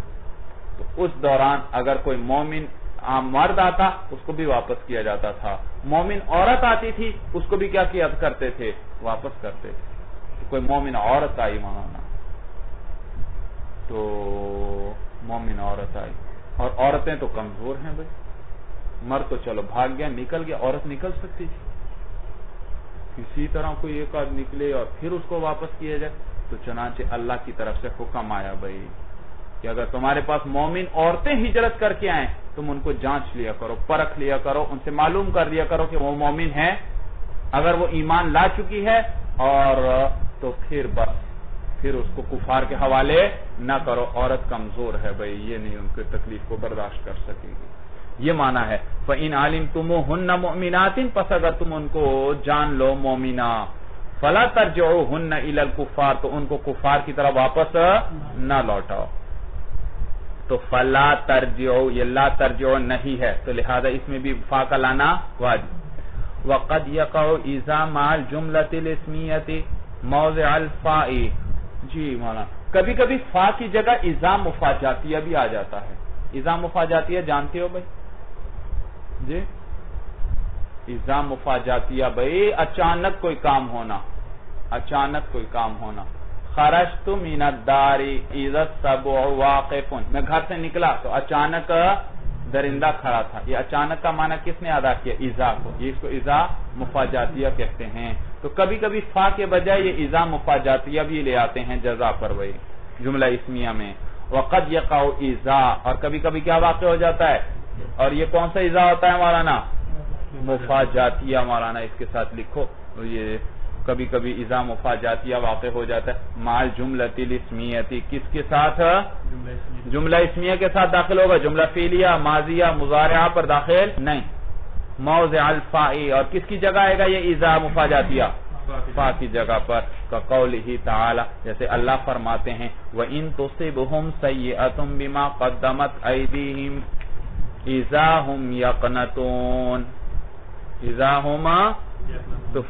تو اس دوران اگر کوئی مومن مرد آتا اس کو بھی واپس کیا جاتا تھا، مومن عورت آتی تھی اس کو بھی کیا کیا کرتے تھے؟ واپس کرتے تھے۔ کوئی مومن عورت آئی مولانا، تو مومن عورت آئی، اور عورتیں تو کمزور ہیں بھائی، مرد تو چلو بھاگ گیا نکل گیا، عورت نکل سکتی تھی؟ کسی طرح کوئی ایک آدھ نکلے اور پھر اس کو واپس کیا جائے؟ تو چنانچہ اللہ کی طرف سے حکم آیا بھائی کہ اگر تمہارے پاس مومن عورتیں ہجرت کر کے آئیں تم ان کو جانچ لیا کرو، پرکھ لیا کرو، ان سے معلوم کر لیا کرو کہ وہ مومن ہیں، اگر وہ ایمان لا چکی ہے اور تو پھر بس پھر اس کو کفار کے حوالے نہ کرو، عورت کمزور ہے بھائی، یہ نہیں ان کی تکلیف کو برداشت کر سکے گی، یہ معنی ہے۔ فَإِنْ عَلِمْتُمُوهُنَّ مُؤْمِنَاتٍ، پس اگر تم ان کو جان لو مومنہ، فَلَا تَرْجِعُوهُنَّ إِلَى الْكُفَّارِ، تو ان کو کفار کی طرف واپس نہ لوٹاؤ۔ تو فَلَا تَرْجِعُوا، یہ لا ترجعوا نہیں ہے، تو لہذا اس میں بھی فا کا لانا واجب۔ وَقَدْ يَقَعُ إِذَا مَعَ الْجُمْلَةِ الْإِسْمِيَّةِ مَوْضِعَ الْفَاءِ، جی مولانا کبھی کبھی فا کی جگہ اذا مفاجاتیہ بھی آ جاتا ہے۔ اذا مفاجاتیہ جانتے ہو بھائی؟ جی اذا مفاجاتیہ بھائی اچانک کوئی کام ہونا، اچانک کوئی کام ہونا۔ خرجت من الدار اذا السبع واقف، میں گھر سے نکلا تو اچانک درندہ کھڑا تھا، یہ اچانک کا معنی کس نے ادا کیا؟ اذا کو، یہ اس کو اذا مفاجاتیہ کہتے ہیں۔ تو کبھی کبھی فا کے بجائے یہ اذا مفاجاتیہ بھی لے آتے ہیں جزا پر بھائی جملہ اسمیہ میں۔ وقد یقع اذا، اور کبھی کبھی کیا واقع ہو جاتا ہے، اور یہ کون سا اذا ہوتا ہے مولانا؟ مفاجاتیہ مولانا، اس کے ساتھ لکھو، یہ کبھی کبھی اذا مفاجاتیہ واقع ہو جاتا ہے مال جملۃ الاسمیہ، کس کے ساتھ؟ جملہ اسمیہ کے ساتھ داخل ہوگا، جملہ فعلیہ ماضیہ مضارعہ پر داخل نہیں۔ موضع الفاء، اور کس کی جگہ آئے گا یہ اذا مفاجاتیہ؟ فا کی جگہ پر، کقولہ تعالی، جیسے اللہ فرماتے ہیں وَإِن تُصِبْهُمْ سَيِّئَةٌ بِمَا قَدَّمَتْ أَيْدِيهِمْ اِذَا هُمْ يَقْنَطُونَ، اِذَا هُمَا، تو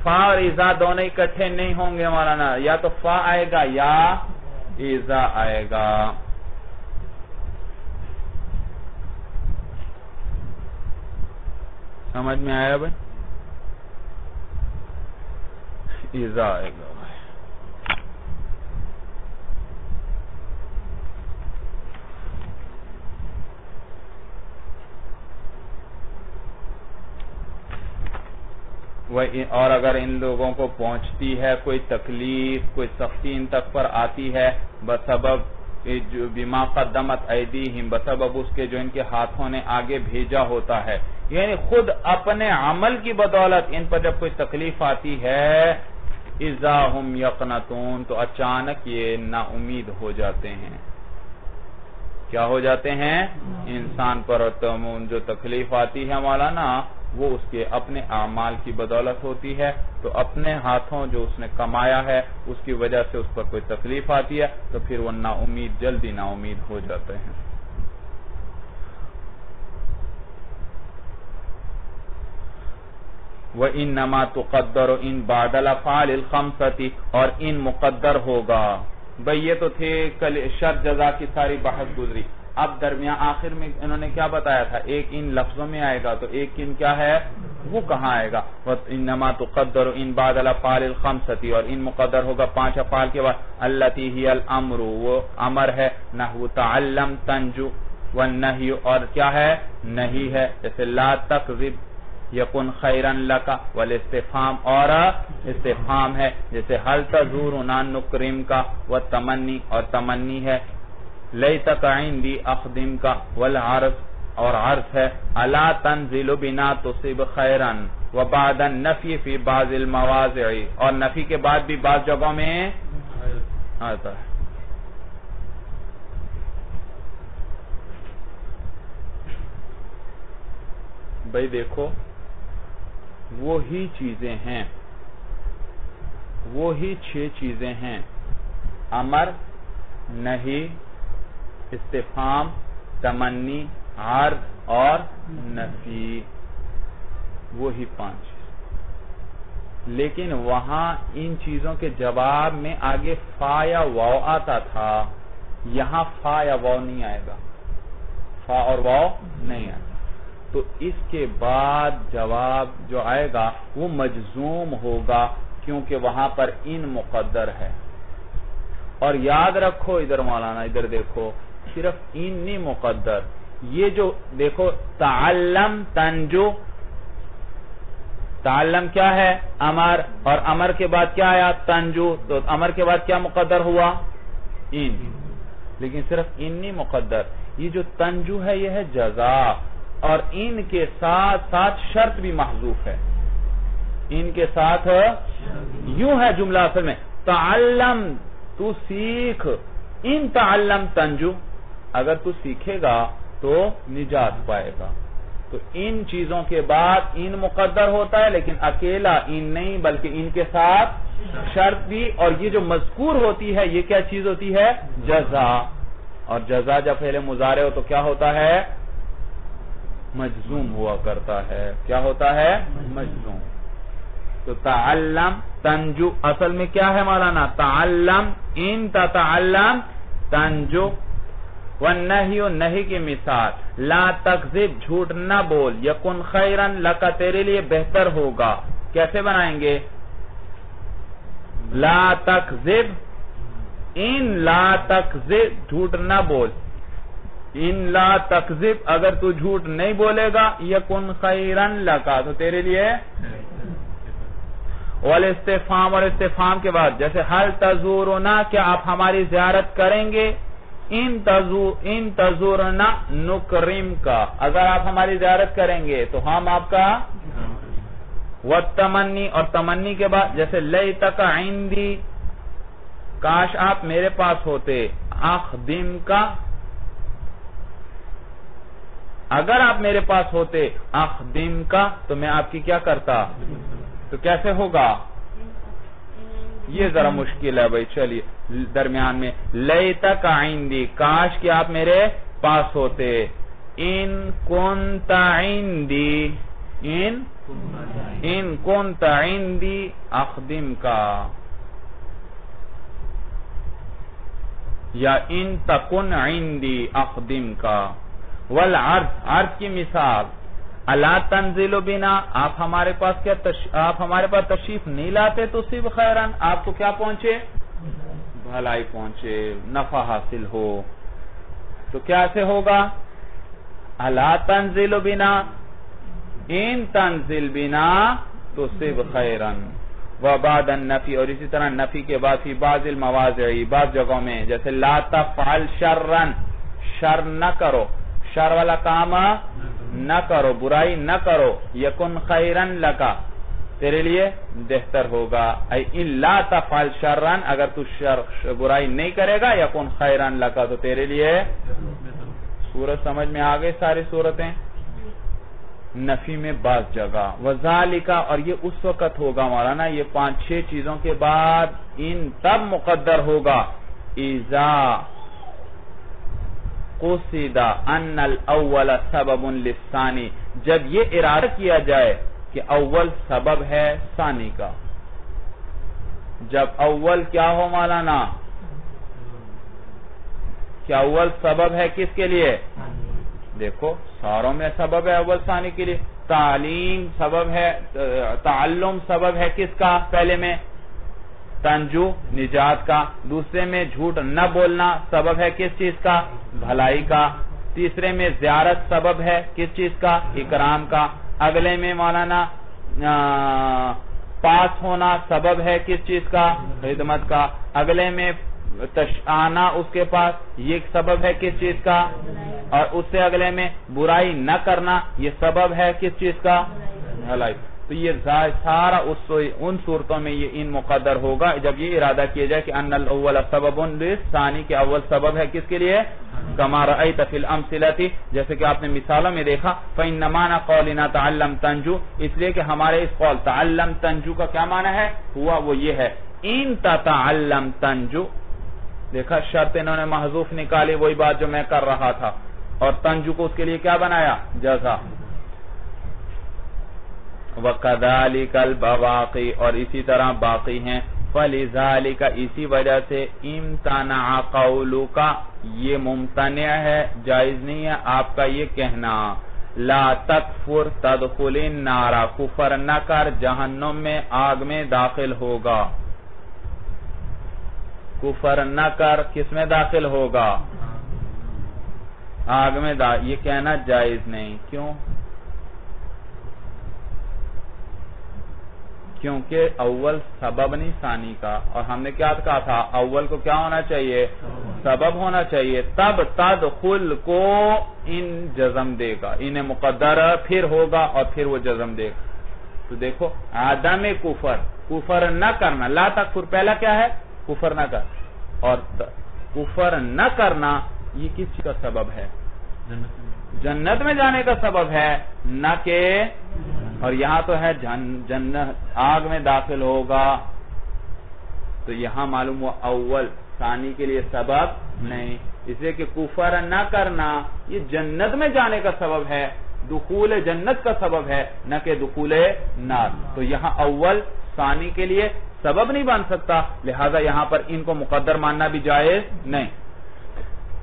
فا اور اذا دونوں اکٹھے نہیں ہوں گے مولانا، یا تو فا آئے گا یا اذا آئے گا۔ سمجھ میں آیا بھائی؟ اذا آئے گا۔ اور اگر ان لوگوں کو پہنچتی ہے کوئی تکلیف، کوئی سختی ان تک پر آتی ہے بسبب بما قدمت ایدیہم، بسبب اس کے جو ان کے ہاتھوں نے آگے بھیجا ہوتا ہے، یعنی خود اپنے عمل کی بدولت ان پر جب کوئی تکلیف آتی ہے اذا ہم یقنطون، تو اچانک یہ نا امید ہو جاتے ہیں۔ کیا ہو جاتے ہیں؟ انسان پر جو تکلیف آتی ہے مولانا وہ اس کے اپنے اعمال کی بدولت ہوتی ہے، تو اپنے ہاتھوں جو اس نے کمایا ہے اس کی وجہ سے اس پر کوئی تکلیف آتی ہے تو پھر وہ نا امید، جلدی نا امید ہو جاتے ہیں۔ وَإِنَّمَا تُقَدَّرُ إِن بَعْدَ الْأَفْعَالِ الْخَمْسَةِ، اور ان مقدر ہوگا بھئی، یہ تو تھے کل شرط جزا کی ساری بحث گزری، اب درمیان آخر میں انہوں نے کیا بتایا تھا، ایک ان لفظوں میں آئے گا، تو ایک ان کیا ہے وہ کہاں آئے گا؟ وَإِنَّمَا تُقَدَّرُ إِن بَعْدَ الْأَفْعَالِ الْخَمْسَةِ، اور ان مقدر ہوگا 5 افعال کے بعد، الَّتِي هِيَ الْأَمْرُ، وہ امر ہے، نحو تعلم تنجو، والنہی، اور کیا ہے نہیں ہے، جیسے لا تکذب یکن خیرا لک، والاستفہام، اور استفہام ہے جیسے حل تزورنا نکرم کا، والتمنی، اور تمنی ہے، لیتک عندی اخدم کا، والعرض، اور عرض ہے، الا تنزل بنا تصب خیرا، وبعد النفی فی بعض المواضع، اور نفی کے بعد بھی بعض جگہوں میں آتا ہے۔ بھئی دیکھو وہی چیزیں ہیں، وہی 6 چیزیں ہیں، امر، نہی، استفہام، تمنی، عرض اور نفی، وہی 5۔ لیکن وہاں ان چیزوں کے جواب میں آگے فا یا واو آتا تھا، یہاں فا یا واو نہیں آئے گا، فا اور واو نہیں ہے. تو اس کے بعد جواب جو آئے گا وہ مجزوم ہوگا کیونکہ وہاں پر ان مقدر ہے. اور یاد رکھو ادھر مولانا ادھر دیکھو صرف ان نہیں مقدر. یہ جو دیکھو تعلم تنجو، تعلم کیا ہے امر، اور امر کے بعد کیا آیا تنجو. تو امر کے بعد کیا مقدر ہوا ان، لیکن صرف ان نہیں مقدر. یہ جو تنجو ہے یہ ہے جزا، اور ان کے ساتھ ساتھ شرط بھی محذوف ہے. ان کے ساتھ یوں ہے جملہ اصل میں تعلم تو سیکھ، ان تعلم تنجو، اگر تو سیکھے گا تو نجات پائے گا. تو ان چیزوں کے بعد ان مقدر ہوتا ہے، لیکن اکیلا ان نہیں بلکہ ان کے ساتھ شرط بھی. اور یہ جو مذکور ہوتی ہے یہ کیا چیز ہوتی ہے جزا، اور جزا جب فعل مضارع ہو تو کیا ہوتا ہے مجزوم ہوا کرتا ہے. کیا ہوتا ہے مجزوم. تو تعلم تنجو اصل میں کیا ہے مولانا تعلم ان تتعلم تنجو. والنہی نہی کی مثال لا تکذب جھوٹ نہ بول، یکن خیرن لکا تیرے لیے بہتر ہوگا. کیسے بنائیں گے لا تکذب ان لا تکذب جھوٹ نہ بول، ان لا تکذب اگر تو جھوٹ نہیں بولے گا یکن خیرن لکا تو تیرے لیے. والاستفہام اور استفہام کے بعد جیسے حل تزورنا کیا آپ ہماری زیارت کریں گے، ان تزورنا نکرم کا اگر آپ ہماری زیارت کریں گے تو ہم آپ کا. والتمنی اور تمنی کے بعد جیسے لیتک عندی کاش آپ میرے پاس ہوتے، اخدم کا اگر آپ میرے پاس ہوتے، اخدم کا تو میں آپ کی کیا کرتا. تو کیسے ہوگا یہ ذرا مشکل ہے بھائی. چلیے درمیان میں لیتک عندی کاش کہ آپ میرے پاس ہوتے، ان کنت عندی ان کنت عندی اخدم کا، یا ان تکن عندی اخدم کا. والعرض عرض کی مثال الا تنزل بنا آپ ہمارے پاس تشریف نہیں لاتے تو صرف خیرن آپ کو کیا پہنچے بھلائی پہنچے نفع حاصل ہو. تو کیسے ہوگا الا تنزل بنا ان تنزل بنا تو صرف خیرن. وبعد النفی اور اسی طرح نفی کے بعد فی بعض المواضع بعض جگہوں میں جیسے لا تفعل شرن شر نہ کرو، شر والا کام نہ کرو، برائی نہ کرو، یکن خیرن لکا تیرے لیے بہتر ہوگا. ای ان لا تفعل شرن اگر تو برائی نہیں کرے گا یکن خیرن لکا تو تیرے لیے. سورت سمجھ میں آگئے ساری صورتیں. نفی میں بعض جگہ وذالک اور یہ اس وقت ہوگا مولانا یہ 5-6 چیزوں کے بعد ان تب مقدر ہوگا اذا قصد ان الاول سبب للثانی جب یہ ارادہ کیا جائے کہ اول سبب ہے ثانی کا. جب اول کیا ہو مولانا کیا اول سبب ہے کس کے لیے دیکھو ساروں میں سبب ہے اول ثانی کے لیے. تعلیم سبب ہے، تعلم سبب ہے کس کا پہلے میں تنجو نجات کا، دوسرے میں جھوٹ نہ بولنا سبب ہے کس چیز کا بھلائی کا، تیسرے میں زیارت سبب ہے کس چیز کا اکرام کا، اگلے میں مولانا پاس ہونا سبب ہے کس چیز کا خدمت کا، اگلے میں آنا اس کے پاس یہ سبب ہے کس چیز کا، اور اس سے اگلے میں برائی نہ کرنا یہ سبب ہے کس چیز کا بھلائی. تو یہ سارا ان صورتوں میں یہ ان مقدر ہوگا جب یہ ارادہ کیا جائے کہ ان الاول سبب للثانی کے اول سبب ہے کس کے لیے کما رأیت فی الامثلۃ جیسے کہ آپ نے مثالوں میں دیکھا. فإن معنى قولنا تعلم تنجو اس لیے کہ ہمارے اس قول تعلم تنجو کا کیا معنی ہے ہوا وہ یہ ہے ان تتعلم تنجو. دیکھا شرط انہوں نے محذوف نکالی وہی بات جو میں کر رہا تھا اور تنجو کو اس کے لیے کیا بنایا جزا. وَكَذَلِكَ الْبَوَاقِي اور اسی طرح باقی ہیں فَلِذَالِكَ اسی وجہ سے امتنع قولک یہ ممتنع ہے، جائز نہیں ہے آپ کا یہ کہنا لا تکفر تدخل النار کفر نہ کر جہنم میں آگ میں داخل ہوگا، کفر نہ کر کس میں داخل ہوگا آگ میں یہ کہنا جائز نہیں. کیوں؟ کیونکہ اول سبب نہیں ثانی کا، اور ہم نے کیا کہا تھا اول کو کیا ہونا چاہیے سبب ہونا چاہیے، تب تدخل کو ان جزم دے گا، انہیں مقدر پھر ہوگا اور پھر وہ جزم دے گا. تو دیکھو عدم کفر نہ کرنا، لا تکفر پہلا کیا ہے کفر نہ کر، اور کفر نہ کرنا یہ کس چیز کا سبب ہے جنت میں جانے کا سبب ہے، نہ کہ اور یہاں تو ہے جنت آگ میں داخل ہوگا، تو یہاں معلوم ہوا اول ثانی کے لیے سبب نہیں، اس لیے کہ کفر نہ کرنا یہ جنت میں جانے کا سبب ہے، دخول جنت کا سبب ہے نہ کہ دخول نار. تو یہاں اول ثانی کے لیے سبب نہیں بن سکتا، لہذا یہاں پر ان کو مقدر ماننا بھی جائز نہیں.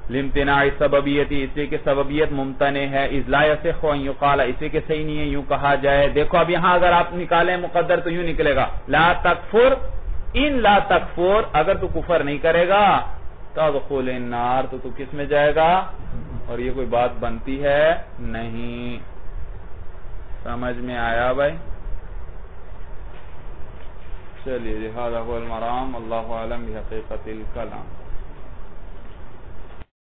لامتناع سببیتی اس لیے کہ سببیت ممتنع ہے، اذ لا یصح ان یقال اس لیے کہ صحیح نہیں ہے یوں کہا جائے. دیکھو اب یہاں اگر آپ نکالیں مقدر تو یوں نکلے گا لا تکفر ان لا تکفر، اگر تو کفر نہیں کرے گا تدخل النار تو کس میں جائے گا، اور یہ کوئی بات بنتی ہے نہیں. سمجھ میں آیا بھائی؟ چلیے هذا هو المرام، اللہ اعلم بحقیقت الکلام.